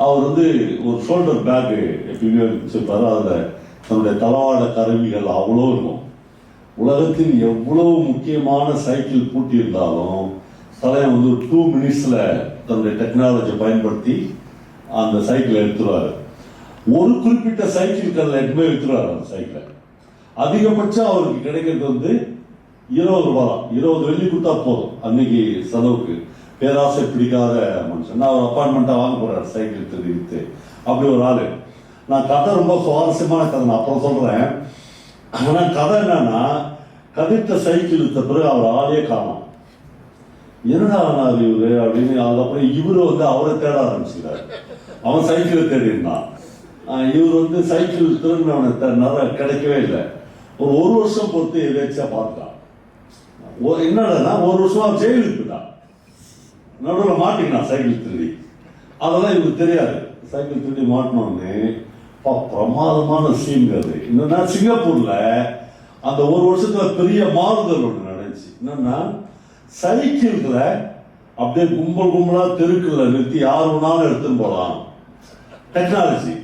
A: அவர் வந்து ஒரு ஷோல்டர் பேக்கு எப்பயுமே வச்சுருப்பாரு. அதில் தன்னுடைய தளவாட கருவிகள் அவ்வளோ இருக்கும். உலகத்தில் எவ்வளவு முக்கியமான சைக்கிள் பூட்டி இருந்தாலும் தலைவன் வந்து 2 மினிட்ஸில் தன்னுடைய டெக்னாலஜியை பயன்படுத்தி அந்த சைக்கிளை எடுத்துருவார். ஒரு குறிப்பிட்ட சைக்கிள் கல்ல எடுத்துமே எடுத்துருவார். அந்த சைக்கிளை அதிகபட்சம் அவருக்கு கிடைக்கிறது வந்து 20 ரூபா தான். 20 வெள்ளி கொடுத்தா போதும் அன்னைக்கு செலவுக்கு. பேராசை பிடிக்காத மனுஷன். நான் ஒரு அப்பார்ட்மெண்ட்டாக வாங்க போகிறார் சைக்கிள் தெரிவித்து. அப்படி ஒரு ஆள். நான் கதை ரொம்ப சுவாரஸ்யமான கதை, நான் அப்புறம் சொல்கிறேன். ஆனால் கதை என்னன்னா, கதித்த சைக்கிள் வித்த பிறகு அவர் ஆளே காணும். என்னடா ஆனார் இவரு அப்படின்னு. அதுக்கப்புறம் இவரு வந்து அவரை தேட ஆரம்பிச்சுக்கிறார். அவன் சைக்கிளை தேடினான். இவர் வந்து சைக்கிள் திரும்பினவனை தேடினார கிடைக்கவே இல்லை. ஒரு வருஷம் பொறுத்து எதாச்சா பார்த்தான். என்னடா 1 வருஷமா ஜெயிலுக்கு தான் நடுவில் மாட்டிக்கினான் சைக்கிள் திருடி. அதெல்லாம் இவருக்கு தெரியாது. சைக்கிள் திருடி மாட்டினோன்னு பிரமாதமான சீன் அது. என்னன்னா, சிங்கப்பூர்ல அந்த 1 வருஷத்துல பெரிய மாறுதல் ஒன்று நடந்துச்சு. என்னன்னா, சைக்கிள்களை அப்படியே கும்பலா தெருக்குள்ள நிறுத்தி யார் வேணாலும் எடுத்துன்னு போகலாம். டெக்னாலஜி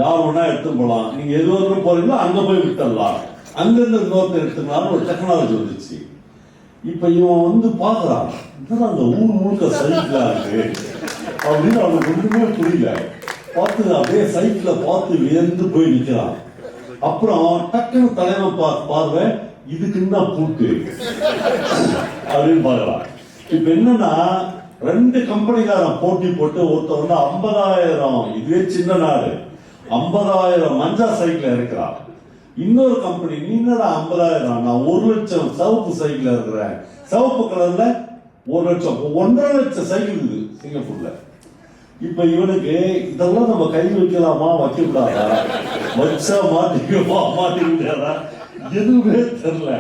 A: யார் வேணா எடுத்துன்னு போகலாம். நீங்க எது வரைக்கும் போறீங்களோ அங்க போய் விட்டுடலாம். அங்கிருந்து இன்னொருத்தர் எடுத்துனாலும் ஒரு டெக்னாலஜி வந்துச்சு. இப்ப இவன் வந்து பாக்குறான், அந்த ஊர் முழுக்க சைக்கிளா இருக்கு அப்படின்னு அவனுக்கு ஒன்றுமே புரியல. பார்த்து அப்படியே சைக்கிளை பார்த்து வியந்து போய் நிற்கிறான். அப்புறம் டக்குன்னு தலைவன் பார்வை, இதுக்குன்னா பூட்டு அப்படின்னு பார்க்கலாம். இப்ப என்னன்னா, 2 கம்பெனிக்காரன் போட்டி போட்டு ஒருத்தர் வந்து 50,000, இதுவே சின்ன நாடு, 50,000 மஞ்சா சைக்கிள் இருக்கிறான். இன்னொரு கம்பெனி, நீ என்னடா 50,000, நான் 1 லட்சம் சிவப்பு சைக்கிள் இருக்கிறேன். சிவப்பு கலர்ல 1 லட்சம், 1.5 லட்சம் சைக்கிள் இருக்குது சிங்கப்பூர்ல. இப்ப இவனுக்கு இதெல்லாம் நம்ம கை வைக்கலாமா வைக்க கூடாதா, வச்சா மாட்டிக்குமா மாட்டிக்க முடியாதா, எதுவுமே தெரியல.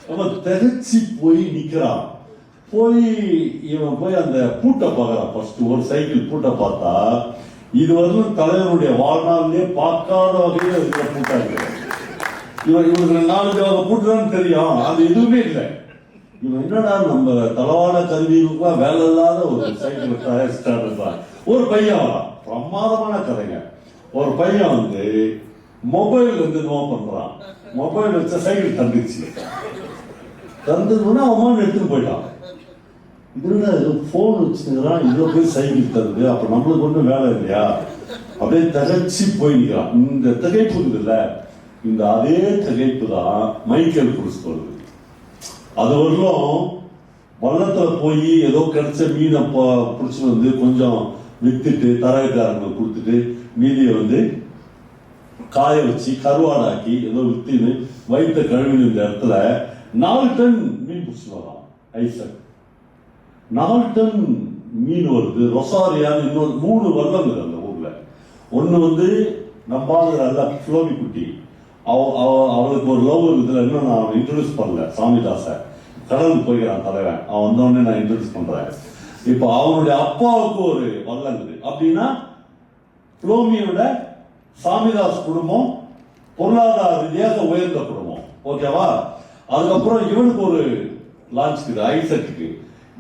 A: நம்ம திகச்சு போய் நிக்கிறான். இவன் போய் அந்த பூட்டை பார்க்கறான். ஃபர்ஸ்ட் ஒரு சைக்கிள் பூட்டை பார்த்தா, இதுவரையும் தலைவனுடைய வாழ்நாளிலே பார்க்காத வகையில் இருக்கிற பூட்டா இருக்கு. இவனுக்கு 4 வகை பூட்டுதான் தெரியும், அது எதுவுமே இல்லை. இவன் என்னடா நம்ம தளவாட கருவிகளுக்குலாம் வேலை இல்லாத ஒரு சைக்கிள் தயாரிச்சுட்டான். ஒரு பையன் வரான். பிரமாதமான கதைங்க. ஒரு பையன் வந்து மொபைல் வந்து நோ பண்றான். மொபைல் வச்ச சைக்கிள் தந்துச்சு. தந்ததுன்னா அவன் எடுத்துட்டு போயிட்டான். இதுல போன் வச்சுக்கிறான், இதுல போய் சைக்கிள் தருது. அப்ப நம்மளுக்கு ஒன்றும் வேலை இல்லையா? அப்படியே திகைச்சு போய் நிற்கிறான். இந்த திகைப்பு இருக்குல்ல, இந்த அதே திகைப்பு தான் மைக்கேல் புருஸ் வருது. அது வரலும் வள்ளத்துல போய் ஏதோ கிடைச்ச மீனை பிடிச்சிட்டு வந்து கொஞ்சம் வித்துட்டு தரகாரங்களுக்கு கொடுத்துட்டு மீதியை வந்து காய வச்சு கருவாடாக்கி ஏதோ வித்துன்னு வயிற்ற கழுவின இந்த இடத்துல 4 டன் மீன் பிடிச்சிட்டு வரான் ஐசக். 4 டன் மீன் வருது. ரொசாரியான்னு இன்னொரு 3 வள்ளங்கள் அந்த ஊர்ல. ஒண்ணு வந்து நம்பாதுற அல்ல ஃப்ளோபி குட்டி. அவளுக்கு ஒரு லவ் இருக்குதுல. இன்னும் நான் இன்ட்ரோடியூஸ் பண்ணல சாமிதாச. கடலுக்கு போய்கிறான் தலைவன். அவன் வந்தோடனே நான் இன்ட்ரோடியூஸ் பண்றேன். இப்போ அவனுடைய அப்பாவுக்கு ஒரு வல்லங்குது. அப்படின்னா புலோமியோட சாமிதாஸ் குடும்பம் பொருளாதார ரீதியாக உயர்ந்த குடும்பம். ஓகேவா? அதுக்கப்புறம் இவனுக்கு ஒரு லான்ச்சுக்குது ஐசக்கு.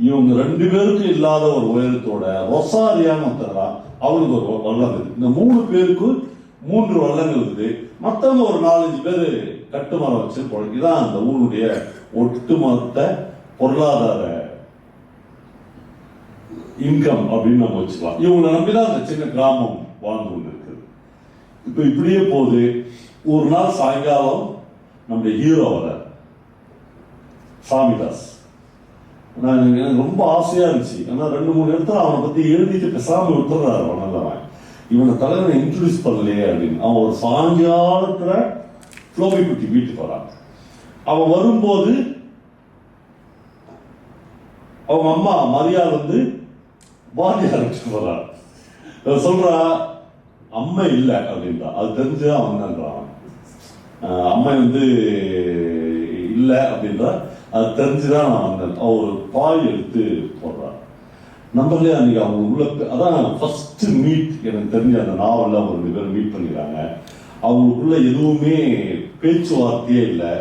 A: இவங்க 2 பேருக்கும் இல்லாத ஒரு உயரத்தோட ரொசாரியான்னு ஒருத்தரா, அவனுக்கு ஒரு வல்லங்குது. இந்த 3 பேருக்கு 3 வல்லங்கள் இருக்குது. மற்றவங்க ஒரு 4-5 பேர் கட்டுமரம் வச்சு இதான் அந்த ஊருடைய ஒட்டுமொத்த பொருளாதார இன்கம் அப்படின்னு நம்ம வச்சுக்கலாம். இவங்களை நம்பிதான் அந்த சின்ன கிராமம் வாழ்ந்து கொண்டு இருக்குது. இப்ப இப்படியே போகுது. ஒரு நாள் சாயங்காலம் நம்முடைய ஹீரோ வர சாமிதாஸ். எனக்கு ரொம்ப ஆசையா இருந்துச்சு. ஏன்னா 2-3 இடத்துல அவனை பத்தி எழுதிட்டு பேசாம விட்டுறாரு. அவன் இவனை தலைவனை இன்ட்ரோடியூஸ் பண்ணலையே அப்படின்னு. அவன் ஒரு சாயங்காலத்துல ஃப்ளோபி குட்டி வீட்டுக்கு வரான். அவன் வரும்போது அவங்க அம்மா மரியாதை வந்து பாடி ஆரம்பிச்சு போறான். சொல்றா அம்மா இல்லை அப்படின்றா. அது தெரிஞ்சு அவன் தான்றான். அம்மா வந்து இல்லை அப்படின்றா. அது தெரிஞ்சுதான் நான் வந்தேன். அவர் பாய் எடுத்து போடுறார். நம்மளே அன்னைக்கு அவங்க உள்ள அதான் ஃபர்ஸ்ட் மீட் எனக்கு தெரிஞ்ச அந்த நாவலில் அவங்க 2 பேரும் மீட் பண்ணிக்கிறாங்க. அவங்களுக்குள்ள எதுவுமே பேச்சுவார்த்தையே இல்லை.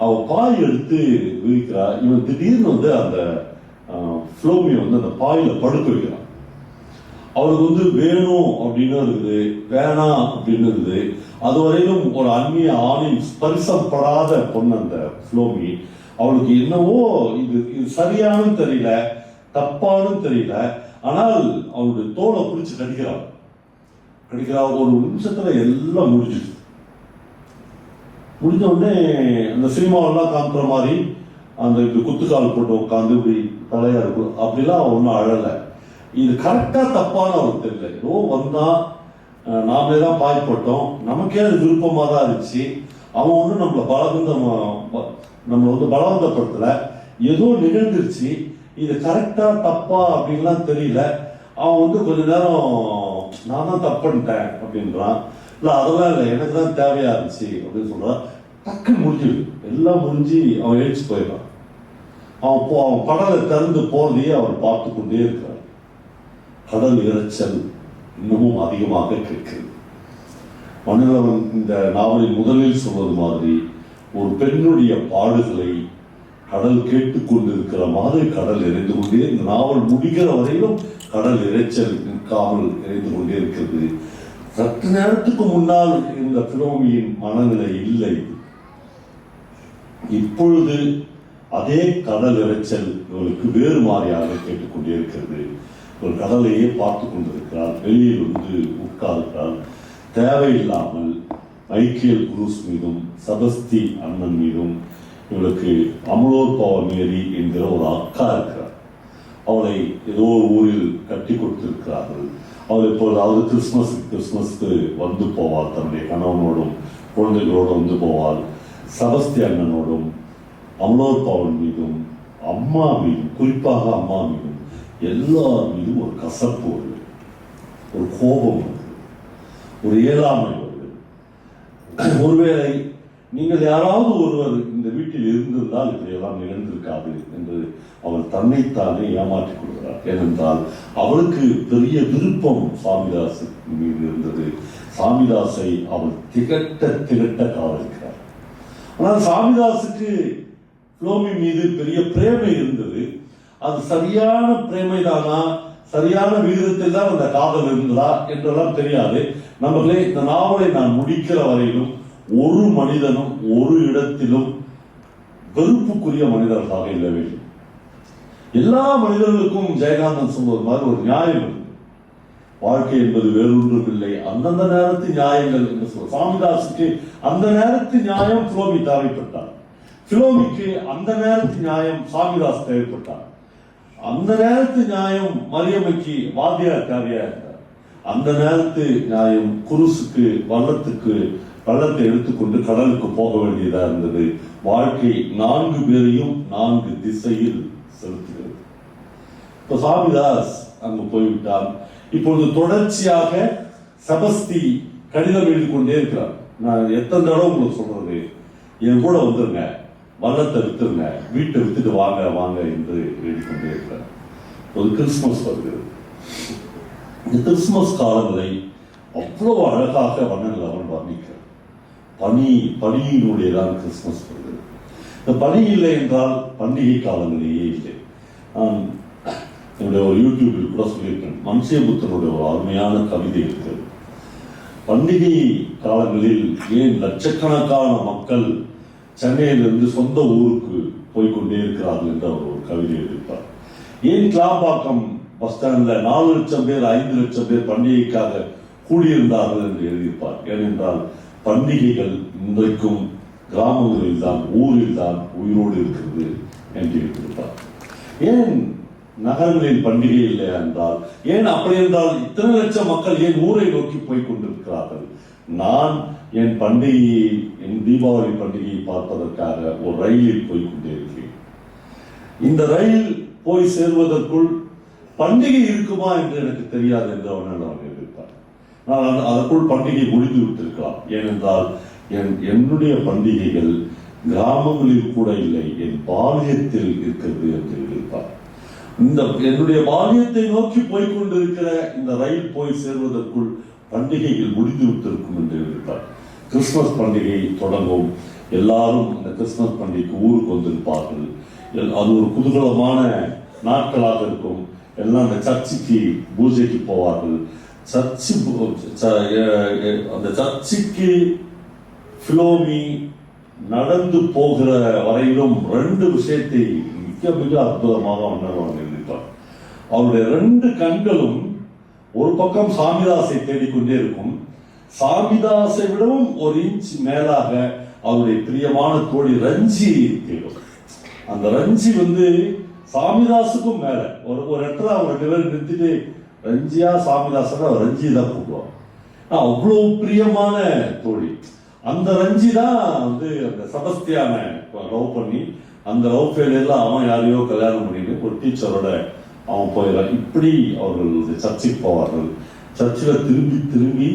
A: அவள் பாய் எடுத்து விரிக்கிறா. இவன் திடீர்னு வந்து அந்த ஃப்ளோமியை வந்து அந்த பாயில் படுக்க வைக்கிறான். அவளுக்கு வந்து வேணும் அப்படின்னு இருக்குது, வேணாம் அப்படின்னு இருக்குது. அதுவரையிலும் ஒரு அந்நிய ஆணின் ஸ்பரிசப்படாத பொண்ணு அந்த ஃப்ளோமி. அவளுக்கு என்னவோ இது சரியானு தெரியல, தப்பானு தெரியல. ஆனால் அவளுடைய தோலை பிடிச்சி கடிக்கிறாள். ஒரு நிமிஷத்துல எல்லாம் முடிஞ்சிச்சு. முடிஞ்ச உடனே அந்த சினிமாவெல்லாம் காமிக்கிற மாதிரி அந்த இப்படி குத்துக்கால் போட்டு உட்காந்து இப்படி தலையா இருக்கும். அப்படிலாம் ஒன்றும் அழலை. இது கரெக்டா தப்பான அவருக்கு தெரியல. ஏதோ வந்தா நாமளே தான் பாய்பட்டோம், நமக்கே அது விருப்பமாக தான் இருந்துச்சு. அவன் வந்து நம்மளை வந்து பலவந்தப்படுத்தல, ஏதோ நிகழ்ந்துருச்சு. இது கரெக்டா தப்பா அப்படின்லாம் தெரியல. அவன் வந்து கொஞ்ச நேரம் நான் தான் தப்பு பண்ணிட்டேன் அப்படின்றான். இல்லை அதெல்லாம் இல்லை, எனக்கு தான் தேவையா இருந்துச்சு அப்படின்னு சொல்றான். டக்குன்னு முடிஞ்சிடு, எல்லாம் முடிஞ்சு அவன் எழுச்சி போயிடறான். அவன் கடலை திறந்து போறதையே அவர் பார்த்து கொண்டே இருக்கிறார். கடல் இரைச்சல் இன்னமும் அதிகமாக கேட்கிறது. மனிதன் இந்த நாவலில் முதலில் சொல்வது மாதிரி ஒரு பெண்ணுடைய பாடுகளை கடல் கேட்டுக்கொண்டிருக்கிற மாதிரி கடல் இறைந்து கொண்டே, இந்த நாவல் முடிகிற வரையிலும் கடல் இரைச்சல் நிற்காமல் இறைந்து கொண்டே இருக்கிறது. சற்று நேரத்துக்கு முன்னால் இந்த ஃபிலோமியின் மனநிலை இல்லை. இப்பொழுது அதே கடல் இரைச்சல் இவளுக்கு வேறு மாதிரியாக கேட்டுக்கொண்டே இருக்கிறது. ஒரு கடலையே பார்த்து கொண்டிருக்கிறார். வெளியில் வந்து உட்கார்கிறார். தேவையில்லாமல் மைக்கேல் குரூஸ் மீதும் செபஸ்தி அண்ணன் மீதும் இவளுக்கு அமலோர் பவமேரி என்கிற ஒரு அக்கா இருக்கிறார். அவளை ஏதோ ஒரு ஊரில் கட்டி கொடுத்திருக்கிறார்கள். அவள் எப்பொழுதாவது கிறிஸ்மஸ்க்கு வந்து போவாள். தன்னுடைய கணவனோடும் குழந்தைகளோடு வந்து போவாள். செபஸ்தி அண்ணனோடும் அமலோர் பவன் மீதும் அம்மா மீதும், குறிப்பாக அம்மா மீதும், எல்லார் மீதும் ஒரு கசப்பு வருது, ஒரு கோபம் வருது, ஒரு இயலாமை வருது. ஒருவேளை நீங்கள் யாராவது ஒருவர் இந்த வீட்டில் இருந்திருந்தால் இப்படியெல்லாம் நிகழ்ந்திருக்காது என்று அவள் தன்னைத்தானே ஏமாற்றிக் கொள்கிறார். ஏனென்றால் அவளுக்கு பெரிய விருப்பம் சாமிதாஸ் மீது இருந்தது. சாமிதாஸை அவள் திகட்ட காதலிக்கிறார். ஆனால் சாமிதாஸுக்கு ஃப்ளோமி மீது பெரிய பிரேமை இருந்தது. அது சரியான பிரேமை தானா, சரியான விகிதத்தில் தான் அந்த காதல் இருந்ததா என்றெல்லாம் தெரியாது. நம்மளே இந்த நாவலை நான் முடிக்கிற வரையிலும் ஒரு மனிதனும் ஒரு இடத்திலும் வெறுப்புக்குரிய மனிதர்களாக இல்லவே இல்லை. எல்லா மனிதர்களுக்கும் ஜெயகாந்தன் சொல்வது மாதிரி ஒரு நியாயம் இருக்கு. வாழ்க்கை என்பது வேறொன்றும் இல்லை, அந்தந்த நேரத்து நியாயங்கள் என்று சொல்ற சாமிதாசுக்கு அந்த நேரத்து நியாயம் ஃப்ளோமி தேவைப்பட்டார். ஃப்ளோமிக்கு அந்த நேரத்து நியாயம் சாமிதாஸ் தேவைப்பட்டார். அந்த நேரத்து நியாயம் மரியமைக்கு வாத்தியார் தேவையா இருந்தார். அந்த நேரத்து நியாயம் குருசுக்கு வள்ளத்தை எடுத்துக்கொண்டு கடலுக்கு போக வேண்டியதா இருந்தது. வாழ்க்கை 4 பேரையும் 4 திசையில் செலுத்துகிறது. இப்ப சாமிதாஸ் அங்கு போய்விட்டார். இப்பொழுது தொடர்ச்சியாக செபஸ்தி கடிதம் எழுதி கொண்டே இருக்கிறார். நான் எத்தனை தடவை உங்களுக்கு சொல்றது, என் கூட வந்துருங்க, வள்ளத்தை வித்துருங்க, வீட்டை வித்துட்டு வாங்க என்று எழுதி கொண்டே இருக்கிறார். ஒரு கிறிஸ்துமஸ் வருகிறது. இந்த கிறிஸ்துமஸ் காலங்களை அவ்வளவு அழகாக வண்ணங்கள் அவன் வர்ணிக்கிறார். பனியினுடையதான் கிறிஸ்துமஸ் வருகிறது. இந்த பனி இல்லை என்றால் பண்டிகை காலங்களிலேயே இல்லை. நான் என்னுடைய ஒரு யூடியூபில் கூட சொல்லியிருக்கேன். மன்சியபுத்தனுடைய ஒரு அருமையான கவிதை இருக்கிறது. பண்டிகை காலங்களில் ஏன் லட்சக்கணக்கான மக்கள் சென்னையிலிருந்து சொந்த ஊருக்கு போய்கொண்டே இருக்கிறார்கள் என்று அவர் ஒரு கவிதை எழுதியிருப்பார். ஏன் கிளாம்பாக்கம் பஸ் ஸ்டாண்ட்ல 4 லட்சம் பேர் 5 லட்சம் பேர் பண்டிகைக்காக கூடியிருந்தார்கள் என்று எழுதியிருப்பார். ஏனென்றால் பண்டிகைகள் இன்றைக்கும் கிராமங்களில் தான், ஊரில் தான் உயிரோடு இருக்கிறது என்று எழுதியிருப்பார். ஏன் நகரங்களில் பண்டிகை இல்லை என்றால், ஏன் அப்படி என்றால் இத்தனை லட்சம் மக்கள் ஏன் ஊரை நோக்கி போய் கொண்டிருக்கிறார்கள்? நான் என் தீபாவளி பண்டிகையை பார்ப்பதற்காக ஒரு ரயிலில் போய் கொண்டிருக்கிறேன். இந்த ரயில் போய் சேர்வதற்குள் பண்டிகை இருக்குமா என்று எனக்கு தெரியாது என்று அவன் எழுதியிருப்பார். நான் அதற்குள் பண்டிகை முடிந்து விட்டிருக்கலாம். ஏனென்றால் என்னுடைய பண்டிகைகள் கிராமங்களில் கூட இல்லை, என் பாலியத்தில் இருக்கிறது என்று எழுதியிருப்பார். இந்த என்னுடைய பாலியத்தை நோக்கி போய்கொண்டிருக்கிற இந்த ரயில் போய் சேர்வதற்குள் பண்டிகைகள் முடிந்து விட்டிருக்கும் என்று எழுதியிருப்பார். கிறிஸ்துமஸ் பண்டிகை தொடங்கும், எல்லாரும் இந்த கிறிஸ்துமஸ் பண்டிகைக்கு ஊருக்கு வந்திருப்பார்கள். அது ஒரு குதூகலமான நாட்களாக இருக்கும். எல்லாம் அந்த சர்ச்சுக்கு பூஜைக்கு போவார்கள். அந்த சர்ச்சுக்கு பிலோமி நடந்து போகிற வரையிலும் 2 விஷயத்தை மிக மிக அற்புதமாக உணர்வாங்க எழுதிட்டார். அவருடைய 2 கண்களும் ஒரு பக்கம் சாமிதாசை தேடிக்கொண்டே இருக்கும். சாமிதாசை விடவும் 1 இன்ச் மேலாக அவருடைய பிரியமான தோழி ரஞ்சி தேடும். அந்த ரஞ்சி சாமிதாசுக்கும் மேல ஒரு இடத்துல அவங்க 2 பேரும் நிறுத்திட்டு ரஞ்சியா சாமிதாசன் ரஞ்சி தான் கூப்பிடுவாங்க. அவ்வளவு பிரியமான தோழி. அந்த ரஞ்சி தான் அந்த செபஸ்தியான லவ் பண்ணி அந்த லவ் ஃபெயிலியர்ல அவன் யாரையோ கல்யாணம் பண்ணிட்டு ஒரு டீச்சரோட அவன் போயிடறான். இப்படி அவர்கள் சர்ச்சுக்கு போவார்கள். சர்ச்சில் திரும்பி திரும்பி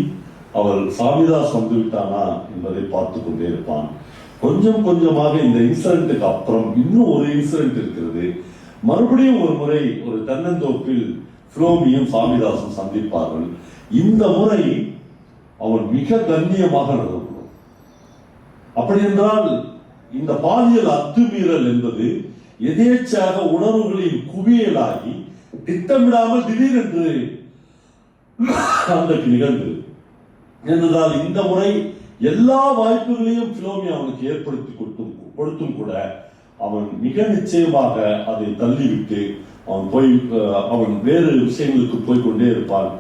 A: அவள் சாமிதாஸ் வந்து விட்டானா என்பதை பார்த்து கொண்டே இருப்பான். கொஞ்சம் கொஞ்சமாக இந்த இன்சிடென்ட்டுக்கு அப்புறம் இன்னும் ஒரு இன்சிடென்ட் இருக்கிறது. மறுபடியும் ஒரு முறை ஒரு தென்னந்தோப்பில் பிலோமியும் சாமிதாசும் சந்திப்பார்கள். இந்த முறை அவன் மிக கண்ணியமாக நடந்து. அப்படி என்றால் இந்த பாலியல் அத்துமீறல் என்பது எதேச்சாக உணர்வுகளின் குவியலாகி திட்டமிடாமல் திடீரென்று அன்றைக்கு நிகழ்ந்தது. என்றால் இந்த முறை எல்லா வாய்ப்புகளையும் பிலோமி அவனுக்கு ஏற்படுத்தி கொடுத்தும் கூட அவன் மிக நிச்சயமாக அதை தள்ளிவிட்டு அவன் வேறு விஷயங்களுக்கு போய்கொண்டே இருப்பான்.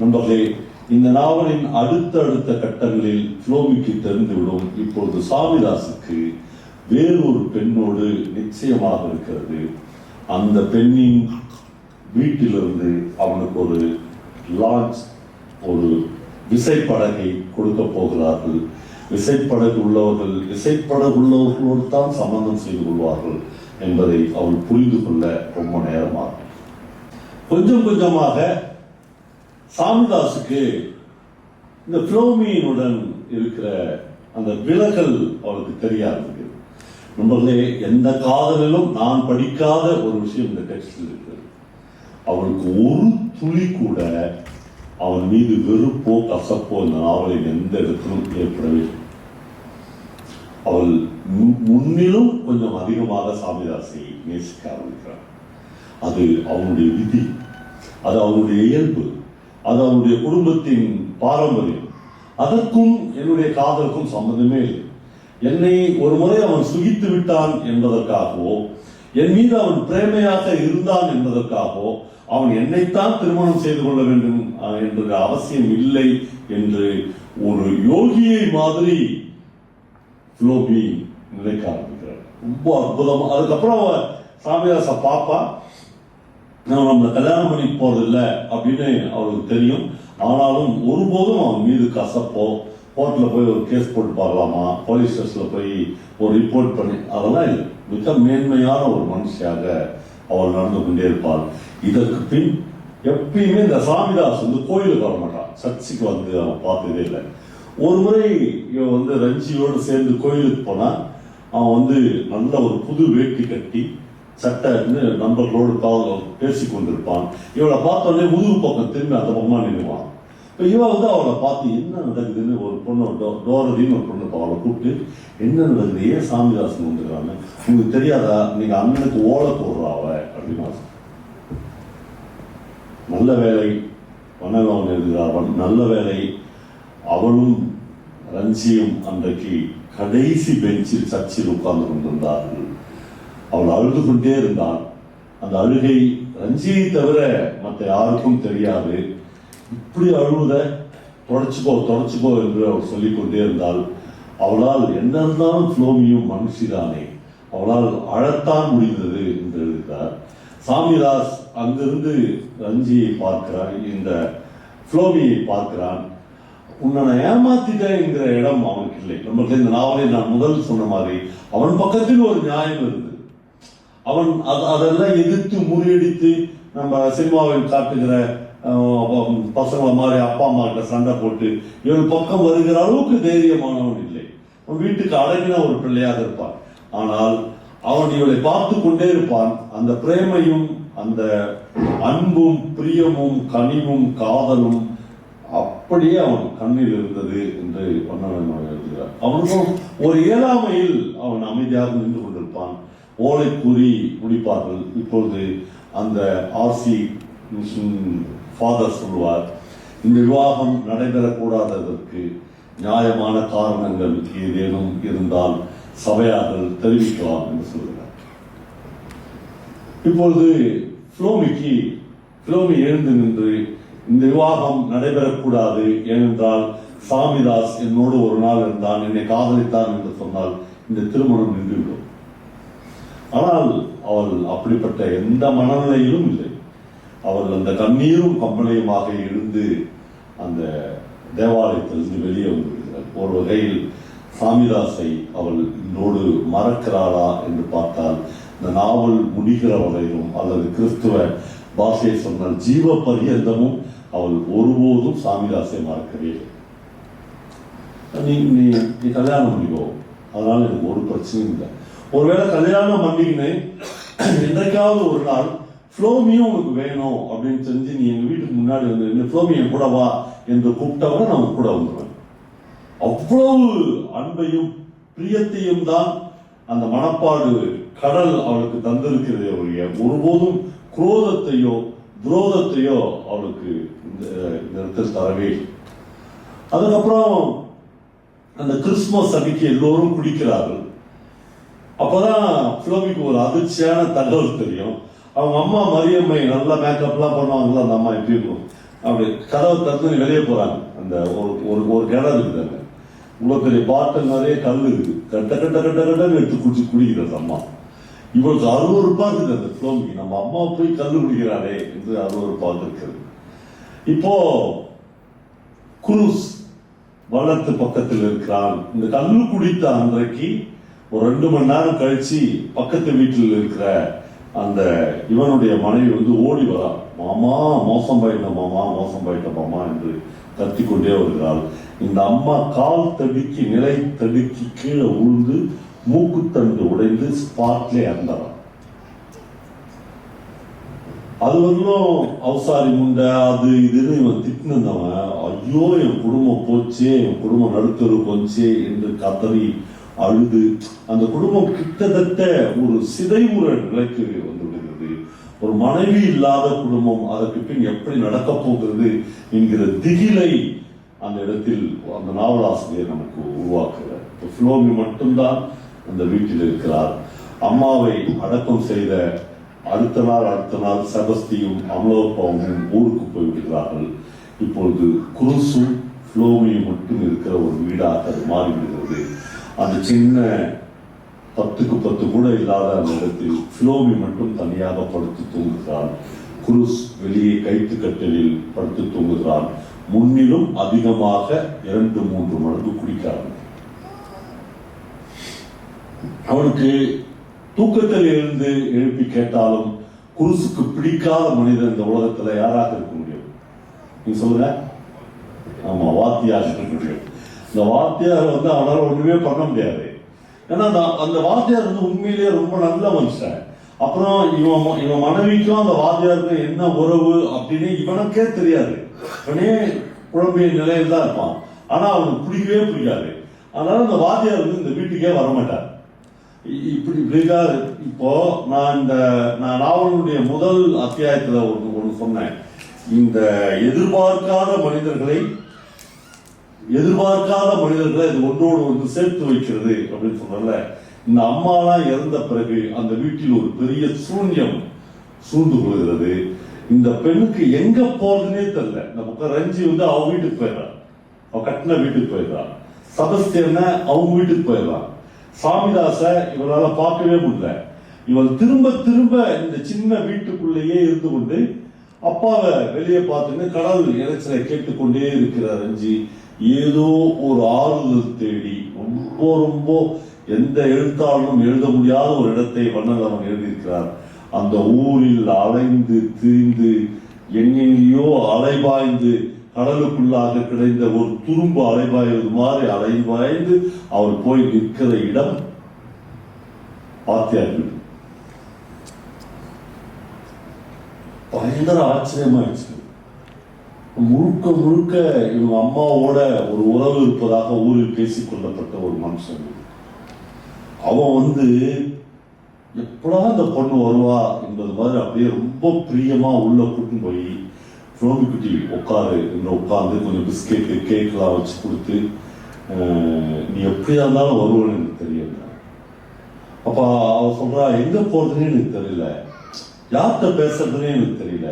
A: நண்பர்களே, இந்த நாவலின் அடுத்த கட்டங்களில் பிலோமிக்கு தெரிந்துவிடும் இப்பொழுது சாமிதாசுக்கு வேறொரு பெண்ணோடு நிச்சயமாக இருக்கிறது. அந்த பெண்ணின் வீட்டிலிருந்து அவனுக்கு ஒரு லான்ச், ஒரு விசைப்படகை கொடுக்க போகிறார்கள். விசைப்படகு உள்ளவர்களோடு தான் சம்பந்தம் செய்து கொள்வார்கள் என்பதை அவள் புரிந்து கொள்ள ரொம்ப நேரமாகும். கொஞ்சம் கொஞ்சமாக சாமிதாசுக்கு இந்த பிலோமியினுடன் இருக்கிற அந்த விலகல் அவளுக்கு தெரியாது. நண்பர்களே, எந்த காதலிலும் நான் படிக்காத ஒரு விஷயம் இந்த டெக்ஸ்டில் இருக்கிறது. அவளுக்கு ஒரு துளி கூட அவன் மீது வெறுப்போ கசப்போ இந்த நாவலில் எந்த இடத்திலும் ஏற்படவே. அவள் முன்னிலும் கொஞ்சம் அதிகமாக சாமிதாசை நேசிக்க ஆரம்பிக்கிறார். அது அவனுடைய விதி, அது அவனுடைய இயல்பு, அது அவனுடைய குடும்பத்தின் பாரம்பரியம். அதற்கும் என்னுடைய காதலுக்கும் சம்பந்தமே இல்லை. என்னை ஒரு முறை அவன் சுகித்து விட்டான் என்பதற்காகவோ, என் மீது அவன் பிரேமையாக இருந்தான் என்பதற்காகவோ அவன் என்னைத்தான் திருமணம் செய்து கொள்ள வேண்டும் என்ற அவசியம் இல்லை என்று ஒரு யோகியை மாதிரி பிலோமி நினைக்க ஆரம்பிக்கிறார். ரொம்ப அற்புதமா. அதுக்கப்புறம் சாமிதாச பாப்பா, நம்ம கல்யாணம் பண்ணி போறதில்லை அப்படின்னு அவளுக்கு தெரியும். ஆனாலும் ஒருபோதும் அவன் மீது கசப்போ, கோர்ட்டில் போய் ஒரு கேஸ் போட்டு பார்க்கலாமா, போலீஸ் ஸ்டேஷனில் போய் ஒரு ரிப்போர்ட் பண்ணி, அதெல்லாம் இல்லை. மிக மேன்மையான ஒரு மனுஷியாக அவள் நடந்து கொண்டே இருப்பாள். இதற்கு பின் எப்பயுமே இந்த சாமிதாஸ் கோயிலுக்கு வர மாட்டான். சர்ச்சுக்கு அவன் பார்த்ததே இல்லை. ஒரு முறை இவன் ரஞ்சியோடு சேர்ந்து கோயிலுக்கு போனா அவன் நல்ல ஒரு புது வேட்டி கட்டி சட்டை நண்பர்களோடு பேசி கொண்டிருப்பான். இவளை பார்த்தோடனே முதுகு பக்கம் திரும்பி அந்த பக்கமா நின்றுவான். இப்போ இவன் அவளை பார்த்து என்ன நடக்குதுன்னு ஒரு பொண்ணு டோரதின்னு ஒரு பொண்ணு அவளை கூப்பிட்டு என்ன நடக்குது, ஏன் சாமிதாசன் வந்துக்கிறாங்க, உங்களுக்கு தெரியாதா, நீங்க அண்ணனுக்கு ஓலை போடுறாவ அப்படின்னு. நல்ல வேலை வனகவன் எழுதுகிறாவன், நல்ல வேலை அவளும் ரஞ்சியும் அன்றைக்கு கடைசி பெஞ்சில் சர்ச்சில் உட்கார்ந்து கொண்டிருந்தார்கள். அவள் அழுது கொண்டே இருந்தாள். அந்த அழுகை ரஞ்சியை தவிர மற்ற யாருக்கும் தெரியாது. இப்படி அழுவத தொடச்சுக்கோ என்று அவள் சொல்லிக் கொண்டே இருந்தாள். அவளால் என்ன இருந்தாலும் பிலோமியும் மனுஷிதானே, அவளால் அழத்தான் முடிந்தது என்று எழுதுகிறார். சாமிதாஸ் அங்கிருந்து ரஞ்சியை பார்க்கிறான், இந்த பிலோமியை பார்க்கிறான். உன்னை ஏமாத்திட்டேன் என்கிற இடம் அவனுக்கு இல்லை. நமக்கு இந்த நாவலை நான் முதல் சொன்ன மாதிரி அவன் பக்கத்தில் ஒரு நியாயம் இருந்தது. அவன் அதெல்லாம் எதிர்த்து முறியடித்து நம்ம சினிமாவில் காட்டுகிற பசங்களை மாதிரி அப்பா அம்மா கிட்ட சண்டை போட்டு இவன் பக்கம் வருகிற அளவுக்கு தைரியமானவன் இல்லை. வீட்டுக்கு அடங்கின ஒரு பிள்ளையாக இருப்பான். ஆனால் அவன் இவளை பார்த்து கொண்டே இருப்பான். அந்த பிரேமையும் அந்த அன்பும் பிரியமும் கனிவும் காதலும் அப்படியே அவன் கண்ணில் இருந்தது என்று வண்ணன் எழுதுகிறார். அவனுக்கும் ஒரு இயலாமையில் அவன் அமைதியாக நின்று கொண்டிருப்பான். ஓலை கூறி முடிப்பார்கள். இப்பொழுது அந்த ஆர்சி ஃபாதர் சொல்வார், இந்த விவாகம் நடைபெறக்கூடாததற்கு நியாயமான காரணங்கள் ஏதேனும் இருந்தால் சபையார்கள் தெரிவிக்கலாம் என்று சொல்கிறார். இப்பொழுது ஃப்ளோமி எழுந்து நின்று, இந்த விவாகம் நடைபெறக்கூடாது, ஏனென்றால் சாமிதாஸ் என்னோடு ஒரு நாள் இருந்தான், என்னை காதலித்தான் என்று சொன்னால் இந்த திருமணம் நின்றுவிடும். ஆனால் அவள் அப்படிப்பட்ட எந்த மனநிலையிலும் இல்லை. அவள் அந்த கண்ணீரும் கம்பளையுமாக எழுந்து அந்த தேவாலயத்திலிருந்து வெளியே வந்து விடுகிறாள். ஒரு வகையில் சாமிதாஸை அவள் என்னோடு மறக்கிறாளா என்று பார்த்தால், இந்த நாவல் முடிகிற வரையிலும் அல்லது கிறிஸ்துவ பாஷையை சொன்னால் ஜீவ பரியந்தமும் அவள் ஒருபோதும் சாமிதாஸை மறக்கவே இல்லை. நீ கல்யாணம் பண்ணிக்கோ, அதனால எனக்கு ஒரு பிரச்சனையும் இல்லை. ஒருவேளை கல்யாணம் பண்ணிக்கின்னு என்றைக்காவது ஒரு நாள் ஃப்ளோமியும் உனக்கு வேணும் அப்படின்னு செஞ்சு நீ எங்க வீட்டுக்கு முன்னாடி வந்து ஃப்ளோமி என் கூட வா என்று கூப்பிட்டவரை நான் கூட வந்துடுவேன். அவ்வளவு அன்பையும் பிரியத்தையும் தான் அந்த மனப்பாடு கடல் அவளுக்கு தந்திருக்கிறதே ஒழிய ஒருபோதும் குரோதத்தையோ துரோதத்தையோ அவளுக்கு இந்த இடத்தில் தரவே. அதுக்கப்புறம் அந்த கிறிஸ்துமஸ் அன்னைக்கு எல்லோரும் குடிக்கிறார்கள். அப்பதான் ஃப்ளோமிக்கு ஒரு அதிர்ச்சியான தகவல் தெரியும். அவங்க அம்மா மரியம்மை நல்லா மேக்கப்லாம் பண்ணுவாங்கல்ல, அந்த அம்மா எப்படி இருக்கும், அப்படி கதவை திறந்து வெளியே போறாங்க. அந்த ஒரு கிணறு இருக்குதாங்க, இவ்வளவு பெரிய பாட்டில் நிறைய கல் இருக்குது, கட்ட கட்ட கட்ட கட்டன்னு எடுத்து குடிக்கிறது அம்மா. இவளுக்கு அருவருப்பா இருக்குது அந்த ஃப்ளோமிக்கு, நம்ம அம்மா போய் கல் குடிக்கிறாரே என்று அருவருப்பா இருக்கிறது. இப்போ குரூஸ் வளர்த்து பக்கத்தில் இருக்கிறான். இந்த கல்லு குடித்த அன்றைக்கு ஒரு 2 மணி நேரம் கழிச்சு பக்கத்து வீட்டில் இருக்கிற அந்த இவனுடைய மனைவி வந்து ஓடி வரா, மாமா மோசம் போயிட்ட மாமா, மோசம் போயிட்ட மாமா என்று கத்திக்கொண்டே வருகிறாள். இந்த அம்மா கால் தடுக்கி நிலை தடுக்கி கீழே உழுந்து மூக்குத்தண்டு உடைந்து ஸ்பாட்லே இறந்தாராம். அது வரலும் அவசாரி முண்டை அது இதுன்னு இவன் திட்டினவன், ஐயோ என் குடும்பம் போச்சே, என் குடும்பம் நடுத்தரு போச்சே என்று கதறி அழுது அந்த குடும்பம் கிட்டத்தட்ட ஒரு சிதைவுற நிலைக்கு வந்து விடுகிறது. ஒரு மனைவி இல்லாத குடும்பம் அதற்கு பின் எப்படி நடக்க போகிறது என்கிற திகிலை அந்த இடத்தில் அந்த நாவலாசிரியர் நமக்கு உருவாக்குகிறார். ஃப்ளோமி மட்டும்தான் அந்த வீட்டில் இருக்கிறார். அம்மாவை அடக்கம் செய்த அடுத்த நாள் செபஸ்தியும் அமலோப்பாவும் ஊருக்கு போய்விடுகிறார்கள். இப்பொழுது குருசும் ஃப்ளோமியும் மட்டும் இருக்கிற ஒரு வீடாக அது மாறிவிடுகிறது. அந்த சின்ன 10க்கு 10 கூட இல்லாத அந்த இடத்தில் ஃப்ளோமி மட்டும் தனியாக படுத்து தூங்குகிறாள். குருஸ் வெளியே கைத்து கட்டலில் படுத்து தூங்குகிறான். முன்னிலும் அதிகமாக 2-3 மடங்கு குடிக்கிறான். அவனுக்கு தூக்கத்தில் இருந்து எழுப்பி கேட்டாலும் குருசுக்கு பிடிக்காத மனிதன் இந்த உலகத்துல யாராக இருக்க முடியும்? நீ சொல்ற, ஆமா, வாத்தியாக இருக்க முடியும். இந்த வாத்தியார் வந்து அவனால ஒண்ணுமே பண்ண முடியாது. ஏன்னா அந்த வாத்தியார் வந்து உண்மையிலேயே ரொம்ப நல்ல மனுஷன். அப்புறம் இவன் மனைவிக்கும் அந்த வாத்தியாருக்கும் என்ன உறவு அப்படின்னு இவனுக்கே தெரியாது. இவனே குழம்பிய நிலையில் தான் இருப்பான். ஆனா அவனுக்கு பிடிக்கவே பிடிக்காது. அதனால அந்த வாத்தியார் வந்து இந்த வீட்டுக்கே வரமாட்டார். இப்படி இப்போ நான் நாவலுடைய முதல் அத்தியாயத்துல ஒன்று சொன்னேன். இந்த எதிர்பார்க்காத மனிதர்களை இது ஒன்றோடு ஒன்று சேர்த்து வைக்கிறது அப்படின்னு சொன்னல. இந்த அம்மாலாம் இறந்த பிறகு அந்த வீட்டில் ஒரு பெரிய சூன்யம் சூழ்ந்து கொள்கிறது. இந்த பெண்ணுக்கு எங்க போறதுன்னே தெரியல. இந்த பக்கம் ரஞ்சி வந்து அவங்க வீட்டுக்கு போயிடுறான், அவ கட்டின வீட்டுக்கு போயிடுறான். செபஸ்தியனை அவங்க வீட்டுக்கு போயிடுறான். சாமிதாச இவளால பார்க்கவே முடியல. இவள் திரும்ப திரும்ப இந்த சின்ன வீட்டுக்குள்ளேயே இருந்து கொண்டு அப்பாவை வெளியே பார்த்துன்னு கடவுள் இறைச்சலை கேட்டுக்கொண்டே இருக்கிறார் ரஞ்சி. ஏதோ ஒரு ஆறுதல் தேடி ரொம்ப எந்த எழுத்தாளரும் எழுத முடியாத ஒரு இடத்தை வண்ணன் அவன் எழுதியிருக்கிறார். அந்த ஊரில் அலைந்து திரிந்து எங்கெங்கேயோ அலைபாய்ந்து கடலுக்குள்ளாக கிடைந்த ஒரு துரும்பு அலைபாய்வது மாதிரி அலைபாய்ந்து அவர் போய் நிற்கிற இடம் வாத்தியார் வீடு. பயங்கர ஆச்சரியமாயிடுச்சு. முழுக்க முழுக்க இவங்க அம்மாவோட ஒரு உறவு இருப்பதாக ஊரில் பேசிக் கொள்ளப்பட்ட ஒரு மனுஷன். அவன் எப்படா இந்த பொண்ணு வருவா என்பது மாதிரி அப்படியே ரொம்ப பிரியமா உள்ள கூட்டின்னு போய் ஃப்ளோமி குட்டி உட்காரு என்று உட்காந்து கொஞ்சம் பிஸ்கெட்டு கேக்கெல்லாம் வச்சு கொடுத்து, நீ எப்படியா இருந்தாலும் வருவேன்னு எனக்கு தெரியல. அப்ப அவ சொல்றா, எங்க போறதுன்னு எனக்கு தெரியல, யார்கிட்ட பேசுறதுன்னே எனக்கு தெரியல.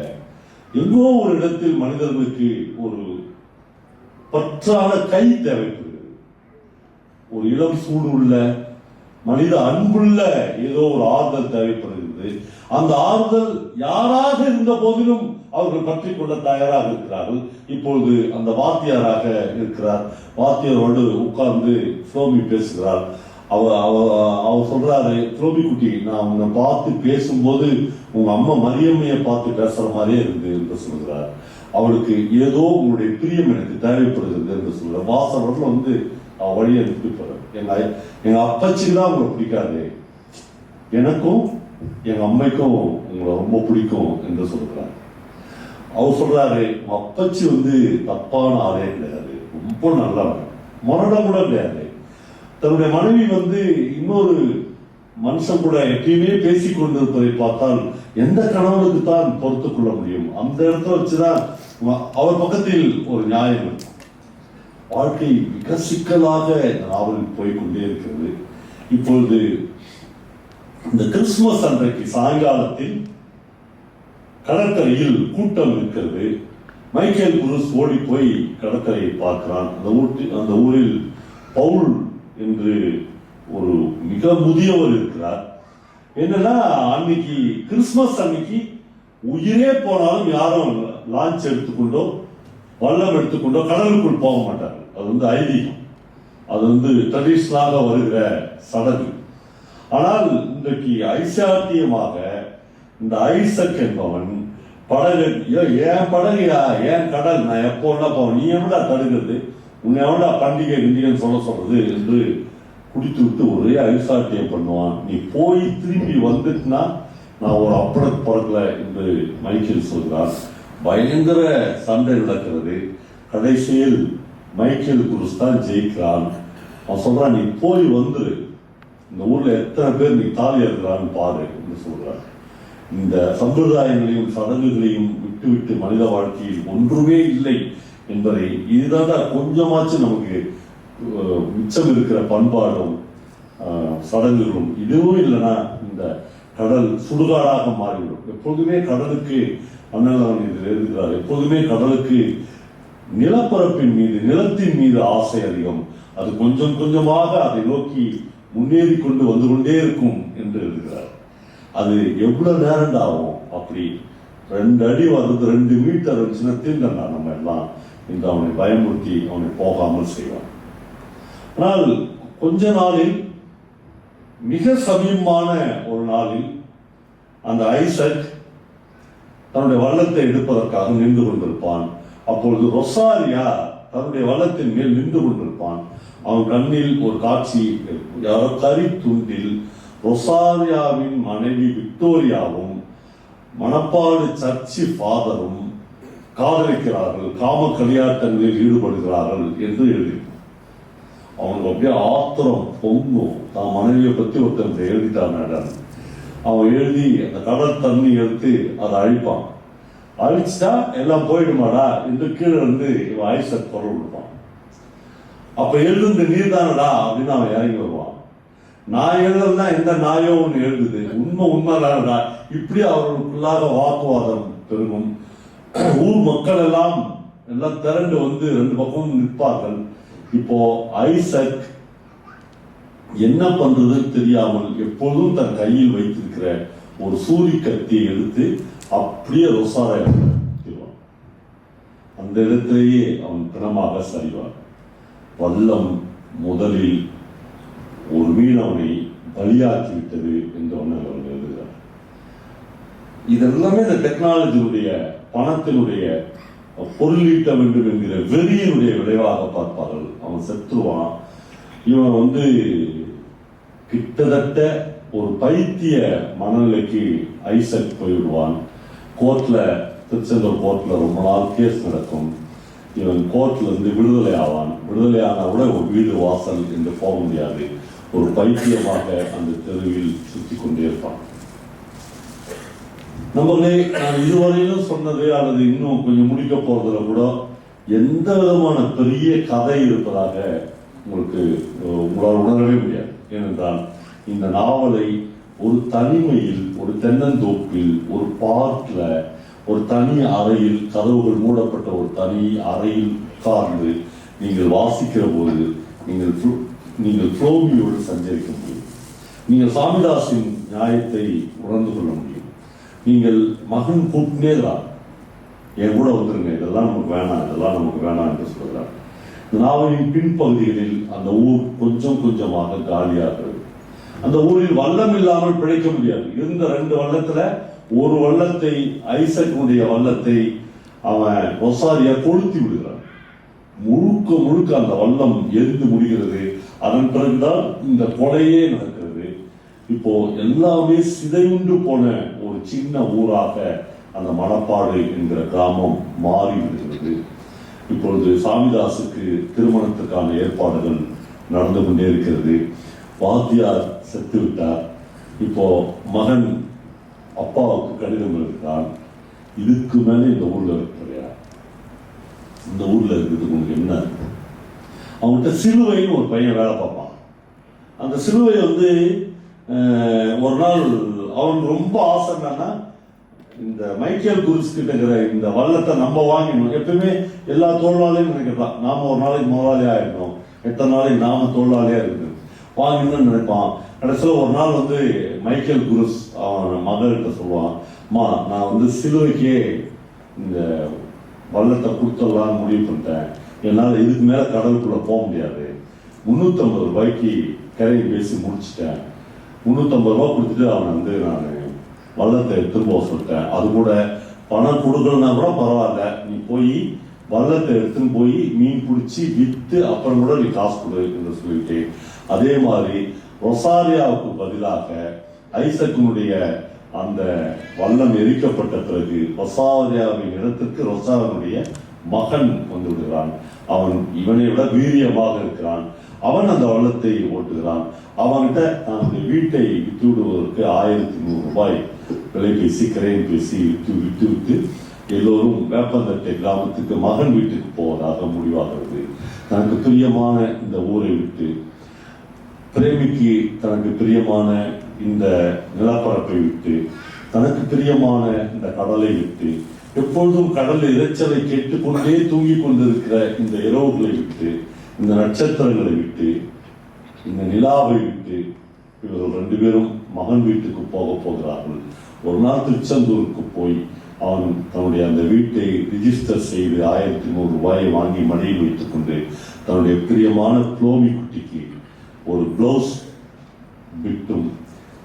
A: எங்கோ ஒரு இடத்தில் மனிதர்களுக்கு ஒரு பற்றான கை தேவைப்படுகிறது, ஒரு இளம் சூடு உள்ள மனித அன்புள்ள ஏதோ ஒரு ஆறுதல் தேவைப்படுகிறது. அந்த ஆறுதல் யாராக இருந்த போதிலும் அவர்கள் பற்றி கொள்ள தயாராக இருக்கிறார்கள். இப்பொழுது அந்த வாத்தியாராக இருக்கிறார். வாத்தியாரோடு உட்கார்ந்து ஃப்ளோமி பேசுகிறார். அவர் சொல்றாரு, ஃப்ளோமி குட்டி, நான் உன்னை பார்த்து பேசும்போது உங்க அம்மா மரியம்மையை பார்த்து பேசுற மாதிரியே இருந்து என்று சொல்கிறார். அவளுக்கு ஏதோ உங்களுடைய பிரியம் எனக்கு தேவைப்படுகிறது என்று சொல்றார். வாசவர்கள் வழியை அனுப்பி போறார். எங்க அப்பச்சிக்கு தான் உங்களை பிடிக்காது, எனக்கும் எங்க அம்மைக்கும் உங்களை ரொம்ப பிடிக்கும் என்று சொல்றாரு. அவர் சொல்றாரு, அப்பச்சி தப்பான ஆளே கிடையாது, ரொம்ப நல்லவன், மரணம் கூட கிடையாது. தன்னுடைய மனைவி இன்னொரு மனுஷன் கூட எப்பயுமே பேசிக் கொண்டிருப்பதை பார்த்தால் எந்த கணவனுக்கு தான் பொறுத்துக் கொள்ள முடியும்? அந்த இடத்துல வச்சுதான் அவர் பக்கத்தில் ஒரு நியாயம் இருக்கும். வாழ்க்கை மிக சிக்கலாக நாவலில் போய்கொண்டே இருக்கிறது. இப்பொழுது இந்த கிறிஸ்துமஸ் அன்றைக்கு சாயங்காலத்தில் கடற்கரையில் கூட்டம் இருக்கிறது. மைக்கேல் புரூஸ் ஓடி போய் கடற்கரையை பார்க்கிறான். அந்த ஊரில் பவுல் என்று ஒரு மிக முதியவர் இருக்கிறார். என்னன்னா, அன்னைக்கு கிறிஸ்துமஸ் அன்னைக்கு உயிரே போனாலும் யாரும் லான்ச் எடுத்துக்கொண்டோ வல்லம் எடுத்துக்கொண்டோ கடலுக்குள் போக மாட்டார்கள். அது ஐதீகம், அது ட்ரெடிஷனலாக வருகிற சடங்கு. ஆனால் இன்றைக்கு ஐசாத்தியமாக இந்த ஐசக் என்பவன் படகு, ஏன் படகுயா, ஏன் கடல், நான் எப்போ போவேன், நீ எவ்வளோ தடுக்கிறது, உன்னை எவ்வளோ பண்டிகை கிண்டிகைன்னு சொல்றது என்று குடித்து விட்டு ஒரே ஐசாத்தியம் பண்ணுவான். நீ போய் திரும்பி வந்துட்டுனா நான் ஒரு அப்பளத்து பிறக்கல என்று மைக்கேல் சொல்கிறார். பயங்கர சண்டை நடக்கிறது. கடைசியில் மைக்கேல் புரூஸ் தான் ஜெயிக்கிறான். அவன் சொல்றான், நீ போய் வந்துரு, இந்த ஊர்ல எத்தனை பேர் நீ தாலி இருக்கிறான்னு பாரு என்று சொல்றான். இந்த சம்பிரதாயங்களையும் சடங்குகளையும் விட்டுவிட்டு மனித வாழ்க்கையில் ஒன்றுமே இல்லை என்பதை, இதுதான் கொஞ்சமாச்சும் நமக்கு மிச்சம் இருக்கிற பண்பாடும் சடங்குகளும். இதுவும் இல்லைன்னா இந்த கடல் சுடுகாடாக மாறிவிடும். எப்போதுமே கடலுக்கு, அண்ணன் அவன் இதில் எழுதுகிறார், எப்போதுமே கடலுக்கு நிலப்பரப்பின் மீது, நிலத்தின் மீது ஆசை அதிகம். அது கொஞ்சம் கொஞ்சமாக அதை நோக்கி முன்னேறி கொண்டு வந்து கொண்டே இருக்கும் என்று எழுதுகிறார். அது எவ்வளவு நேரம் ஆகும்? அப்படி 2 அடி வருது, 2 மீட்டர் சின்னத்தில் நம்ம எல்லாம் இந்த அவனை பயமுறுத்தி அவனை போகாமல் செய்வான். ஆனால் கொஞ்ச நாளில், மிக சமீபமான ஒரு நாளில், அந்த ஐசக் தன்னுடைய வள்ளத்தை எடுப்பதற்காக நின்று கொண்டிருப்பான். அப்பொழுது ரொசாரியா தன்னுடைய வள்ளத்தின் மேல் நின்று கொண்டிருப்பான். அவன் கண்ணில் ஒரு காட்சி, யாரோ கரி துண்டில் ரொசாரியாவின் மனைவி விக்டோரியாவும் மணப்பாடு சர்ச்சி ஃபாதரும் காதலிக்கிறார்கள், காம கலியாட்டங்களில் ஈடுபடுகிறார்கள் என்று எழுதியிருக்கும். அவனுக்கு அப்படியே ஆத்திரம் பொங்கும். தான் மனைவியை பற்றி ஒருத்தன் எழுதிட்டான். அவன் எழுதி அந்த கடல் தண்ணி எடுத்து அதை அழிப்பான். அழிச்சுட்டா எல்லாம் போயிடுமாடா என்று கீழே இருந்து இவன் ஐசக் குரல் கொடுப்பான். அப்ப எழுதுந்து நீர் தானடா அப்படின்னு அவன் இறங்கி வருவான். நான் எழுதுனா எந்த நாயோ ஒன்று எழுதுது, உண்மைதானடா. இப்படி அவர்களுக்குள்ளாக வாக்குவாதம் பெருகும். ஊர் மக்கள் எல்லாம் திரண்டு 2 பக்கமும் நிற்பார்கள். இப்போ ஐசக் என்ன பண்றதுன்னு தெரியாமல் எப்பொழுதும் தன் கையில் வைத்திருக்கிற ஒரு சூரி கத்தியை எடுத்து அப்படியே ரொசாரியா அந்த இடத்திலேயே அவன் பிணமாக சரிவான். வல்லம் முதலில் ஒரு மீனவனை பலியாக்கி விட்டது என்று அவர் எழுதுகிறார். இதெல்லாமே இந்த டெக்னாலஜியுடைய, பணத்தினுடைய பொருளீட்ட வேண்டும் என்கிற வெறியினுடைய விளைவாக பார்ப்பார்கள். அவன் செத்துருவான். இவன் கிட்டத்தட்ட ஒரு பைத்திய மனநிலைக்கு ஐசக் போய்விடுவான். திருச்செந்தூர் கோர்ட்ல ரொம்ப நாள் கேஸ் நடக்கும். இவன் கோர்ட்ல இருந்து விடுதலை ஆவான். விடுதலை ஆனா கூட ஒரு வீடு வாசல் என்று போக முடியாது. ஒரு பைத்தியமாக அந்த தெருவில் சுற்றி கொண்டே இருப்பான். நம்மளே நான் இதுவரையிலும் சொன்னது அல்லது இன்னும் கொஞ்சம் முடிக்க போறதுல கூட எந்த விதமான பெரிய கதை இருப்பதாக உங்களால் உணரவே முடியாது. ஏனென்றால் இந்த நாவலை ஒரு தனிமையில், ஒரு தென்னந்தோப்பில், ஒரு பார்க்ல, ஒரு தனி அறையில், கதவுகள் மூடப்பட்ட ஒரு தனி அறையில் உட்கார்ந்து நீங்கள் வாசிக்கிற போது நீங்கள் ஃப்ளோமியோடு சஞ்சரிக்க முடியும். நீங்கள் சாமிதாஸின் நியாயத்தை உணர்ந்து கொள்ள முடியும். நீங்கள் மகன் கூட்டினேதான் என் கூட வந்துருங்க, இதெல்லாம் நமக்கு வேணாம் என்று சொல்கிறார். இந்த நாவலின் பின்பகுதிகளில் அந்த ஊர் கொஞ்சம் கொஞ்சமாக காலியாகிறது. அந்த ஊரில் வல்லம் இல்லாமல் பிழைக்க முடியாது. இருந்த 2 வல்லத்துல ஒரு வல்லத்தை, ஐசக்குடைய வல்லத்தை அவன் ரொசாரியா கொளுத்தி விடுகிறான். முழுக்க அந்த வல்லம் எரிந்து முடிகிறது. அதன் பிறகுதான் இந்த கொலையே நடக்கிறது. இப்போ எல்லாமே சிதையுண்டு போன ஒரு சின்ன ஊராக அந்த மணப்பாடு என்கிற கிராமம் மாறிவிடுகிறது. இப்பொழுது சாமிதாசுக்கு திருமணத்துக்கான ஏற்பாடுகள் நடந்து கொண்டே இருக்கிறது. வாத்தியார் செத்து விட்டார். இப்போ மகன் அப்பாவுக்கு கடிதம் எழுதுகிறான். இதுக்கு மேலே இந்த ஊர்ல இருக்கிறையா? இந்த ஊர்ல இருக்கிறதுக்கு உங்களுக்கு என்ன? அவங்ககிட்ட சிலுவைன்னு ஒரு பையன் வேலை பார்ப்பான். அந்த சிலுவை ஒரு நாள் அவனுக்கு ரொம்ப ஆசை என்னன்னா, இந்த மைக்கேல் குருஸ் கிட்ட இருக்கிற இந்த வல்லத்தை நம்ம வாங்கிடணும். எப்பவுமே எல்லா தொழிலாளியும் நினைக்கலாம், நாம ஒரு நாளைக்கு முதலாளியா இருக்கணும், எத்தனை நாளைக்கு நாம தொழிலாளியா இருக்கணும், வாங்கணும்னு நினைப்பான். கடைசியில் ஒரு நாள் மைக்கேல் குருஸ் அவன் மகள்கிட்ட சொல்லுவான், அம்மா நான் சிலுவைக்கே இந்த வல்லத்தை கொடுத்துடலான்னு முடிவு பண்ணிட்டேன். என்னால் இதுக்கு மேல கடலுக்குள்ள போக முடியாது. 350 ரூபாய்க்கு கரையை பேசி முடிச்சுட்டேன். 350 ரூபாய் கொடுத்துட்டு அவனை நான் வல்லத்தை எடுத்துன்னு போக சொல்லிட்டேன். அது கூட பணம் கொடுக்கலன்னா கூட பரவாயில்ல, நீ போய் வல்லத்தை எடுத்துன்னு போய் மீன் பிடிச்சி வித்து அப்புறம் கூட நீ காசு கொடு என்று சொல்லிட்டு, அதே மாதிரி ரொசாரியாவுக்கு பதிலாக ஐசக்கினுடைய அந்த வல்லம் எரிக்கப்பட்ட பிறகு ரொசாரியாவின் இடத்திற்கு ரொசாரியுடைய மகன் வந்து விடுகிறான். அவன் இவனை விட வீரியமாக இருக்கிறான். அவன் அந்த வல்லத்தை ஓட்டுகிறான். அவன்கிட்ட தன்னுடைய வீட்டை விட்டு விடுவதற்கு 1100 ரூபாய் விலை பேசி கிரையம் பேசி விட்டு எல்லோரும் வேப்பந்தட்டை கிராமத்துக்கு மகன் வீட்டுக்கு போவதாக முடிவாகிறது. தனக்கு பிரியமான இந்த ஊரை விட்டு, பிரேமிக்கு தனக்கு பிரியமான இந்த நிலப்பரப்பை விட்டு, தனக்கு பிரியமான இந்த கடலை விட்டு, எப்பொழுதும் கடல் இறைச்சலை கேட்டுக்கொண்டே தூங்கிக் கொண்டிருக்கிற இந்த இரவுகளை விட்டு, இந்த நட்சத்திரங்களை விட்டு, இந்த நிலாவை விட்டு இவர்கள் 2 பேரும் மகன் வீட்டுக்கு போக போகிறார்கள். ஒரு நாள் திருச்செந்தூருக்கு போய் அவன் தன்னுடைய அந்த வீட்டை ரிஜிஸ்டர் செய்து 1100 ரூபாயை வாங்கி மடியில் வைத்துக் கொண்டு தன்னுடைய பிரியமான குளோமி குட்டிக்கு ஒரு பிளவுஸ் பிட்டும்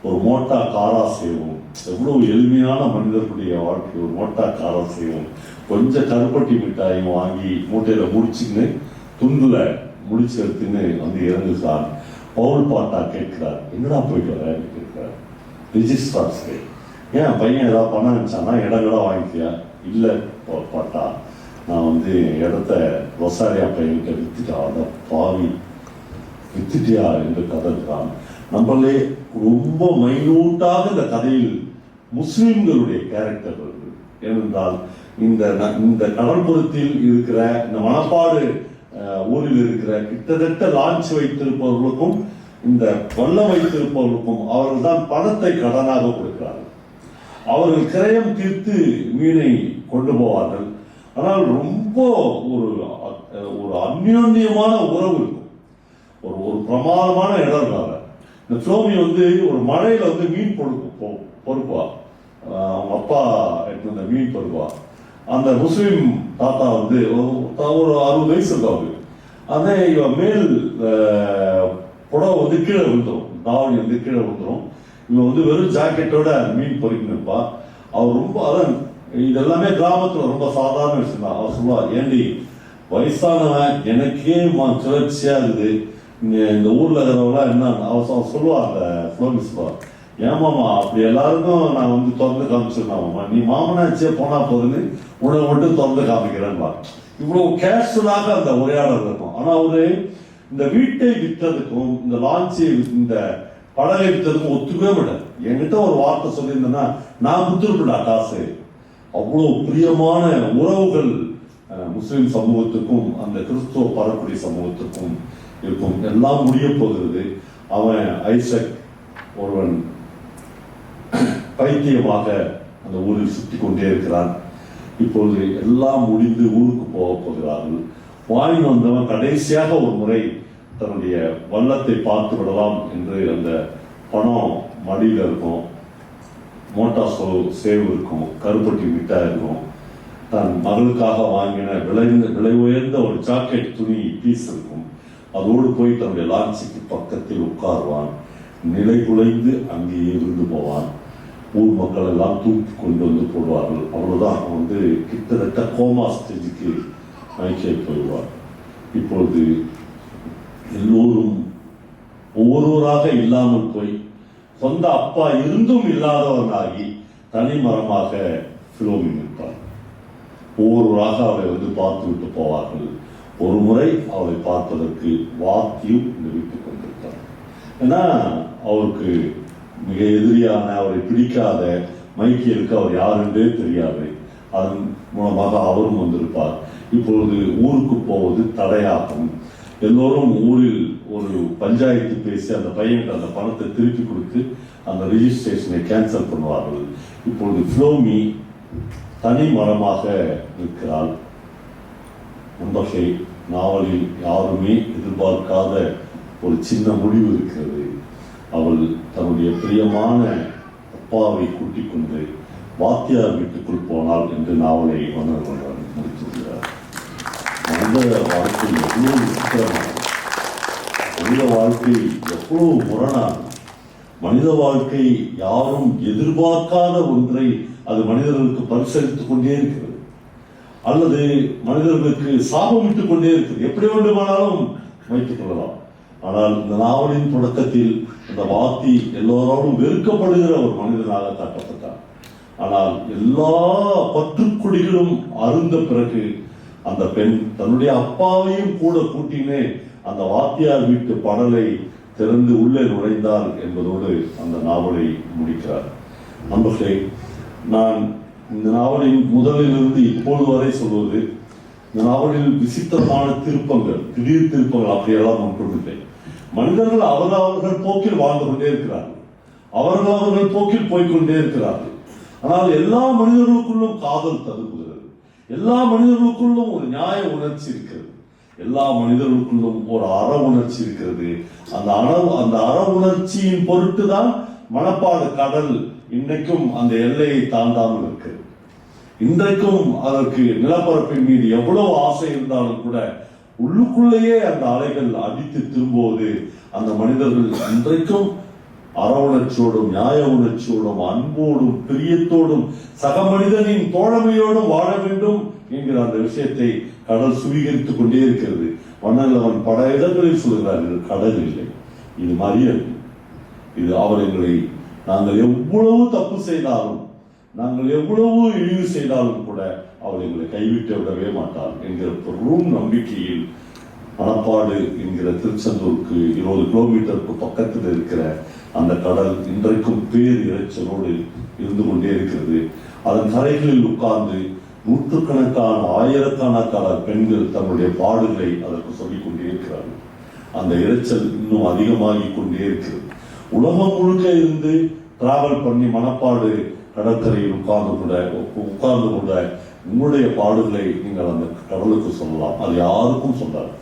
A: ஒரு மோட்டா காரா சேவும், எவ்வளவு எளிமையான மனிதர்களுடைய வாழ்க்கை, ஒரு மோட்டா காரா சேவும் கொஞ்சம் கருப்பட்டி மிட்டாயும் வாங்கி மூட்டையில முடிச்சுன்னு துண்டுல முடிச்சு எடுத்துன்னு இறங்குகிறான். பவுல் பாட்டா கேட்கிறார், என்னடா போயிட்டு வர கேட்கிறார். ரிஜிஸ்ட்ரார்ஸ் ஏன் பையன் ஏதாவது பண்ண நினைச்சானா இடங்களா வாங்கிக்கியா? இல்ல பவுல் பாட்டா, நான் இடத்த ரொசாரியா பையன்கிட்ட வித்துட்டா, அத பாவி வித்துட்டியா என்று கதறான். நம்மளே ரொம்ப மைனூட்டாக இந்த கதையில் முஸ்லிம்களுடைய கேரக்டர் வருது. ஏனென்றால் இந்த கடற்புறத்தில் இருக்கிற இந்த மணப்பாடு ஊரில் இருக்கிற கிட்டத்தட்ட லான்ச் வைத்திருப்பவர்களுக்கும் இந்த வல்லம் வைத்திருப்பவர்களுக்கும் அவர்கள் தான் பணத்தை கடனாக கொடுக்கிறார்கள். அவர்கள் கிரயம் தீர்த்து மீனை கொண்டு போவார்கள். ஆனால் ரொம்ப ஒரு அந்யோன்யமான உறவு இருக்கும். ஒரு பிரமாதமான இடம் இருக்காங்க. இந்த ஃப்ளோமி ஒரு மழையில மீன் பொறுப்பா, அவங்க அப்பா எடுத்து மீன் பொறுப்பா. அந்த முஸ்லீம் தாத்தா ஒரு 60 வயசு இருக்காது. அதே இவன் மேல் புடவை கீழே விழுந்துடும், தாவணி கீழே விழுந்துடும். இவன் வெறும் ஜாக்கெட்டோட மீன் பொறிக்கணும் இருப்பா. அவர் ரொம்ப அதான் இதெல்லாமே கிராமத்துல ரொம்ப சாதாரண விஷயம் தான். அவர் சொல்லுவா, ஏண்டி வயசானவன் எனக்கே கிளர்ச்சியா இருக்குது, இந்த ஊர்ல இருக்கிறவங்களாம் என்ன அவர் சொல்லுவா, அந்த ஃப்ளோமி சொல்லுவா, ஏமாமா அப்படி எல்லாருக்கும் நான் வந்து திறந்து காமிச்சிருந்தாமா, நீ மாமனாச்சே போனா போதுன்னு உனக்கு மட்டும் திறந்து காமிக்கிறேன்பா. இவ்வளவு கேஷுவலாக அந்த உரையாடல் இருக்கும். ஆனா அவரு இந்த வீட்டை விற்றதுக்கும் இந்த லான்ச்சை இந்த படகை விற்றதுக்கும் ஒத்துக்கவே மாட்டேன். என்கிட்ட ஒரு வார்த்தை சொல்லியிருந்தேன்னா நான் கொடுத்துருப்பேன்டா காசு. அவ்வளவு பிரியமான உறவுகள் முஸ்லிம் சமூகத்துக்கும் அந்த கிறிஸ்துவ பரப்புரை சமூகத்துக்கும் இருக்கும். எல்லாம் முடிய போகிறது. அவன் ஐசக் ஒருவன் பைத்தியமாக அந்த ஊரில் சுற்றி கொண்டே இருக்கிறான். இப்பொழுது எல்லாம் முடிந்து ஊருக்கு போக போகிறார்கள். வாங்கி வந்தவன் கடைசியாக ஒரு முறை தன்னுடைய வல்லத்தை பார்த்து விடலாம் என்று அந்த பணம் மடியில் இருக்கும், மோட்டார் சேவ் இருக்கும், கருப்பட்டி மிட்டாய் இருக்கும், தன் மகளுக்காக வாங்கின விலை உயர்ந்த ஒரு ஜாக்கெட் துணி பீஸ் இருக்கும். அதோடு போய் தன்னுடைய லான்ச்சுக்கு பக்கத்தில் உட்காருவான். நிலை குலைந்து அங்கேயே இருந்து போவான். ஊர் மக்கள் எல்லாம் தூக்கி கொண்டு வந்து போடுவார்கள். அவ்வளவுதான், வந்து கிட்டத்தட்ட கோமா ஸ்டேஜுக்கு மயக்கே போயிடுவார். இப்பொழுது எல்லோரும் ஒவ்வொருவராக இல்லாமல் போய் சொந்த அப்பா இருந்தும் இல்லாதவனாகி தனி மரமாக பிலோமி நிற்பார். ஒவ்வொருவராக அவரை வந்து பார்த்து விட்டு போவார்கள். ஒரு முறை அவரை பார்ப்பதற்கு வாத்தியும் இந்த வீட்டுக்கு வந்திருப்பார். ஏன்னா அவருக்கு மிக எதிரியான, அவரை பிடிக்காத மைக்கேலுக்கு அவர் யாருன்றே தெரியாது. அதன் மூலமாக அவரும் வந்திருப்பார். இப்பொழுது ஊருக்கு போவது தடையாகும். எல்லோரும் ஊரில் ஒரு பஞ்சாயத்து பேசி அந்த பையனுக்கு அந்த பணத்தை திருப்பி கொடுத்து அந்த ரெஜிஸ்ட்ரேஷனை கேன்சல் பண்ணுவார்கள். இப்பொழுது பிலோமி தனி மரமாக நிற்கிறாள். நண்பர்களே, நாவலில் யாருமே எதிர்பார்க்காத ஒரு சின்ன முடிவு இருக்கிறது. அவள் தன்னுடைய பிரியமான அப்பாவை கூட்டிக் கொண்டு வாத்தியார் வீட்டுக்குள் போனாள் என்று நாவலை முடித்துள்ளார். மனித வாழ்க்கை எவ்வளவு விசித்திரமானது, மனித வாழ்க்கை எவ்வளவு முரணானது, மனித வாழ்க்கை யாரும் எதிர்பார்க்காத ஒன்றை அது மனிதர்களுக்கு பரிசளித்துக் கொண்டே இருக்கிறது, அல்லது மனிதர்களுக்கு சாபமிட்டுக் கொண்டே இருக்கிறது. எப்படி வேண்டுமானாலும் வைத்துக் கொள்ளலாம். ஆனால் இந்த நாவலின் தொடக்கத்தில் அந்த வாத்தி எல்லோரோடும் வெறுக்கப்படுகிற ஒரு மனிதனாக காட்டப்பட்டார். ஆனால் எல்லா பற்றுக்குடிகளும் அருந்த பிறகு அந்த பெண் தன்னுடைய அப்பாவையும் கூட கூட்டினே அந்த வாத்தியார் வீட்டு படலை திறந்து உள்ளே நுழைந்தார் என்பதோடு அந்த நாவலை முடிக்கிறார். நண்பர்களே, நான் இந்த நாவலின் முதலிலிருந்து இப்போது வரை சொல்வது, இந்த நாவலில் விசித்திரமான திருப்பங்கள், திடீர் திருப்பங்கள் அப்படியெல்லாம் ஒன்றுமில்லை. மனிதர்கள் அவர்கள் போக்கில் வாழ்ந்து கொண்டே இருக்கிறார்கள், அவர்கள் போக்கில் போய்கொண்டே இருக்கிறார்கள். ஆனால் எல்லா மனிதர்களுக்குள்ளும் காதல் ததுக்குகிறது, எல்லா மனிதர்களுக்குள்ளும் ஒரு நியாய உணர்ச்சி இருக்கிறது, எல்லா மனிதர்களுக்குள்ளும் ஒரு அற உணர்ச்சி இருக்கிறது. அந்த அற உணர்ச்சியின் பொருட்டுதான் மணப்பாடு கடல் இன்றைக்கும் அந்த எல்லையை தாண்டாமல் இருக்கிறது. இன்றைக்கும் அதற்கு நிலப்பரப்பின் மீது எவ்வளவு ஆசை இருந்தாலும் கூட உள்ளுக்குள்ளேயே அந்த அலைகள் அடித்து திரும்புவது அந்த மனிதர்கள் இன்றைக்கும் அற உணர்ச்சியோடும் நியாய உணர்ச்சியோடும் அன்போடும் பிரியத்தோடும் சக மனிதனின் தோழமையோடும் வாழ வேண்டும் என்கிற அந்த விஷயத்தை கடல் சுவீகரித்துக் கொண்டே இருக்கிறது. வண்ணன் பல இடங்களில் சொல்கிறார்கள், கடல் இல்லை, இது மரியல், இது அவர் எங்களை நாங்கள் எவ்வளவு தப்பு செய்தாலும், நாங்கள் எவ்வளவு இழிவு செய்தாலும் கூட அவர் எங்களை கைவிட்டு விடவே மாட்டார் என்கிற பெரும் நம்பிக்கையில் மணப்பாடு என்கிற திருச்செந்தூருக்கு 20 கிலோமீட்டருக்கு பக்கத்தில் இருக்கிற அந்த கடல் இன்றைக்கும் பேர் இறைச்சலோடு இருந்து கொண்டே இருக்கிறது. அதன் கரைகளில் உட்கார்ந்து நூற்றுக்கணக்கான ஆயிரக்கணக்கான பெண்கள் தன்னுடைய பாடுகளை அதற்கு சொல்லிக் கொண்டே இருக்கிறார்கள். அந்த இறைச்சல் இன்னும் அதிகமாகி கொண்டே இருக்கிறது. உலகம் முழுக்க இருந்து டிராவல் பண்ணி மணப்பாடு கடற்கரையில் உட்கார்ந்து கூட உங்களுடைய பாடுகளை நீங்கள் அந்த கடலுக்கு சொல்லலாம். அது யாருக்கும் சொல்லாது.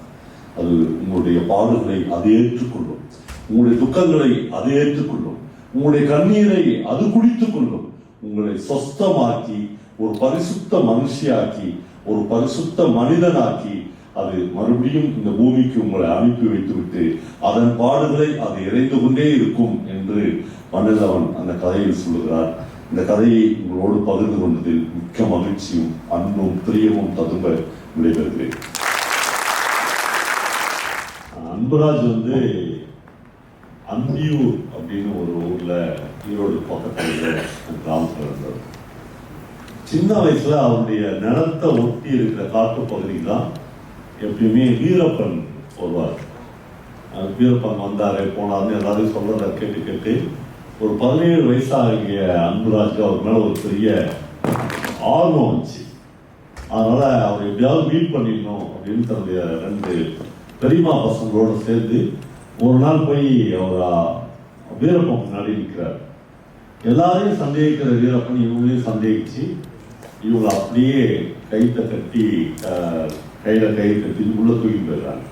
A: அது உங்களுடைய பாடுகளை அது ஏற்றுக்கொள்ளும், உங்களுடைய துக்கங்களை அது ஏற்றுக்கொள்ளும், உங்களுடைய கண்ணீரை அது குடித்துக் கொள்ளும். உங்களை சொஸ்தமாக்கி ஒரு பரிசுத்த மனுஷியாக்கி ஒரு பரிசுத்த மனிதனாக்கி அது மறுபடியும் இந்த பூமிக்கு உங்களை அனுப்பி வைத்துவிட்டு அதன் பாடுகளை அது இறைந்து கொண்டே இருக்கும் என்று மன்னன் அந்த கதையில் சொல்லுகிறார். இந்த கதையை உங்களோடு பகிர்ந்து கொண்டதில் மிக்க மகிழ்ச்சியும் அன்பும் பிரியமும் ததும்ப விடைபெறுகிறேன். அன்புராஜ் அந்தியூர் அப்படின்னு ஒரு ஊர்ல ஈரோடு பக்கத்துல கிராமத்தில் இருந்தார். சின்ன வயசுல அவருடைய நிலத்தை ஒட்டி இருக்கிற காட்டு பகுதிக்கு தான் எப்பயுமே வீரப்பன் வருவார். வீரப்பன் வந்தாரு போனாருன்னு எல்லாரையும் சொல்றத கேட்டு கேட்டு ஒரு 17 வயசாகிய அன்புராஜுக்கு அவர் மேல ஒரு பெரிய ஆர்வம் வந்துச்சு. அதனால அவர் எப்படியாவது மீட் பண்ணிடணும் அப்படின்னு தன்னுடைய 2 பெரியமா பசங்களோட சேர்ந்து ஒரு நாள் போய் அவர் வீரப்பன் முன்னாடி நிற்கிறார். எல்லாரையும் சந்தேகிக்கிற வீரப்பன் இவங்களையும் சந்தேகிச்சு இவங்க அப்படியே கைத்தை கட்டி கையில கட்டி உள்ள தூக்கி போயிடுறாங்க.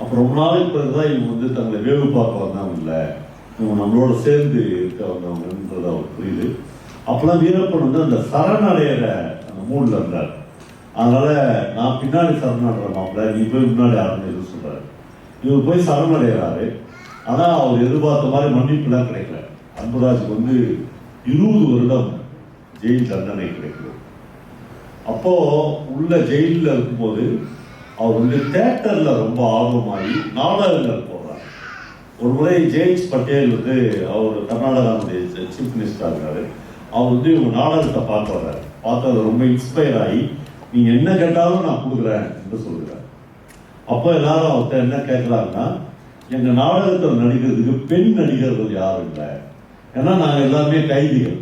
A: அப்புறம் ரொம்ப நாளைக்கு பிறகுதான் இவங்க தங்களை வேவு பார்க்க வந்தவங்க இல்லை, இவங்க நம்மளோட சேர்ந்து இருக்க வந்தவங்கன்றது அவர் புரியுது. அப்பெல்லாம் வீரப்பன் அந்த சரணடைகிற அந்த மூடில் இருந்தார். அதனால நான் பின்னாடி சரணடைற மாப்பிள்ள, நீ போய் முன்னாடி ஆரம்பிச்சு சொல்றாரு. இவர் போய் சரணடைகிறாரு. ஆனா அவர் எதிர்பார்த்த மாதிரி மன்னிப்புலாம் கிடைக்கல. அன்புராஜுக்கு 20 வருடம் ஜெயில் தண்டனை கிடைக்கிறது. அப்போ உள்ள ஜெயிலில் இருக்கும்போது அவர் தியேட்டர்ல ரொம்ப ஆர்வமாகி நாடகங்கள் போடுறாரு. ஒரு முறை ஜேம்ஸ் பட்டேல் அவர் கர்நாடகாவுடைய சீஃப் மினிஸ்டரா இருக்காரு. அவர் இவங்க நாடகத்தை பார்க்க வர்றாரு. பார்த்து அதை ரொம்ப இன்ஸ்பயர் ஆகி நீங்க என்ன கேட்டாலும் நான் கொடுக்குறேன் என்று சொல்கிறார். அப்போ எல்லாரும் அவர்கிட்ட என்ன கேட்கிறாங்கன்னா, எங்க நாடகத்தில் நடிக்கிறதுக்கு பெண் நடிகர்கள் யாரும் இல்லை, ஏன்னா நாங்க எல்லாருமே கைதிகள்,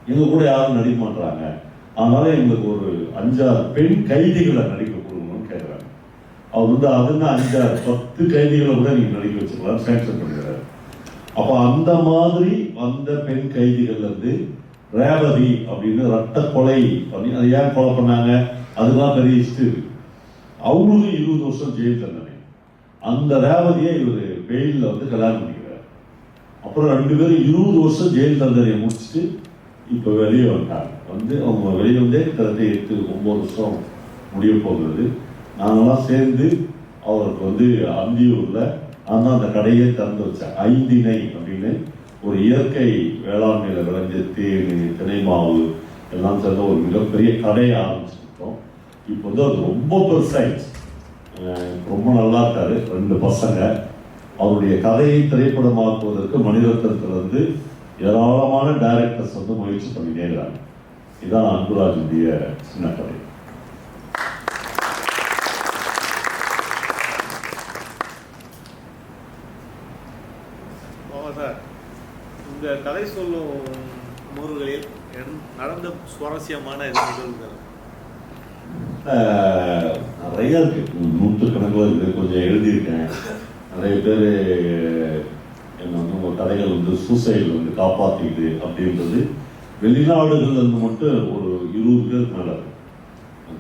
A: எங்க கூட யாரும் நடிக்க மாட்டாங்க, அதனால எங்களுக்கு ஒரு 5-6 பெண் கைதிகளை நடிக்க கொடுக்கணும்னு கேட்கிறாங்க. அவர் அதுன்னா 5-10 கைதிகளை கூட நீங்க நடிக்க வச்சுக்கலாம் சேங்ஷன் பண்ணுறாரு. அப்ப அந்த மாதிரி வந்த பெண் கைதிகள்ல ரேவதி அப்படின்னு ரத்த கொலை பண்ணி அதை ஏன் கொலை பண்ணாங்க அதுதான் பெரிய ஹிஸ்டரி. அவங்களுக்கு 20 வருஷம் ஜெயில் தண்டனை. அந்த ரேவதியை இவர் வெயில்ல கல்யாணம் பண்ணிக்கிறார். அப்புறம் 2 பேரும் 20 வருஷம் ஜெயில் தண்டனையை முடிச்சுட்டு இப்ப வெளியே வந்தாங்க. அவங்க வெளியே கிட்டத்தட்ட 8-9 வருஷம் முடிய போகிறது. நாங்கெல்லாம் சேர்ந்து அவருக்கு அந்தியூர்ல அந்த கடையை திறந்து வச்சேன். 5 அப்படின்னு ஒரு இயற்கை வேளாண்மையில விளைஞ்ச தேனி தினை மாவு எல்லாம் சேர்ந்த ஒரு மிகப்பெரிய கடையை ஆரம்பிச்சிருக்கோம். இப்போ அது ரொம்ப பெருசாயிடுச்சு. ரொம்ப நல்லா இருக்காரு. 2 பசங்க. அவருடைய கதையை திரைப்படமாக்குவதற்கு மணிரத்னத்திலிருந்து ஏராளமான டைரக்டர்ஸ் முயற்சி பண்ணிட்டே இருக்கிறாங்க. இதுதான் அன்புராஜுடைய சின்ன கதை.
B: இந்த கதை சொல்லும் ஊர்களில் நடந்த சுவாரஸ்யமான நிகழ்வுகள்
A: நிறைய இருக்கு. 100கணக்கில் இருக்கு. கொஞ்சம் எழுதியிருக்கேன். நிறைய பேர் என்ன உங்க கதைகள் சூசைடு காப்பாற்றிக்குது அப்படின்றது வெளிநாடுகள் மட்டும் ஒரு 20 பேர் மேல,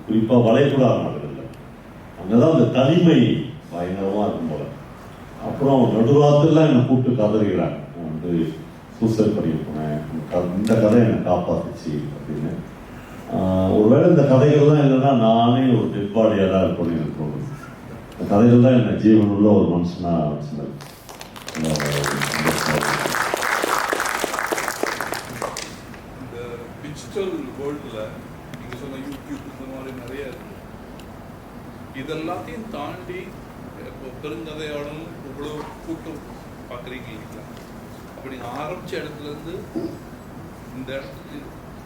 A: குறிப்பா வளைகுடா நாடுகள்ல அங்கதான் அந்த தனிமை பயங்கரமா இருக்கும் போல. அப்புறம் நடுராத்திரிலாம் என்னை கூப்பிட்டு கதறுகிறாங்க, சூசைட் பண்ணி போனேன், இந்த கதை என்னை காப்பாத்துச்சு அப்படின்னு. ஒருவேளை இந்த கதைகள்லாம் இல்லைன்னா நானே ஒரு டெட் பாடியாக தான் இருக்கணும்னு எனக்கு தோணுது. இந்த கதைகள் தான் என்னை ஜீவனுள்ள ஒரு மனுஷனா வச்சுருந்தேன்.
C: இந்த டிஜிட்டல் வேர்ல்டில் நீங்கள் சொன்ன யூடியூப் இந்த மாதிரி நிறைய இருக்கு. இதெல்லாத்தையும் தாண்டி இப்போ பெருங்கதையோடும் இவ்வளோ கூட்டம் பார்க்குறீங்க இல்லைங்களா? அப்போ நீங்கள் ஆரம்பித்த இடத்துலேருந்து இந்த இடத்துக்கு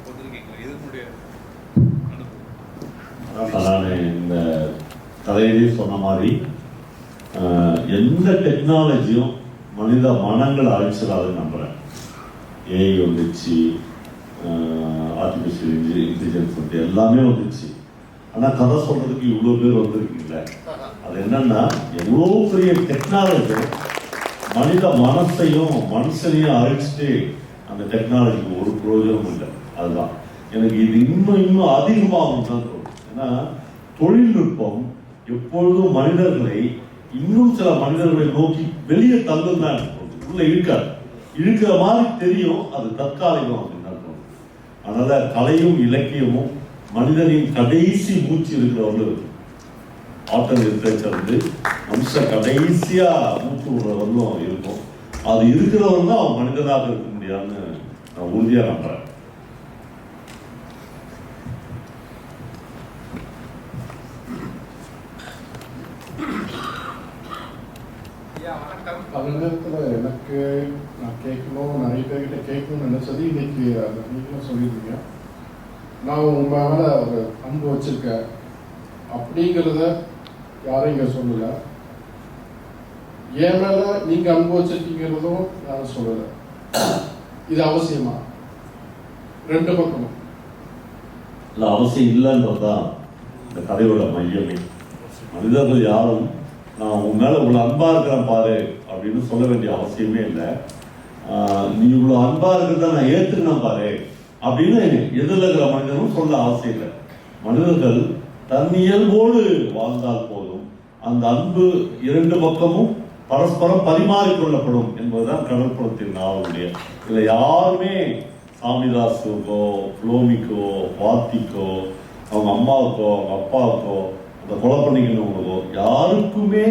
C: வந்திருக்கீங்களா? இதனுடைய அனுபவம்.
A: நான் இந்த கதையிலேயே சொன்ன மாதிரி எந்த டெக்னாலஜியும் மனித மனங்களை அழிச்சிடாதுன்னு நம்புகிறேன். ஏஐ வந்துச்சு, ஆர்டிஃபிஷியல் இன்டெலிஜென்ஸ் எல்லாமே வந்துச்சு. ஆனால் கதை சொல்றதுக்கு இவ்வளோ பேர் வந்திருக்கீங்கள, அது என்னன்னா எவ்வளோ பெரிய டெக்னாலஜி மனித மனசையும் மனுஷனையும் அழிச்சிட்டு அந்த டெக்னாலஜிக்கு ஒரு பிரயோஜனம் இல்லை. அதுதான் எனக்கு இது இன்னும் அதிகமாகும் தான் தோணும். ஏன்னா தொழில்நுட்பம் எப்பொழுதும் மனிதர்களை இன்னும் சில மனிதர்களை நோக்கி வெளியே தள்ளும் தான் உள்ள இருக்காது. இருக்கிற மாதிரி தெரியும், அது தற்காலிகம் அப்படின்னு தான் தோணும். அதனால கலையும் இலக்கியமும் மனிதனின் கடைசி மூச்சு இருக்கிறவர்கள் ஆற்றல் இருக்கிறது மனுஷ கடைசியா மூச்சு விடுறவர்களும் இருக்கும். அது இருக்கிறவங்க தான் அவன் மனிதனாக இருக்க முடியாதுன்னு நான் உறுதியாக நம்புறேன்.
D: நேரத்தில் எனக்கு நான் கேட்கணும், நிறைய பேர்கிட்ட கேட்கணும்னு நினச்சது இன்னைக்கு நீங்களும் சொல்லியிருக்கீங்க. நான் உங்கள் மேலே ஒரு அன்பு வச்சுருக்கேன் அப்படிங்கிறத யாரும் இங்கே சொல்லலை. என் மேலே நீங்கள் அன்பு வச்சுருக்கீங்கிறதும் யாரும் சொல்லலை. இது அவசியமா? ரெண்டு பக்கமும்
A: இல்லை, அவசியம் இல்லைன்றதுதான் இந்த கதையோட மையமே. மனிதர்கள் யாரும் நான் உன் மேலே இவ்வளோ அன்பாக இருக்கிறேன் பாரு அப்படின்னு சொல்ல வேண்டிய அவசியமே இல்லை. நீ இவ்வளோ அன்பாக இருக்கிறத நான் ஏற்றுக்கணும் பாரு அப்படின்னு எதிரில் இருக்கிற மனிதனும் சொல்ல அவசியம் இல்லை. மனிதர்கள் தன் இயல்போடு வாழ்ந்தால் போதும். அந்த அன்பு இரண்டு பக்கமும் பரஸ்பரம் பரிமாறிக்கொள்ளப்படும் என்பதுதான் கடற்புறத்தின் நாவலுடைய. இதில் யாருமே சாமிதாசுக்கோ, புலோமிக்கோ, வாத்திக்கோ, அவங்க அம்மாவுக்கோ, அவங்க அப்பாவுக்கோ, அந்த கொலை பண்ணிக்கணுங்களுக்கோ யாருக்குமே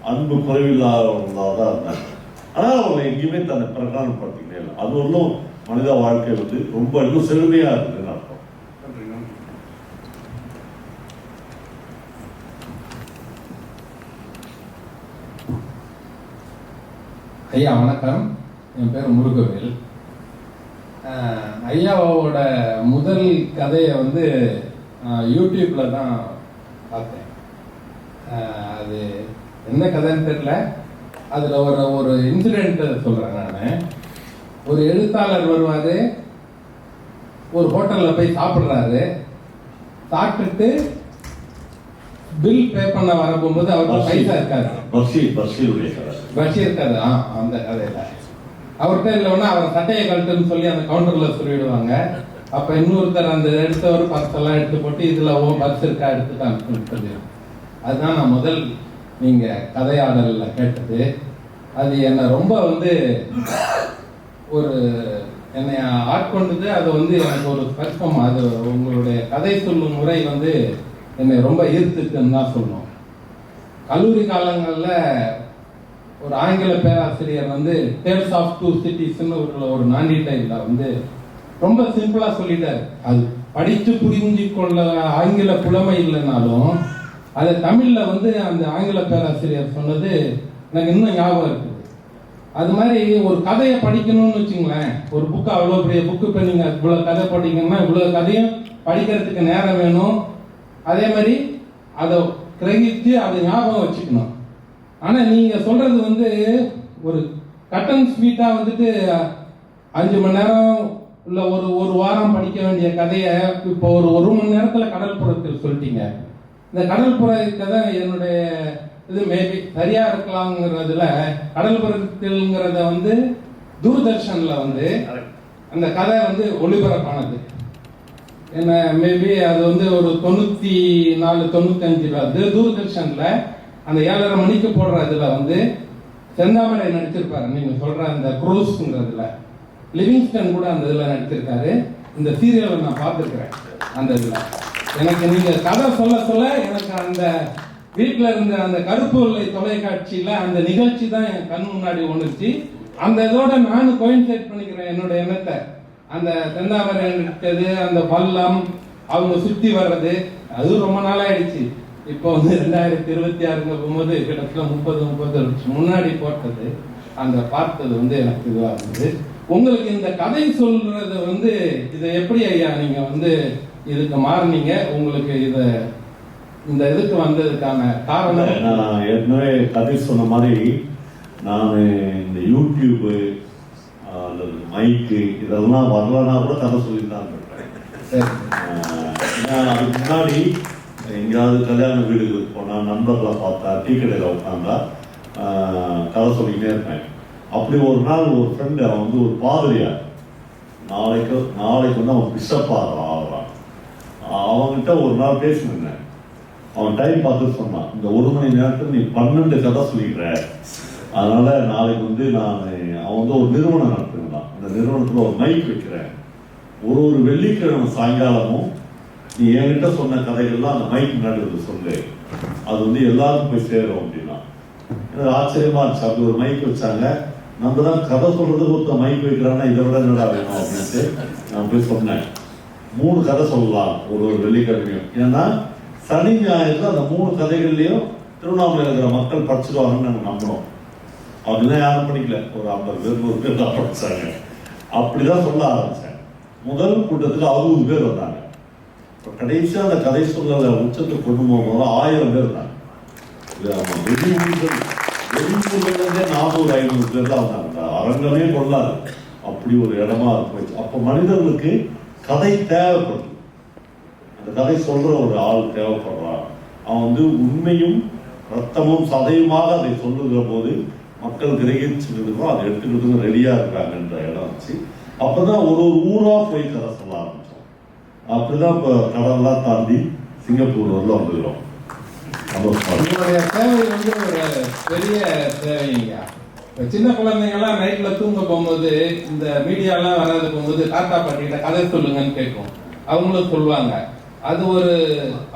A: அன்பு குறைவில்லாதவர்களாக தான் இருந்தாங்க. ஆனால் அவங்க எங்கேயுமே தன்னை பிரகடனப்படுத்திக்கவே இல்லை. அது ஒன்றும் மனித வாழ்க்கை வந்து ரொம்ப இன்னும் செழுமையாக இருக்குதுன்னு அர்த்தம்.
E: ஐயா வணக்கம், என் பேர் முருகவேல். ஐயாவோட முதல் கதையை வந்து யூடியூப்ல தான் பார்த்தேன். அது என்ன கதைன்னு தெரியல. அதில் ஒரு இன்சிடென்ட் சொல்கிறேன் நான். ஒரு எழுத்தாளர் வருவார், ஒரு ஹோட்டலில் போய் சாப்பிட்றாரு. சாப்பிட்டுட்டு பில் பே பண்ண வரும்போது அவர்கிட்ட பைசா இருக்காது. பஷீர் இருக்காது. அந்த கதையில அவர்கிட்ட இல்லைன்னா அவர் சட்டையை கழட்டுன்னு சொல்லி அந்த கவுண்டர்ல சொல்லிடுவாங்க. அப்ப இன்னொருத்தர் அந்த எடுத்தவர் பர்ஸ் எல்லாம் எடுத்து போட்டு இதுல பர்ஸ் இருக்கா எடுத்துட்டாங்க. அதுதான் நான் முதல் நீங்க கதையாடல்ல கேட்டது. அது என்னை ரொம்ப வந்து ஒரு என்னை ஆட்கொண்டது. அது வந்து எனக்கு ஒரு ஸ்பர்ஷம். அது உங்களுடைய கதை சொல்லும் முறை வந்து என்னை ரொம்ப ஈர்த்துக்குன்னு தான் சொல்லணும். கல்லூரி காலங்களில் ஒரு ஆங்கில பேராசிரியர் வந்து டேல்ஸ் ஆஃப் டூ சிட்டிஸ்ன்னு ஒரு நாண்டி டைமில் வந்து ரொம்ப சிம்பிளாக சொல்லிட்டார். அது படித்து புரிஞ்சு கொள்ள ஆங்கில புலமை இல்லைனாலும் அதை தமிழில் வந்து அந்த ஆங்கில பேராசிரியர் சொன்னது எனக்கு இன்னும் ஞாபகம் இருக்குது. அது மாதிரி ஒரு கதையை படிக்கணும்னு வச்சுங்களேன், ஒரு புக்கு அவ்வளோ பெரிய புக்கு, இப்போ நீங்கள் இவ்வளோ கதை படிக்கணும்னா இவ்வளோ கதையும் படிக்கிறதுக்கு நேரம் வேணும். அதே மாதிரி அதை கிரகிச்சு அதை ஞாபகம் வச்சுக்கணும். ஆனால் நீங்கள் சொல்றது வந்து ஒரு கட்டன் ஸ்வீட்டாக வந்துட்டு 5 மணி நேரம் இல்லை ஒரு வாரம் படிக்க வேண்டிய கதையை இப்போ ஒரு மணி நேரத்தில் கடல்புறத்தில் சொல்லிட்டீங்க. இந்த கடல்புற கதை என்னுடைய இது மேபி சரியா இருக்கலாம்ங்கிறதுல கடல்புறத்தில்ங்கிறத வந்து தூர்தர்ஷன்ல வந்து அந்த கதை வந்து ஒளிபரப்பானது. என்ன மேபி அது வந்து ஒரு 94-95 தூர்தர்ஷன்ல அந்த 7:30 மணிக்கு போடுற இதுல வந்து செந்தாமரை நடிச்சிருப்பாரு. நீங்க சொல்ற அந்த குரூஸ்ங்கிறதுல லிவிங்ஸ்டன் கூட அந்த இதுல நடிச்சிருக்காரு. இந்த சீரியலை நான் பார்த்துருக்கிறேன். அந்த இதுல எனக்கு நீங்க கதை சொல்ல சொல்ல எனக்கு அந்த வீட்டில் இருந்த அந்த கருப்பு வெள்ளை தொலைக்காட்சியில அந்த நிகழ்ச்சி தான் என் கண் முன்னாடி ஒண்ணுச்சு. அந்த இதோட நானும் கோயின்சைட் பண்ணிக்கிறேன் என்னோட எண்ணத்தை. அந்த செந்தாமரை நடித்தது, அந்த பள்ளம், அவங்க சுத்தி வர்றது, அது ரொம்ப நாளாயிடுச்சு. இப்போ வந்து 2026 போகும்போது கிட்டத்தட்ட 30 வருஷம் முன்னாடி போட்டது அந்த பார்த்தது வந்து எனக்கு இதுவாக இருந்தது. உங்களுக்கு இந்த கதை சொல்றது வந்து இதை எப்படி ஐயா நீங்க வந்து இதுக்கு மாறினீங்க? உங்களுக்கு இந்த இதுக்கு வந்ததுக்கான காரணம்?
A: நான் ஏற்கனவே கதை சொன்ன மாதிரி நான் இந்த யூடியூப்பு அல்லது மைக்கு இதெல்லாம் வரலன்னா கூட கதை சொல்லித்தான் இருக்கேன். அதுக்கு முன்னாடி எங்கேயாவது கல்யாண வீடுகளுக்கு போனால் நண்பர்களை பார்த்தா டீ கடையில் உட்காந்தா கதை சொல்லிக்கிட்டே இருப்பேன். அப்படி ஒரு நாள் ஒரு ஃப்ரெண்டு, அவன் வந்து ஒரு பாதிரியார், நாளைக்கு வந்து அவன் பிஷப்பாக ஆகிறான். அவன்கிட்ட ஒரு நாள் பேசினேன். அவன் டைம் பார்த்து சொன்னான், இந்த 1 மணி நேரத்தில் நீ 12 கதை சொல்லிக்கிற, அதனால நாளைக்கு வந்து அவன் வந்து ஒரு நிறுவனம் நடத்துகிறான். அந்த நிறுவனத்தில் ஒரு மைக் வைக்கிறேன். ஒரு வெள்ளிக்கிழமை சாயங்காலமும் நீ என்கிட்ட சொன்ன கதைகள்லாம் அந்த மைக் முன்னாடி வந்து சொல்லு, அது வந்து எல்லாருக்கும் போய் சேரும் அப்படின்னா. எனக்கு ஆச்சரியமா இருந்துச்சு. அப்படி ஒரு மைக் வச்சாங்க. நம்ம தான் கதை சொல்றதுக்கு ஒருத்த மைக் வைக்கிறான்னா இதை விட என்னடா வேணும் அப்படின்ட்டு நான் போய் சொன்னேன். 3 கதை சொல்லலாம் ஒரு வெள்ளிக்கிழமையும். ஏன்னா சனி ஞாயிறு அந்த 3 கதைகள்லையும் திருவண்ணாமலையில் இருக்கிற மக்கள் படிச்சுடுவாங்கன்னு நாங்கள் நம்புறோம். அப்படிலாம் யாரும் படிக்கல, ஒரு 50 பேர் 100 பேர் தான் படிச்சாங்க. அப்படிதான் சொல்ல ஆரம்பிச்சேன். முதல் கூட்டத்துக்கு 60 பேர் வந்தாங்க. கடைசியாக அந்த கதை சொல்லலை உச்சத்தை கொண்டு போகும்போது 1000 பேர் இருந்தாங்க. வெளியூர்லேருந்தே 400-500 பேர் தான் வந்தாங்க. அரங்கமே கொள்ளாது, அப்படி ஒரு இடமா போச்சு. அப்போ மனிதர்களுக்கு கதை தேவைப்படுது, அந்த கதை சொல்ற ஒரு ஆள் தேவைப்படுறான். அவன் வந்து உண்மையும் ரத்தமும் சதையுமாக அதை சொல்லுகிற போது மக்கள் கிரகிச்சுக்கிறதுக்கும் அதை எடுத்துக்கிறதுக்கும் ரெடியா இருக்காங்கன்ற இடம் வச்சு அப்பதான் ஒரு ஊரா போய் கதை சொல்ல ஆரம்பிச்சோம். அப்படிதான் இப்ப கடல்லாம் தாண்டி சிங்கப்பூர் வரல வந்துக்கிறோம்.
E: உங்களுடைய சேவை வந்து ஒரு பெரிய சேவைங்க. சின்ன குழந்தைங்கலாம் நைட்ல தூங்க போகும்போது இந்த மீடியாலாம் வராது போகும்போது தாத்தா பாட்டிகிட்ட கதை சொல்லுங்கன்னு கேட்கும், அவங்களும் சொல்லுவாங்க. அது ஒரு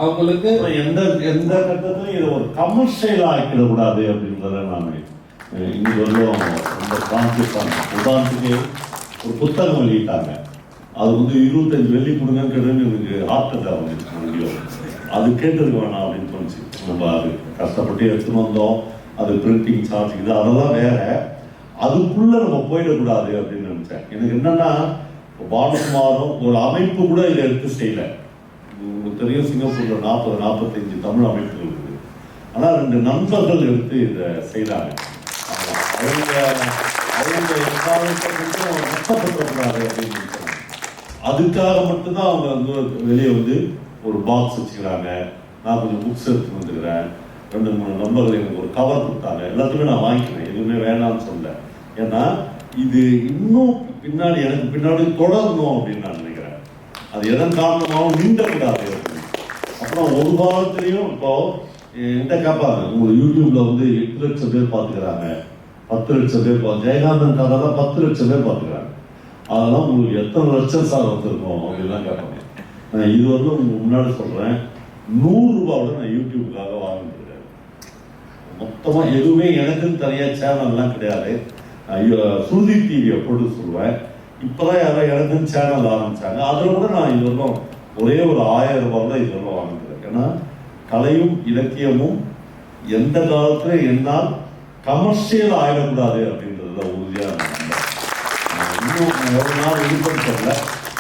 E: அவங்களுக்கு
A: எந்த எந்த கட்டத்திலும் இதை ஒரு கமர்ஷியல் ஆக்கிடக்கூடாது அப்படின்றத நான் இங்க வரலும் ரொம்ப கான்சியஸான. உதாரணத்துக்கு ஒரு புத்தகம் வெளியிட்டாங்க, அது வந்து 25 வெள்ளி கொடுங்கன்னு கேட்டு எனக்கு ஹார்ட் அட்டாக் வந்துச்சு முடியும். அது கேட்டிருக்க வேணாம் அப்படின்னு தோணுச்சு. நம்ம அது கஷ்டப்பட்டு எடுத்துன்னு வந்தோம், அது பிரிண்டிங் சார்ஜ் இது அதெல்லாம் வேற, அதுக்குள்ள நம்ம போயிடக்கூடாது அப்படின்னு நினைச்சேன். எனக்கு என்னன்னா பாலகுமாரும் ஒரு அமைப்பு கூட இதை எடுத்து செய்யல. உங்களுக்கு தெரியும் சிங்கப்பூர்ல 40-45 தமிழ் அமைப்புகள் இருக்குது. ஆனா 2 நண்பர்கள் எடுத்து இதை செய்யறாங்க. அவங்க நஷ்டப்பட்டுறாங்க அப்படின்னு அதுக்காக மட்டும்தான் அவங்க வந்து வெளியே வந்து ஒரு பாக்ஸ் வச்சுக்கிறாங்க. நான் கொஞ்சம் புக்ஸ் எடுத்து வந்துக்கிறேன், 2-3 நண்பர்கள் எனக்கு ஒரு கவர் கொடுத்தாங்க, எல்லாத்துக்குமே நான் வாங்கிக்கிறேன், எதுவுமே வேணாம்னு சொல்ல. ஏன்னா இது இன்னும் பின்னாடி எனக்கு பின்னாடி தொடரணும் அப்படின்னு நான் நினைக்கிறேன். அது எதன் காரணமாகவும் நீண்டக்கூடாது. அப்புறம் ஒரு காலத்திலையும் இப்போ என்கிட்ட கேட்பாங்க, உங்களுக்கு யூடியூப்ல வந்து 8 லட்சம் பேர் பார்த்துக்கிறாங்க, 10 லட்சம் பேர் ஜெயகாந்தன் கதை தான் 10 லட்சம் பேர் பார்த்துக்கிறாங்க, அதெல்லாம் உங்களுக்கு எத்தனை லட்சம் சார் வந்திருக்கோம் அப்படின்லாம் கேட்பாங்க. நான் இது வந்து உங்களுக்கு முன்னாடி சொல்றேன், 100 ரூபாவோட நான் யூடியூபுக்காக வாங்கிட்டு மொத்தமா எதுவுமே எனக்குன்னு தனியா சேனல்லாம் கிடையாது. சுருதி டிவியை போட்டு சொல்லுவேன். இப்பதான் யாரும் எனக்குன்னு சேனல் ஆரம்பிச்சாங்க, அதுல கூட நான் இது வரலாம் ஒரே ஒரு 1000 ரூபாய் தான் இதெல்லாம் வாங்கிக்கிறேன். ஏன்னா கலையும் இலக்கியமும் எந்த காலத்துல என்னால் கமர்ஷியல் ஆயிடக்கூடாது அப்படின்றதுல உறுதியா இன்னும் ஒரு நாள் வெளிப்படுத்தல.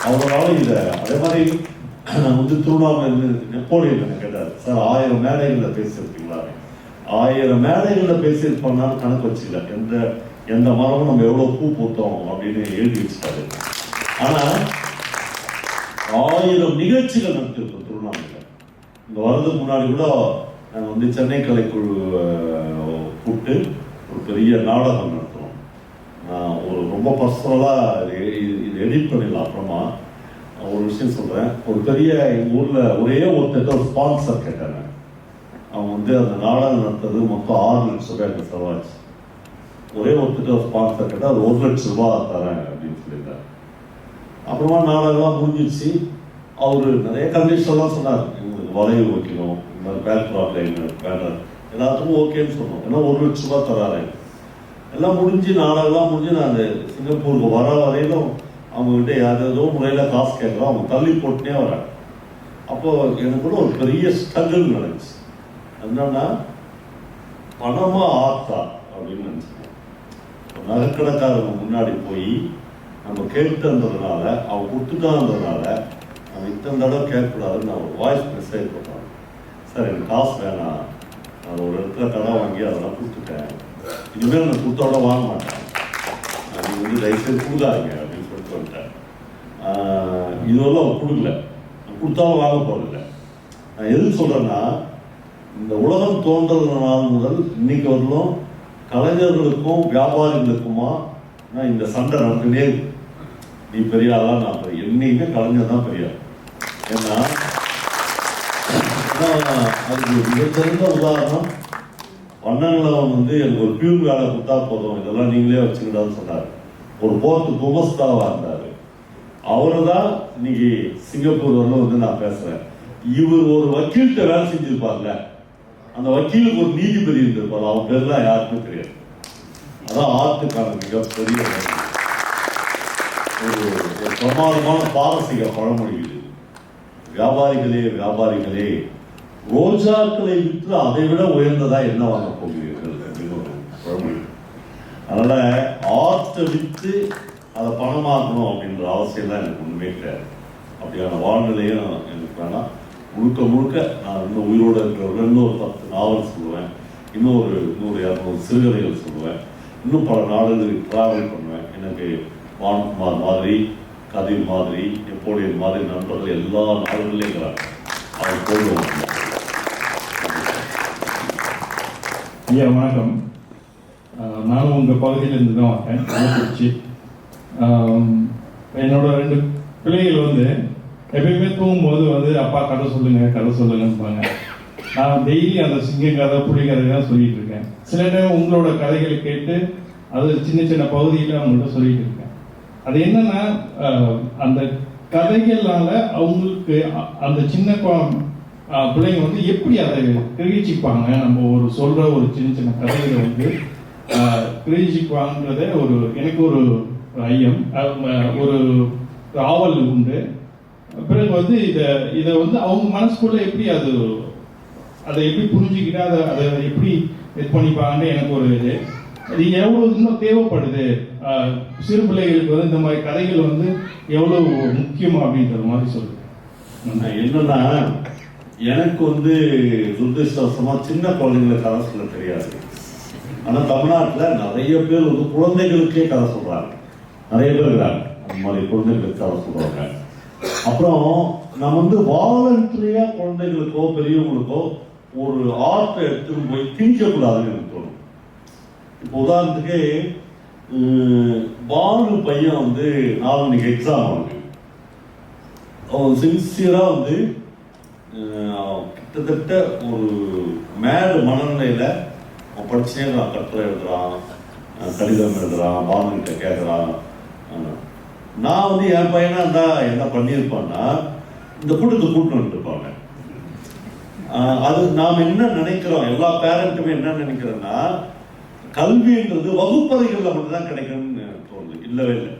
A: அவரால் இதை அதே மாதிரி நான் வந்து திருவண்ணாமலை நெப்போலியன் கேட்டார், சார் 1000 மேடைகளில் பேசியிருக்கீங்களா? 1000 மேடைகளில் பேசியிருப்போம்னாலும் கணக்கு வச்சுக்கல, எந்த மரமும் நம்ம எவ்வளவு பூ பூத்தோம் அப்படின்னு எழுதி வச்சுட்டாரு. ஆனா 1000 நிகழ்ச்சிகள் நடத்திருக்கோம் திருவண்ணாமலையில். இங்க வர்றதுக்கு முன்னாடி கூட நாங்கள் வந்து சென்னை கலைக்குழு கூப்பிட்டு ஒரு பெரிய நாடகம் நடத்துறோம். ஒரு ரொம்ப பர்சனலா இது எடிட் பண்ணிடலாம். அப்புறமா ஒரு விஷயம் சொல்றேன், ஒரு பெரிய எங்க ஊர்ல ஒரே ஒருத்தர் ஒரு ஸ்பான்சர் கேட்டாங்க. அவங்க வந்து அந்த நாடகம் நடத்துறது மொத்தம் 6 லட்சம் ரூபாய் எனக்கு செலவாச்சு. ஒரே ஒருத்தர் ஒரு ஸ்பான்சர் கேட்டால் அது 1 லட்சம் ரூபாய் தரேன் அப்படின்னு சொல்லியிருந்தாரு. அப்புறமா நாடகம்லாம் முடிஞ்சிச்சு. அவரு நிறைய கண்டிஷன்லாம் சொன்னார், எங்களுக்கு வளைவு வைக்கணும், இந்த மாதிரி பேக்ராப் லைன் பேனர் எல்லாத்துக்கும் ஓகேன்னு சொன்னோம். ஏன்னா 1 லட்சம் ரூபாய் தராரு. எல்லாம் முடிஞ்சு நாடகம்லாம் முடிஞ்சு நான் சிங்கப்பூருக்கு வர வரையிலும் அவங்ககிட்ட ஏதோ முறையில் காசு கேட்குறோம், அவங்க தள்ளி போட்டுனே வராங்க. அப்போ எனக்கு கூட ஒரு பெரிய ஸ்ட்ரகிள் நடந்துச்சு. என்னன்னா பணமா ஆத்தா அப்படின்னு நினைச்சேன். நகைக்கடைக்காரங்க முன்னாடி போய் நம்ம கேட்டுன்றதுனால அவங்க கொடுத்துட்டான்றதுனால நம்ம இத்தனை தடவை கேட்கக்கூடாதுன்னு நான் ஒரு வாய்ஸ் மெசேஜ் பண்ணுறேன். சார் எனக்கு காசு வேணாம், நான் ஒரு இடத்துல கடை வாங்கி அதெல்லாம் கொடுத்துட்டேன், இனிமேல் நான் கொடுத்தோட வாங்க மாட்டேன், நீங்கள் வந்து தயவுசெய்து கொடுக்காதீங்க அப்படின்னு சொல்லிட்டு வந்துட்டேன். இதுவரைக்கும் அவர் கொடுக்கல, கொடுத்தாலும் வாங்க போறதில்லை. நான் எதுக்கு சொல்றேன்னா, இந்த உலகம் தோன்றது நாள் முதல் இன்னைக்கு வரலும் கலைஞர்களுக்கும் வியாபாரிகளுக்குமா இந்த சண்டை நடந்துனே இருக்கு. நீ பெரிய ஆளா, நான் பெரிய, என்னைக்குமே கலைஞர் தான் பெரிய. ஏன்னா அதுக்கு மிகச்சிறந்த உதாரணம் வண்ணங்களவன் வந்து எனக்கு ஒரு பியூன் வேலை கொடுத்தா போதும், இதெல்லாம் நீங்களே வச்சுக்கிட்டான்னு சொன்னார். ஒரு போர்ட்டு குமஸ்தாவா இருந்தாரு. அவரு தான் இன்னைக்கு சிங்கப்பூர் வரல வந்து நான் பேசுறேன். இவர் ஒரு வக்கீல்கிட்ட வேலை செஞ்சிருப்பார்ல, அந்த வக்கீலுக்கு ஒரு நீதிபதி இருந்திருப்பார், அவங்க பேர்லாம் யாருக்கும் தெரியாது. அதான் ஆர்ட்டுக்கான மிகப்பெரிய ஒரு பிரமாதமான பாரசீக பழமொழி இது. வியாபாரிகளே வியாபாரிகளே, ரோஜாக்களை விற்று அதை விட உயர்ந்ததா என்ன வாங்க போகிறீர்கள் அப்படின்னு ஒரு பழமொழி. அதனால் ஆர்ட்டை விற்று அதை பணமாக்கணும் அப்படின்ற அவசியம்லாம் எனக்கு ஒன்றுமே கிடையாது. அப்படியான வாழ்நிலையும் எனக்கு வேணாம். முழுக்க முழுக்க நான் இன்னும் உயிரோடு இருக்கிறவர்கள் இன்னும் ஒரு 10 நாவல் சொல்லுவேன், இன்னும் ஒரு 100-200 சிறுகதைகள் சொல்லுவேன், இன்னும் பல நாடுகளுக்கு ட்ராவல் பண்ணுவேன். எனக்கு வான்குமார் மாதிரி, கதிர் மாதிரி, நெப்போலியன் மாதிரி நண்பர்கள் எல்லா நாடுகளிலும் இருக்கிறாங்க. அவர் போடுவோம்.
F: ஐயா வணக்கம். நானும் உங்கள் பகுதியிலேருந்து தான் வரேன், கள்ளக்குறிச்சி. என்னோட 2 பிள்ளைகள் வந்து எப்பயுமே தூங்கும்போது வந்து அப்பா கதை சொல்லுங்கன்னு. நான் டெய்லி அந்த சிங்க கதை புலி கதை தான் சொல்லிட்டு இருக்கேன். சில நேரம் உங்களோட கதைகளை கேட்டு அது சின்ன சின்ன பகுதியில் அவங்கள்ட்ட சொல்லிட்டு இருக்கேன். அது என்னன்னா அந்த கதைகளால அவங்களுக்கு அந்த சின்ன பிள்ளைங்க வந்து எப்படி அதை கிரகிச்சிப்பாங்க, நம்ம ஒரு சொல்ற ஒரு சின்ன சின்ன கதைகளை வந்து கிரகிச்சிப்பாங்கன்றத எனக்கு ஒரு ஐயம், ஒரு ஆவல் உண்டு. பிறகு வந்து இதை வந்து அவங்க மனசுக்குள்ள எப்படி அதை எப்படி புரிஞ்சுக்கிட்டு அதை எப்படி இது பண்ணிப்பாங்கன்னு எனக்கு ஒரு அது எவ்வளவு இன்னும் தேவைப்படுது. சிறு பிள்ளைகளுக்கு வந்து இந்த மாதிரி கதைகள் வந்து எவ்வளவு முக்கியம் அப்படின்றது மாதிரி சொல்லுங்க.
A: என்னன்னா, எனக்கு வந்து துரதிருஷ்டவசமா சின்ன குழந்தைங்களுக்கு கதை சொல்ல தெரியாது. ஆனா தமிழ்நாட்டில் நிறைய பேர் வந்து குழந்தைகளுக்கே கதை சொல்றாங்க. நிறைய பேர் இருக்கிறாங்க அந்த மாதிரி குழந்தைகளுக்கு கதை சொல்றாங்க. அப்புறம் நம்ம வந்து வாலண்டரியா குழந்தைகளுக்கோ பெரியவங்களுக்கோ ஒரு ஆர்ட்டை எடுத்துன்னு போய் திணிக்கக்கூடாதுன்னு எனக்கு தோணும். இப்போ உதாரணத்துக்கு பாலு பையன் வந்து நாளைக்கு எக்ஸாம் ஆகுது. அவன் சின்சியரா வந்து கிட்டத்தட்ட ஒரு மேடு மனநிலையில அவன் படிச்சே கட்டுரை எழுதுறான், கடிதம் எழுதுறான், பாலுகிட்ட கேட்கறான். நான் வந்து என் பையனா இருந்தா என்ன பண்ணியிருப்பான்னா இந்த கூட்டத்தை வந்துருப்பாங்க. அது நாம் என்ன நினைக்கிறோம், எல்லா பேரண்ட்டுமே என்ன நினைக்கிறோன்னா கல்வின்றது வகுப்பறைகளில் மட்டும்தான் கிடைக்கும்னு தோணுது. இல்லவே இல்லை.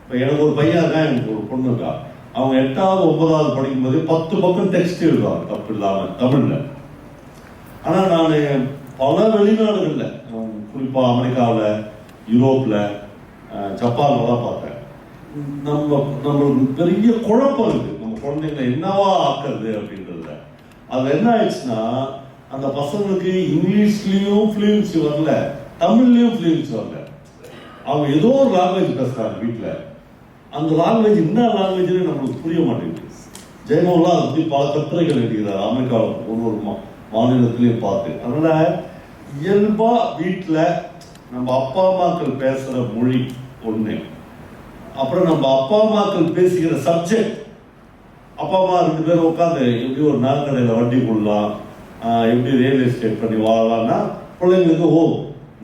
A: இப்போ எனக்கு ஒரு பையன் இருக்கா, எனக்கு ஒரு பொண்ணு இருக்கா. அவங்க 8வது 9வது படிக்கும்போது 10 பக்கம் டெக்ஸ்ட் எழுதுவாங்க தப்பு இல்லாமல் தமிழில். ஆனால் நான் பல வெளிநாடுகளில், குறிப்பாக அமெரிக்காவில், யூரோப்பில், ஜப்பான்லாம் பார்த்தேன். நம்மளுக்கு பெரிய குழப்பம் இருக்கு நம்ம குழந்தைங்களை என்னவா ஆக்குறது அப்படின்றதுல. அது என்ன ஆயிடுச்சுன்னா, அந்த பசங்களுக்கு இங்கிலீஷ்லயும் ஃப்ளூயன்சி வரல, தமிழ்லயும் ஃப்ளூயன்சி வரல. அவங்க ஏதோ ஒரு லாங்குவேஜ் பேசுறாங்க வீட்டில். அந்த லாங்குவேஜ் என்ன லாங்குவேஜ்னு நம்மளுக்கு புரிய மாட்டேங்குது. ஜெயமோகன்லாம் அதை பற்றி பல கட்டுரைகள் எழுதுகிறார் அமெரிக்காவில் ஒரு மாநிலத்திலையும் பார்த்து. அதனால இயல்பா வீட்டில் நம்ம அப்பா அம்மாக்கள் பேசுற மொழி ஒண்ணு, அப்புறம் நம்ம அப்பா அம்மாக்கள் பேசுகிற சப்ஜெக்ட். அப்பா அம்மா 2 பேரும் உட்காந்து எப்படி ஒரு நகைக்கடையில் வட்டி போடலாம், எப்படி ரியல் எஸ்டேட் பண்ணி வாழலாம்னா பிள்ளைங்களுக்கு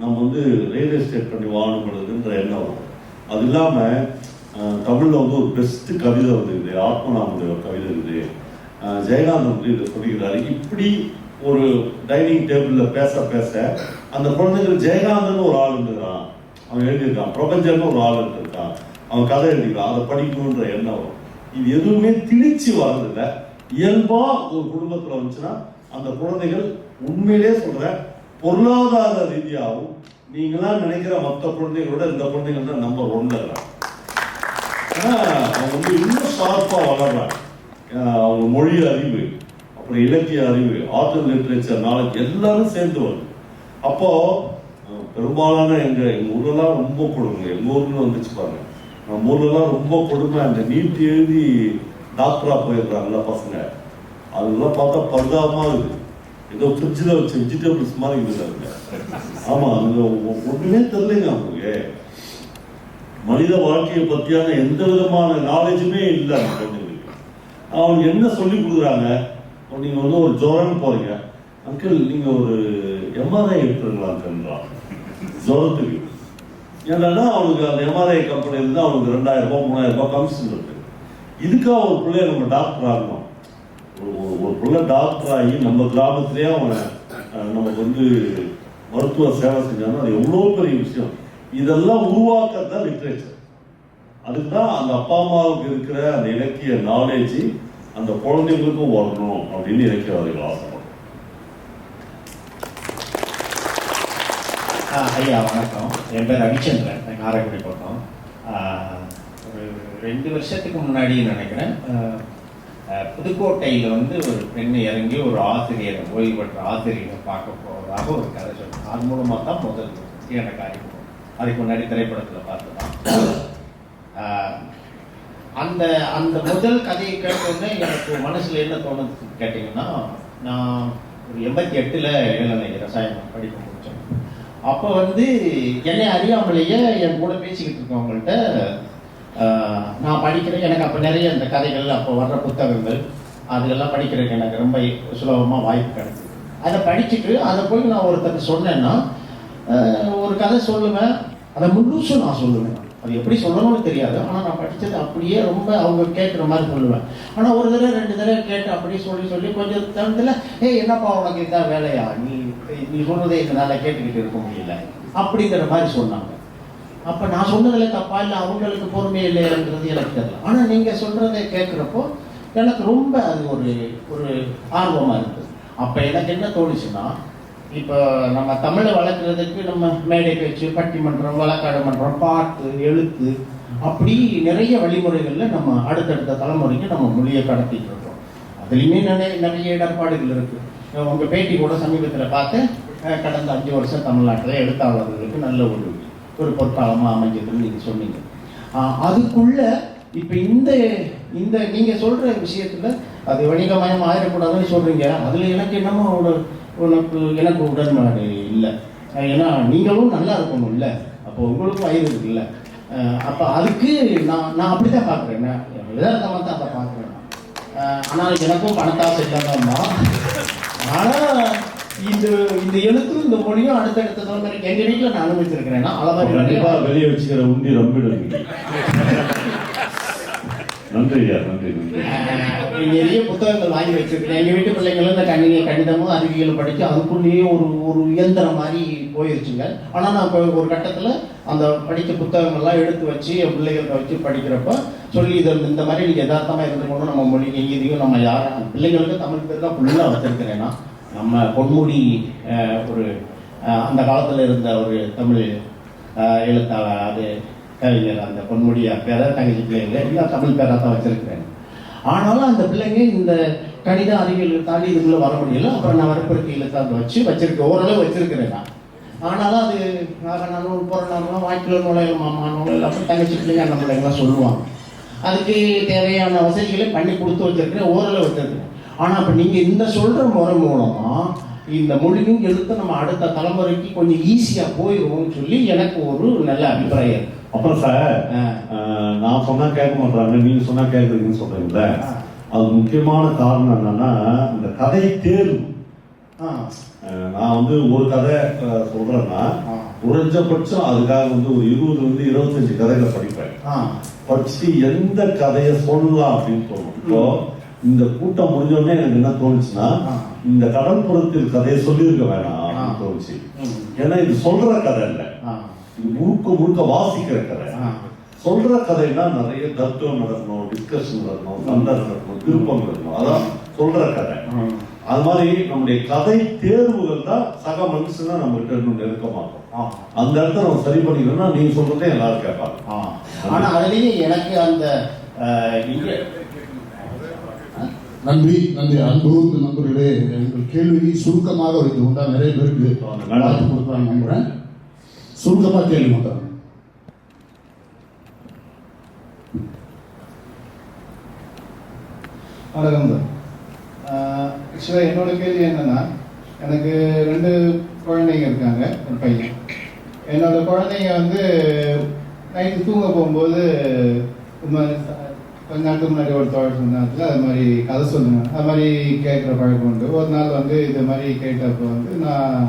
A: நம்ம வந்து ரியல் எஸ்டேட் பண்ணி வாழணுன்றதுன்ற எண்ணம் வரும். அது இல்லாமல் தமிழில் வந்து ஒரு பெஸ்ட் கவிதை வந்துருக்குது, ஆத்மநாமுடைய ஒரு கவிதை இருக்குது. ஜெயகாந்தன் வந்து இதை சொல்லிக்கிறாரு. இப்படி ஒரு டைனிங் டேபிளில் பேச பேச அந்த குழந்தைங்களுக்கு ஜெயகாந்தன் ஒரு ஆள் இருந்துக்கிறான், அவன் எழுதியிருக்கான். பிரபஞ்சன்னு ஒரு ஆள் இருந்திருக்கான், அவன் கதை எழுதிக்கிறான். அதை படிக்கணுன்ற எண்ணம் வரும். இது எதுவுமே திணிச்சு வர்றதில்லை, இயல்பா ஒரு குடும்பத்தில் வந்துச்சுன்னா அந்த குழந்தைகள் உண்மையிலே சொல்ற பொருளாதார ரீதியாகவும் நீங்களாம் நினைக்கிற மற்ற குழந்தைகளோட இந்த குழந்தைகள் தான் நம்பர் 1 இருக்கிறாங்க. அவங்க வந்து இன்னும் ஷார்ப்பா வளர்றாங்க. அவங்க மொழி அறிவு, அப்புறம் இலக்கிய அறிவு, ஆர்ட் அண்ட் லிட்ரேச்சர் நாலேஜ் எல்லாரும் சேர்ந்து வருது. அப்போ பெரும்பாலான எங்க ஊர்லாம் ரொம்ப கொடுங்க, எங்க ஊர்ல வந்துச்சு பாருங்க, நம்ம ஊர்லாம் ரொம்ப கொடுமை. அந்த நீட் எழுதி டாக்டரா போயிருக்காங்கல்ல பசங்க, அதெல்லாம் பார்த்தா பரிதாபமா இருக்குது. ஏதோ ஃப்ரிட்ஜில் வச்ச வெஜிடபிள்ஸ் மாதிரி இருக்குதாங்க. ஆமா, அங்க ஒண்ணுமே தெரியலைங்க அவங்களுக்கு. மனித வாழ்க்கையை பற்றியான எந்த விதமான நாலேஜுமே இல்லை அந்த குழந்தைங்களுக்கு. அவங்களுக்கு என்ன சொல்லி கொடுக்குறாங்க, நீங்க வந்து ஒரு ஜுரம் போறீங்க, அங்கிள் நீங்க ஒரு எம்ஆர்ஐ எடுத்துருங்களா அங்கிள்ன்றான் ஜுரத்துக்கு. ஏன்னா அவனுக்கு அந்த எம்ஆர்ஐ கம்பெனி இருந்தால் அவனுக்கு 2000 ரூபாய் 3000 ரூபாய் கமிஷன் இருக்கு. இதுக்காக ஒரு பிள்ளைய நம்ம டாக்டர் ஆகணும். ஒரு பிள்ளை டாக்டர் ஆகி நம்ம கிராமத்திலேயே அவன் நமக்கு வந்து மருத்துவ சேவை செஞ்சாலும் அது எவ்வளோ பெரிய விஷயம். இதெல்லாம் உருவாக்கத்தான் லிட்ரேச்சர். அதுக்கு தான் அந்த அப்பா அம்மாவுக்கு இருக்கிற அந்த இலக்கிய நாலேஜ் அந்த குழந்தைங்களுக்கும் வரணும் அப்படின்னு இலக்கியவாதிகள் ஆசைப்படுறோம்.
G: ஐயா வணக்கம். என் பேர் ரவிச்சந்திரன். காரைக்குடி பக்கம். ஒரு 2 வருஷத்துக்கு முன்னாடி நினைக்கிறேன், புதுக்கோட்டையில் வந்து ஒரு பெண் இறங்கி ஒரு ஆசிரியரை, ஓய்வு பெற்ற ஆசிரியரை பார்க்க போவதாக ஒரு கதை சொன்னேன். அது மூலமாக தான் முதல் எனக்கு அறிமுகம். அதுக்கு முன்னாடி திரைப்படத்தில் பார்த்து தான் அந்த அந்த முதல் கதையை கேட்டோன்னே எனக்கு மனசில் என்ன தோணுது கேட்டிங்கன்னா, நான் ஒரு 88ல் இளநிலை ரசாயனம் படிக்க முடித்தேன். அப்போ வந்து என்னை அறியாமலேயே என் கூட பேசிக்கிட்டு இருக்கவங்கள்ட்ட நான் படிக்கிறேன். எனக்கு அப்போ நிறைய இந்த கதைகள், அப்போ வர்ற புத்தகங்கள் அதெல்லாம் படிக்கிறதுக்கு எனக்கு ரொம்ப சுலபமாக வாய்ப்பு கிடைச்சிது. அதை படிச்சுட்டு அதை போய் நான் ஒருத்தருக்கு சொன்னேன்னா, ஒரு கதை சொல்லுவேன், அதை முழுசும் நான் சொல்லுவேன். அது எப்படி சொல்லணும்னு தெரியாது, ஆனால் நான் படித்தது அப்படியே ரொம்ப அவங்க கேட்குற மாதிரி சொல்லுவேன். ஆனால் ஒரு தடவை 2 தடவை கேட்டு அப்படியே சொல்லி கொஞ்சம் தருணத்தில், என்னப்பா உனக்கு இதான் வேலையா, நீ சொல்றதை எங்களால் கேட்டுக்கிட்டு இருக்க முடியல அப்படிங்கிற மாதிரி சொன்னாங்க. அப்போ நான் சொன்னதில் தப்பா இல்லை அவங்களுக்கு பொறுமை இல்லைன்றது எனக்கு தெரியல. ஆனால் நீங்கள் சொல்கிறத கேட்குறப்போ எனக்கு ரொம்ப அது ஒரு ஆர்வமாக இருக்குது. அப்போ எனக்கு என்ன தோணுச்சுன்னா, இப்போ நம்ம தமிழை வளர்க்குறதுக்கு நம்ம மேடை பேச்சு, பட்டிமன்றம், வழக்காடு மன்றம், பாட்டு, எழுத்து, அப்படி நிறைய வழிமுறைகளில் நம்ம அடுத்தடுத்த தலைமுறைக்கு நம்ம மொழியை கடத்திட்டு இருக்கோம். அதுலேயுமே நிறைய இடர்பாடுகள் இருக்குது. உங்கள் பேட்டி கூட சமீபத்தில் பார்த்து, கடந்த 5 வருஷம் தமிழ்நாட்டில் எழுத்தாளர்களுக்கு நல்ல ஒரு பொற்காலமாக அமைஞ்சதுன்னு நீங்கள் சொன்னீங்க. அதுக்குள்ள இப்போ இந்த நீங்கள் சொல்கிற விஷயத்தில் அது வணிகமயம் ஆயிடக்கூடாதுன்னு சொல்கிறீங்க. அதில் எனக்கு என்னமோ எனக்கு உடன்பாடு இல்லை. ஏன்னா நீங்களும் நல்லா இருக்கணும் இல்லை, அப்போ உங்களுக்கும் வயது இருக்குல்ல. அப்போ அதுக்கு நான் அப்படி தான் பார்க்குறேன், யதார்த்தமாக தான் அதை பார்க்குறேன். ஆனால் எனக்கும் பணத்தாசை இல்லாம, ஆனால் இந்த எழுத்தும் இந்த மொழியும் அடுத்தடுத்த தலைமுறைக்கு எங்கள் வீட்டில் நான் அனுபவிச்சிருக்கிறேன்னா
A: கண்டிப்பாக வெளியே வச்சுக்கிற உண்டி ரொம்ப நன்றி ஐயா, நன்றி.
G: நிறைய புத்தகங்கள் வாங்கி வச்சிருக்கேன். எங்கள் வீட்டு பிள்ளைங்களும் இந்த கணிதமும் அறிவியலும் படித்து அதுக்குள்ளேயே ஒரு இயந்திரம் மாதிரி போயிருச்சுங்க. ஆனால் நான் இப்போ ஒரு கட்டத்தில் அந்த படித்த புத்தகங்கள்லாம் எடுத்து வச்சு என் பிள்ளைகள்கிட்ட வச்சு படிக்கிறப்ப சொல்லி இந்த மாதிரி நீங்கள் யதார்த்தமாக இருந்துக்கணும், நம்ம மொழி எங்கேயும் நம்ம யாரும் பிள்ளைங்களுக்கு தமிழ் பேர் தான் ஃபுல்லாக வச்சிருக்கிறேன்னா, நம்ம பொன்முடி அந்த காலத்தில் இருந்த ஒரு தமிழ் எழுத்தாளர், அது கவிஞர், அந்த பொன்முடியா பேரை தங்கச்சி பிள்ளைங்க எல்லாம் தமிழ் பேராக தான் வச்சிருக்கிறேன். ஆனாலும் அந்த பிள்ளைங்க இந்த கணித அறிவியல் தாண்டி இதுக்குள்ள வர முடியல. அப்புறம் நான் வரப்பிறக்கையில் தான் வச்சிருக்கேன், ஓரளவு வச்சிருக்கிறேன் நான். ஆனாலும் அது நானும் போகிறனாலும் வாய்க்குள்ள நுழைய மாமா நுழையில அப்புறம் தங்கச்சி பிள்ளைங்க அந்த பிள்ளைங்களாம் சொல்லுவாங்க. அதுக்கு தேவையான வசதிகளை பண்ணி கொடுத்து வச்சிருக்கிறேன், ஓரளவு வச்சிருக்கிறேன். ஆனால் இப்போ நீங்கள் இந்த சொல்கிற முறை மூலமாக இந்த மொழியும் எழுத்து நம்ம அடுத்த தலைமுறைக்கு கொஞ்சம் ஈஸியாக போயிடுவோம்னு சொல்லி எனக்கு ஒரு நல்ல அபிப்பிராயம் இருக்கு.
A: அப்புறம் சார், நான் சொன்னா கேட்க மாட்டாங்க, நீங்க சொன்னா கேட்குறீங்கன்னு சொல்றீங்கள, அது முக்கியமான காரணம் என்னன்னா இந்த கதை தேர்வு. நான் வந்து ஒரு கதை சொல்றேன்னா குறைஞ்சபட்சம் அதுக்காக வந்து ஒரு 20-25 கதைகளை படிப்பேன். படிச்சுட்டு எந்த கதையை சொல்லலாம் அப்படின்னு தோணும். இப்போ இந்த கூட்டம் முடிஞ்சோடனே எனக்கு என்ன தோணுச்சுன்னா, இந்த கடற்புறத்தில் கதையை சொல்லியிருக்க வேணாம் அப்படின்னு தோணுச்சு. ஏன்னா இது சொல்ற கதை இல்லை, இது முழுக்க வாசிக்கிற கதை. சொல்ற கதைன்னா நிறைய தத்துவம் நடக்கணும், டிஸ்கஷன் நடக்கணும், சண்டை நடக்கணும், திருப்பம் நடக்கணும், அதான் சொல்ற கதை. அது மாதிரி நம்முடைய கதை தேர்வுகள் தான் சக மனுஷனா நம்ம கிட்ட இன்னும் நெருக்கமாகும். அந்த இடத்துல நம்ம சரி பண்ணிக்கணும்னா நீங்க சொல்றதே எல்லாரும் கேட்பாங்க.
G: ஆனா அதுலயே எனக்கு அந்த
H: நன்றி. அன்பு நண்பர்களே, எங்கள் கேள்வி சுருக்கமாக வைத்து கொண்டா நிறைய பேருக்கு வாய்ப்பு கொடுக்குறாங்க நம்புறேன். சுருக்கமாக கேள்வி மாட்டாங்க.
D: வணக்கம் சார். ஆக்சுவலாக என்னோட கேள்வி என்னன்னா, எனக்கு 2 குழந்தைங்க இருக்காங்க, ஒரு பையன். என்னோட குழந்தைங்க வந்து நைட்டு தூங்க போகும்போது கொஞ்ச நாட்டுக்கு முன்னாடி ஒரு தோழர் சொன்னதுல அது மாதிரி கதை சொல்லுங்க, அது மாதிரி கேட்குற பழக்கம் உண்டு. ஒரு நாள் வந்து இது மாதிரி கேட்டப்போ வந்து நான்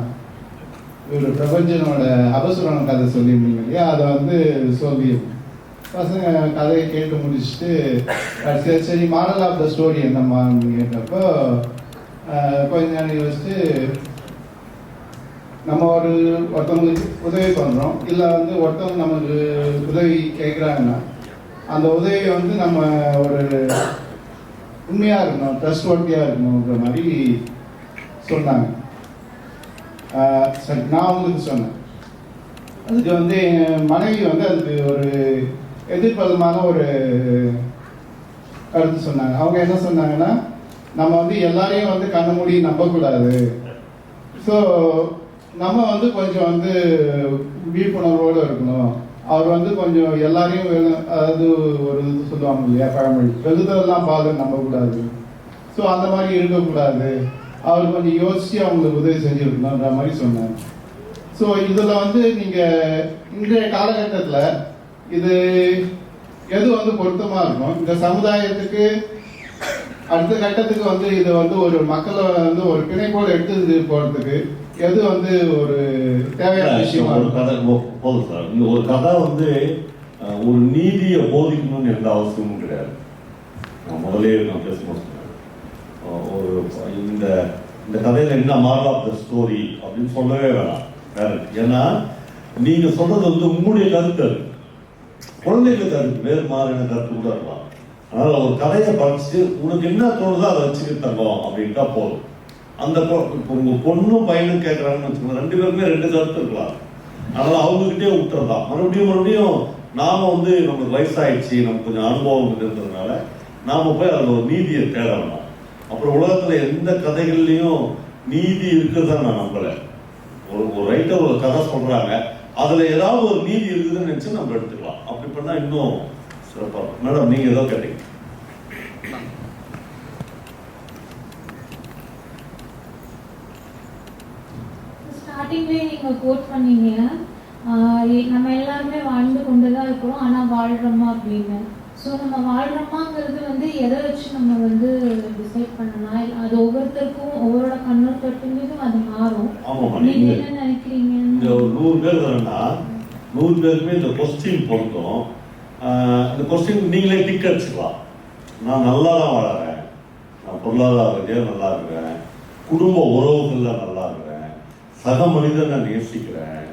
D: ஒரு பிரபஞ்சனோட அபசுரன் கதை சொல்லியிருந்தீங்க இல்லையா, அதை வந்து சொல்லி பசங்க கதையை கேட்டு முடிச்சுட்டு சரி மாரல் ஆஃப் த ஸ்டோரி என்னம்மான்னு கேட்டப்போ கொஞ்ச நேரம் யோசிச்சு, நம்ம ஒருத்தவங்களுக்கு உதவி பண்ணுறோம், இல்லை வந்து ஒருத்தவங்க நமக்கு உதவி கேட்குறாங்கன்னா அந்த உதவியை வந்து நம்ம ஒரு உண்மையாக இருக்கணும், ட்ரஸ்ட்வர்த்தியாக இருக்கணுன்ற மாதிரி சொன்னாங்க. சரி, நான் உங்களுக்கு சொன்னேன்.
I: அதுக்கு வந்து என் மனைவி வந்து அதுக்கு ஒரு எதிர்ப்பதமான ஒரு கருத்து சொன்னாங்க. அவங்க என்ன சொன்னாங்கன்னா, நம்ம வந்து எல்லாரையும் வந்து கண்ண மூடி நம்பக்கூடாது. ஸோ நம்ம வந்து கொஞ்சம் வந்து விழிப்புணர்வோடு இருக்கணும். அவர் வந்து கொஞ்சம் எல்லாரையும் அதாவது ஒரு இது சொல்லுவாங்க இல்லையா பழமொழி, வெகுதெல்லாம் பாதம் நம்பக்கூடாது. ஸோ அந்த மாதிரி இருக்கக்கூடாது. அவர் கொஞ்சம் யோசிச்சு அவங்களுக்கு உதவி செஞ்சுருக்கணுன்ற மாதிரி சொன்னார். ஸோ இதில் வந்து நீங்கள் இன்றைய காலகட்டத்தில் இது எது வந்து பொருத்தமாக இருக்கும், இந்த சமுதாயத்துக்கு அடுத்த கட்டத்துக்கு வந்து இதை வந்து ஒரு மக்களை வந்து ஒரு பிணைப்போடு எடுத்து போகிறதுக்கு எது வந்து ஒரு தேவையான விஷயமா
A: ஒரு கதை போதும் சார். இந்த ஒரு கதை வந்து ஒரு நீதியை போதிக்கணும்னு எந்த அவசியமும் கிடையாது. நான் முதலே நான் பேசணும் ஒரு இந்த கதையில என்ன மாரல் ஆஃப் த ஸ்டோரி அப்படின்னு சொல்லவே வேணாம். ஏன்னா நீங்க சொல்றது வந்து உங்களுடைய கருத்து, குழந்தைகள் கருத்து வேறு மாதிரியான கருத்து கூட இருக்கலாம். அதனால ஒரு கதையை படிச்சு உனக்கு என்ன தோணுதோ அதை வச்சுக்கிட்டு தரோம் அப்படின்ட்டா போதும். அந்த உங்க பொண்ணும் பையனும் கேட்கறாங்கன்னு வச்சுக்கோங்க, 2 பேருமே 2 கருத்து இருக்கலாம். அதனால அவங்ககிட்டே விட்டுறலாம். மறுபடியும் நாம வந்து நமக்கு வயசாயிடுச்சு, நமக்கு கொஞ்சம் அனுபவம் இருந்ததுனால நாம போய் அதில் ஒரு நீதியை தேட வேண்டாம். அப்புறம் உலகத்துல எந்த கதைகள்லையும் நீதி இருக்குதுதான் நான் நம்பல. ஒரு ரைட்டர் ஒரு கதை சொல்றாங்க, அதுல ஏதாவது ஒரு நீதி இருக்குதுன்னு நினைச்சு நம்ம எடுத்துக்கலாம். அப்படி பண்ணா இன்னும் சிறப்பா. மேடம் நீங்க ஏதோ கேட்டீங்க.
J: ஸ்டார்டிங்லேயே நீங்க கோட் பண்ணீங்க, நம்ம எல்லாருமே வாழ்ந்து கொண்டுதான் இருக்கிறோம், ஆனா வாழ்றோமா அப்படின்னு. ஸோ நம்ம வாழ்றோமாங்கிறது வந்து எதை வச்சு நம்ம வந்து டிசைட் பண்ணலாம்? அது ஒவ்வொருத்தருக்கும் ஒவ்வொருட கண்ணோட்டத்துலேயும் அது மாறும். நீங்க என்ன நினைக்கிறீங்க?
A: இந்த ஒரு 100 பேர் தானேன்னா 100 பேருமே இந்த கொஸ்டின் பொறுத்தோம். இந்த கொஸ்டின் நீங்களே டிக் அடிச்சுக்கலாம். நான் நல்லா தான் வாழறேன், நான் பொருளாதார ரீதியாக நல்லா இருக்கிறேன், குடும்ப உறவுகள்ல நல்லா இருக்கிறேன், சக மனிதன் நான் நேசிக்கிறேன்,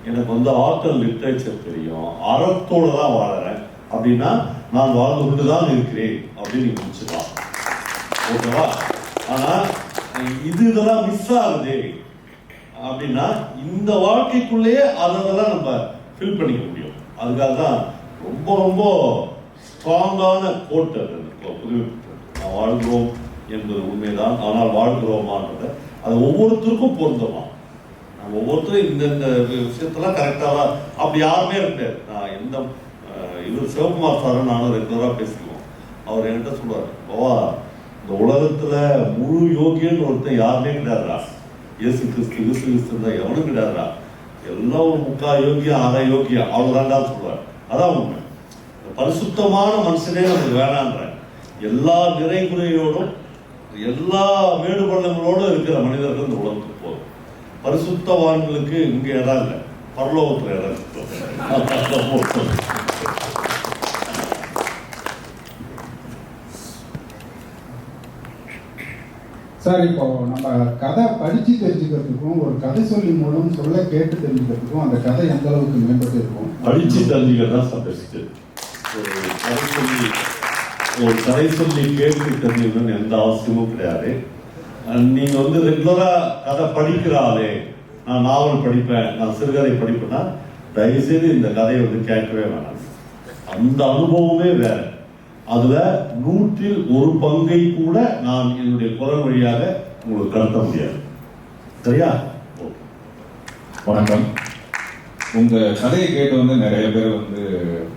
A: எனக்கு வந்து ஆர்ட் லிட்ரேச்சர் தெரியும், அறத்தோட தான் வாழறேன் அப்படின்னா நான் வாழ்ந்து கொண்டுதான் இருக்கிறேன் அப்படின்னு நீங்க முடிச்சுக்கலாம். ஓகேவா? ஆனா இதெல்லாம் மிஸ் ஆகுது அப்படின்னா இந்த வாழ்க்கைக்குள்ளேயே அதெல்லாம் நம்ம ஃபில் பண்ணிக்க முடியும். அதுக்காக தான் ரொம்ப ரொம்ப ஸ்ட்ராங்கான கோட் அது. நான் வாழ்கிறோம் என்பது உண்மைதான், ஆனால் வாழ்கிறோமான்றது அது ஒவ்வொருத்தருக்கும் பொருந்தமா. நம்ம ஒவ்வொருத்தரும் இந்த விஷயத்தெல்லாம் கரெக்டாக தான் அப்படி யாருமே இருக்காரு. நான் எந்த இவர் சிவகுமார் சார் நானும் ரெகுலராக பேசிக்குவோம். அவர் என்கிட்ட சொல்லுவார், பாவா இந்த உலகத்துல முழு யோகியன்னு ஒருத்தன் யாருமே கிடையாதுடா. இயேசு கிறிஸ்து தான் எவனும் கிடையாதுடா. எல்லாம் ஒரு 3/4 யோகியா 1/2 யோகியா அவ்வளவுதான்டா சொல்லுவார். அதான் உண்மை. பரிசுத்தமான மனுஷனே நமக்கு வேணான்ற எல்லா நிறைகுறையோடும் எல்லா மேடுபள்ளங்களோடும் இருக்கிற மனிதர்கள் இந்த உலகத்துக்கு போதும். பரிசுத்தவான்களுக்கு இங்க இடம் இல்லை, பரலோகத்துல இடம் இருக்கு.
K: சார், இப்போ நம்ம கதை படித்து தெரிஞ்சுக்கிறதுக்கும் ஒரு கதை சொல்லி மூலம் சொல்ல கேட்டு தெரிஞ்சுக்கிறதுக்கும் அந்த கதை எந்த அளவுக்கு மேம்பட்டு இருக்கும்?
A: படித்து தெரிஞ்சுக்கிறது தான் சார் பெஸ்ட்டு. ஒரு கதை சொல்லி கேட்டு தெரிஞ்சுக்கணும்னு எந்த அவசியமும் கிடையாது. நீங்க வந்து ரெகுலரா கதை படிக்கிறாளே, நான் நாவல் படிப்பேன், நான் சிறுகதை படிப்பேன்னா தயவுசெய்து இந்த கதையை வந்து கேட்கவே வேணாம். அந்த அனுபவமே வேற. அதுல 100ல் 1 பங்கை கூட நான் என்னுடைய குரல் வழியாக உங்களுக்கு கடத்த முடியாது. சரியா?
L: வணக்கம். உங்க கதையை கேட்டு வந்து நிறைய பேர் வந்து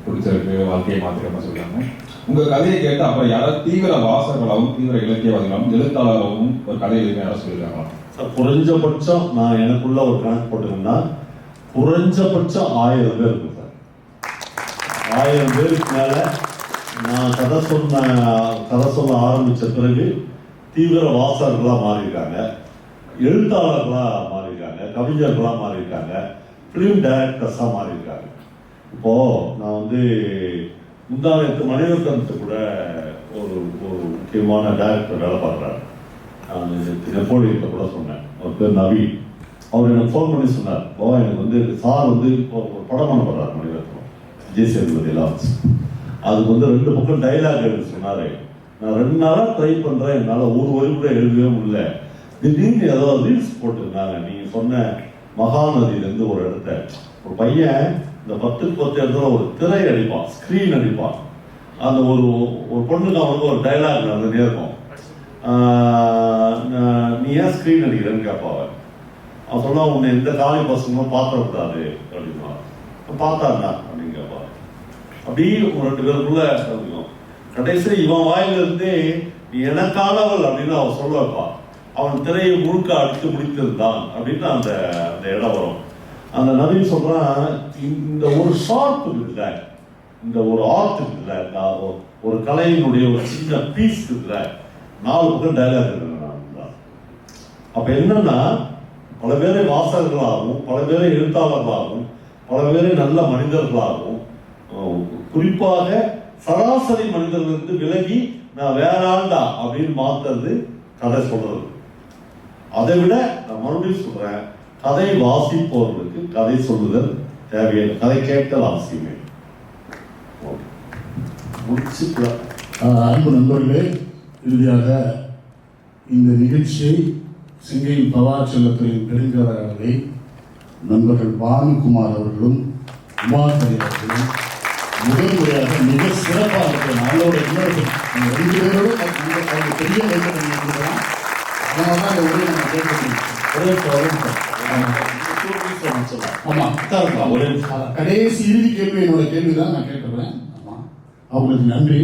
L: பிடிச்சிருக்கு, வாழ்க்கையை மாத்திரமா சொல்றாங்க. உங்க கதையை கேட்டு அப்புறம் யாராவது தீவிர வாசகர்களாகவும் தீவிர இலக்கியவாதிகளாகவும் எழுத்தாளராகவும் ஒரு கதை யாராவது சொல்லியிருக்காங்களா?
A: குறைஞ்சபட்சம் நான் எனக்குள்ள ஒரு கணக்கு போட்டுங்கன்னா குறைஞ்சபட்சம் 1000 பேர் இருக்கு சார். 1000 பேருக்கு மேல நான் கதை சொல்ல ஆரம்பிச்ச பிறகு தீவிர வாசகர்களா மாறியிருக்காங்க, எழுத்தாளர்களா மாறியிருக்காங்க, கவிஞர்களா மாறியிருக்காங்க, பிலிம் டைரக்டர்ஸா மாறியிருக்காங்க. இப்போ நான் வந்து முந்தானத்து மனிதர் கருத்து கூட ஒரு முக்கியமான டைரக்டர் வேலை பார்க்குறாரு. நெப்போலியத்தை கூட சொன்னேன், அவர் பேர் நவீன். அவர் எனக்கு ஃபோன் பண்ணி சொன்னார், பாபா எனக்கு வந்து சார் வந்து ஒரு படம் பண்ண போடுறாரு மனிதர்க்கம் ஜெய்சேதுபதி லான்ஸ். அதுக்கு வந்து 2 பக்கம் டைலாக் எழுத சொன்னாரு. நான் 2 நாளா ட்ரை பண்றேன், என்னால ஒரு வரி கூட எழுதவே முடியல. திடீர்னு ஏதாவது ரீல்ஸ் போட்டுருந்தாங்க, நீங்க சொன்ன மகாநதியிலேருந்து ஒரு இடத்த ஒரு பையன் இந்த 10க்கு 10 இடத்துல ஒரு திரை அடிப்பான், ஸ்கிரீன் அடிப்பான். அந்த ஒரு பொண்ணுக்கு அவனுக்கு ஒரு டைலாக் நடந்துட்டே இருக்கும். நீ ஏன் ஸ்கிரீன் அடிக்கிறேன்னு கேட்பாவ. அவன் சொன்னா உன்னை எந்த காலி பசங்களும் பார்த்துடக்கூடாது அப்படின்னா. பார்த்தாருண்ணா அப்படின்னு கேட்பா. அப்படி ஒரு 2 பேருக்குள்ள இருக்கும். கடைசி இவன் வாயிலிருந்து நீ எனக்கானவள் அப்படின்னு அவன் சொல்ல வைப்பா. அவன் திரையை முழுக்க அடித்து முடித்திருந்தான் அப்படின்னு அந்த இடம் வரும். அந்த நவீன் சொல்றான், இந்த ஒரு ஷார்ட் இருக்குல்ல, இந்த ஒரு ஆர்ட் இருக்குல்ல, ஒரு கலையினுடைய ஒரு சின்ன பீஸ் இருக்குல்ல, 4 பக்கம் டைலாக் இருக்கு. அப்ப என்னன்னா, பல பேரை வாசகர்களாகவும், பல பேரை எழுத்தாளர்களாகவும், பல பேரை நல்ல மனிதர்களாகவும், குறிப்பாக சராசரி மனிதர்களிருந்து விலகி நான் வேற ஆண்டா அப்படின்னு மாத்துறது கதை சொல்றது. அதை விட நான் மறுபடியும் சொல்றேன், கதை வாசிப்பவர்களுக்கு கதை சொல்லுதல் தேவையில்லை, கதை கேட்கல் அவசியமே.
H: அன்பு நண்பர்களே, இறுதியாக இந்த நிகழ்ச்சியை சிங்கையின் பவார் செல்லத்துறையின் பெருங்கதை அவர்களை நண்பர்கள் பானுகுமார் அவர்களும் உமாகரி அவர்களும் முதல் முறையாக மிக சிறப்பாக நாளோட இன்னொரு 2 பேரோடு பெரிய கொடுக்கலாம். அதனால தான் இந்த உரையை நம்ம கேட்கணும். கடைசி இறுதி கேள்வி என்னோட கேள்விதான் நான் கேட்டுறேன். ஆமா, அவங்களுக்கு நன்றி.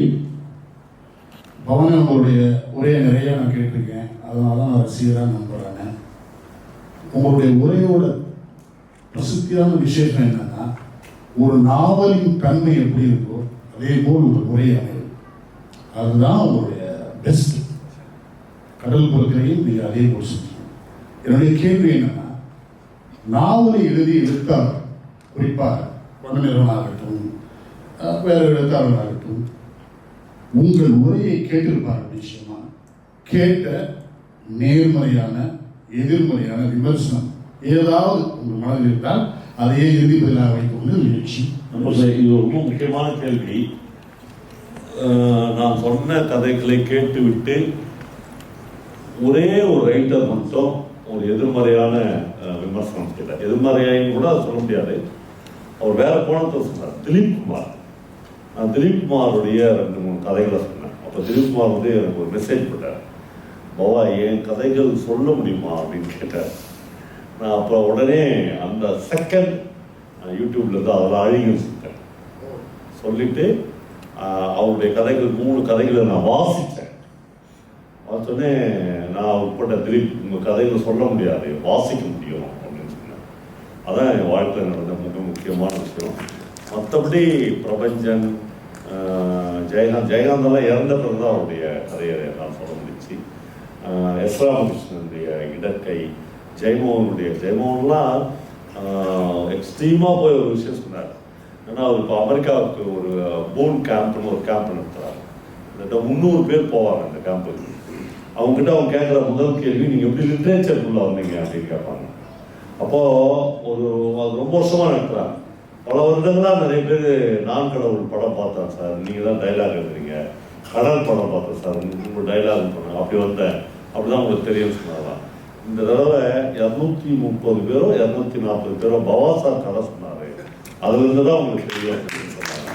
H: பவன் அவங்களுடைய உரையை நிறைய நான் கேட்டிருக்கேன், அதனாலதான் நான் ரசிகராக நம்புறேன். உங்களுடைய உரையோட பிரசித்தியான விசேஷம் என்னன்னா, ஒரு நாவலின் தன்மை எப்படி இருக்கோ அதே போல் ஒரு உரை அமையும். அதுதான் உங்களுடைய பெஸ்ட். கடல் பொறுக்கையும் நீங்க அதே போல் சொல்லுங்க. என்னுடைய கேள்வி என்னன்னா, நாவலை எழுதி எழுத்தாளர், குறிப்பாக வண்ணநிறவனாகட்டும் வேற எழுத்தாளர்களாகட்டும், உங்கள் உரையை கேட்டிருப்பார். நிச்சயமா கேட்ட நேர்மறையான எதிர்மறையான விமர்சனம் ஏதாவது உங்கள் மனதில் இருந்தால் அதையே இறுதி பதிலாக வைத்துக்கொண்டு நிகழ்ச்சி.
A: இது ரொம்ப முக்கியமான கேள்வி. நான் சொன்ன கதைகளை கேட்டுவிட்டு ஒரே ஒரு ரைட்டர் மட்டும் ஒரு எதிர்மறையான விமர்சனம் கேட்டார். எதிர்மறையாயும் கூட அதை சொல்ல முடியாது, அவர் வேற கோணத்தை சொன்னார். திலீப் குமார். நான் திலீப் குமாருடைய 2-3 கதைகளை சொன்னேன். அப்போ திலீப் குமார் வந்து எனக்கு ஒரு மெசேஜ் போட்டார், பாவா என் கதைகள் சொல்ல முடியுமா அப்படின்னு கேட்டார். நான் அப்போ உடனே அந்த செகண்ட் யூடியூப்ல இருந்து அதெல்லாம் அழிங்க சொல்லிட்டு அவருடைய கதைகள் 3 கதைகளை நான் வாசித்தேன். சொன்னே நான் உட்பட்ட திலீப் உங்கள் கதைகளை சொல்ல முடியாது, வாசிக்க முடியும் அப்படின்னு சொன்னேன். அதான் என் வாழ்க்கையில் நடந்த மிக முக்கியமான விஷயம். மற்றபடி பிரபஞ்சன், ஜெயகாந்தெல்லாம் இறந்த பிறகுதான் அவருடைய கதையை நான் சொல்ல முடிச்சு. எஸ் ராமகிருஷ்ணனுடைய இடக்கை, ஜெயமோகன்லாம் எக்ஸ்ட்ரீமாக போய் ஒரு விஷயம் சொன்னார். ஏன்னா அவர் இப்போ அமெரிக்காவுக்கு ஒரு போன் கேம்ப்னு ஒரு கேம்ப் நடத்துகிறார். 300 பேர் போவாங்க அந்த கேம்புக்கு. அவங்ககிட்ட அவங்க கேட்குற முதல் கேள்வி, நீங்கள் எப்படி லிட்ரேச்சருக்குள்ளே வந்தீங்க அப்படின்னு கேட்பாங்க. அப்போது அது ரொம்ப வருஷமாக நடத்துகிறாங்க. பல வருடங்களாக நிறைய பேர் நான் கடவுள் படம் பார்த்தேன் சார், நீங்கள் தான் டைலாக் எழுதுறீங்க, கடல் படம் பார்த்தேன் சார், உங்கள் டைலாக் பண்ணாங்க, அப்படி வந்தேன், அப்படிதான் உங்களுக்கு தெரியும் சொன்னாதான். இந்த தடவை 230 பேரோ 240 பேரோ பவாசார் கதை சொன்னார். அதுலேருந்து தான் உங்களுக்கு தெரியும் அப்படின்னு சொன்னாங்க.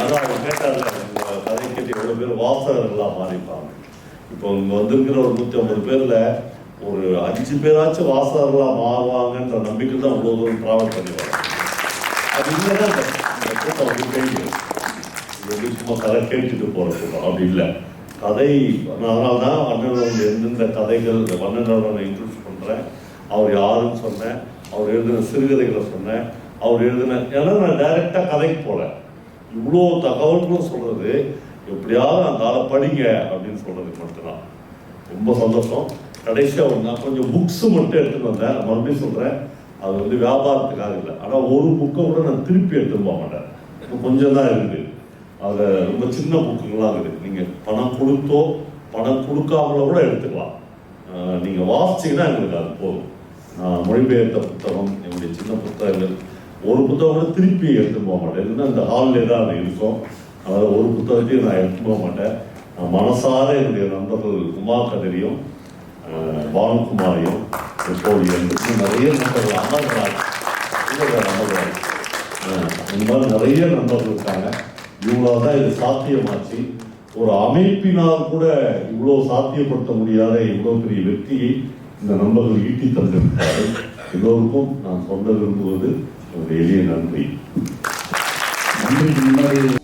A: அதான் அவங்க கேட்டார்ல, உங்கள் கதை கேட்டு எவ்வளோ பேர் வாசகர்களாக மாறிப்பாங்க. இப்போ இங்கே வந்திருக்கிற ஒரு 150 பேரில் ஒரு 5 பேராச்சும் வாசகர்களாக மாறுவாங்கன்ற நம்பிக்கை தான் இவ்வளோ தூரம் ட்ராவல் பண்ணிடுவாங்க. அது இல்லைன்னா இந்த கூட்டம் வந்து கேள்வி எப்படி சும்மா கதை கேட்டுட்டு போகிற கூட்டம் அப்படி இல்லை. கதை அதனால தான் வண்ணனோட எந்தெந்த கதைகள் வண்ணனோட இன்ட்ரடியூஸ் பண்ணுறேன். அவர் யாருன்னு சொன்னேன், அவர் எழுதின சிறுகதைகளை சொன்னேன், அவர் எழுதின, ஏன்னா நான் டைரெக்டாக கதைக்கு போகல. இவ்வளோ தகவல்களும் சொல்கிறது எப்படியாவது அந்த ஆளை படிங்க அப்படின்னு சொல்கிறதுக்கு மட்டும்தான். ரொம்ப சந்தோஷம். கடைசியாக நான் கொஞ்சம் புக்ஸு மட்டும் எடுத்துகிட்டு வந்தேன். மறுபடியும் சொல்கிறேன், அது வந்து வியாபாரத்துக்காக இல்லை. ஆனால் ஒரு புக்கை கூட நான் திருப்பி எடுத்துன்னு போக மாட்டேன். கொஞ்சம் தான் இருக்குது. அதில் ரொம்ப சின்ன புக்குங்களாம் இருக்குது. நீங்கள் பணம் கொடுத்தோ பணம் கொடுக்காமலோ கூட எடுத்துக்கலாம். நீங்கள் வாசிச்சிங்கன்னா எங்களுக்கு அது போதும். நான் மொழிபெயர்த்த புத்தகம், என்னுடைய சின்ன புத்தகங்கள், ஒரு புத்தகம் கூட திருப்பி எடுத்துன்னு போக மாட்டேன். இல்லைன்னா இந்த ஹால்லே தான் அது இருக்கும். அதில் ஒரு புத்தகத்தையும் நான் எடுத்து போக மாட்டேன். நான் மனசார என்னுடைய நண்பர்கள் உமாகரியும் பானுகுமாரையும் நிறைய நண்பர்கள் அமர்கிறார் நம்புறாங்க. இந்த மாதிரி நிறைய நண்பர்கள் இருக்காங்க. இவ்வளவுதான் இது சாத்தியமாச்சு. ஒரு அமைப்பினால் கூட இவ்வளவு சாத்தியப்படுத்த முடியாத இவ்வளவு பெரிய வெற்றியை இந்த நண்பர்கள் ஈட்டி தந்திருக்கிறார்கள். எல்லோருக்கும் நான் சொல்ல விரும்புவது ஒரு எளிய நன்றி.
H: நன்றிக்கு முன்னாடி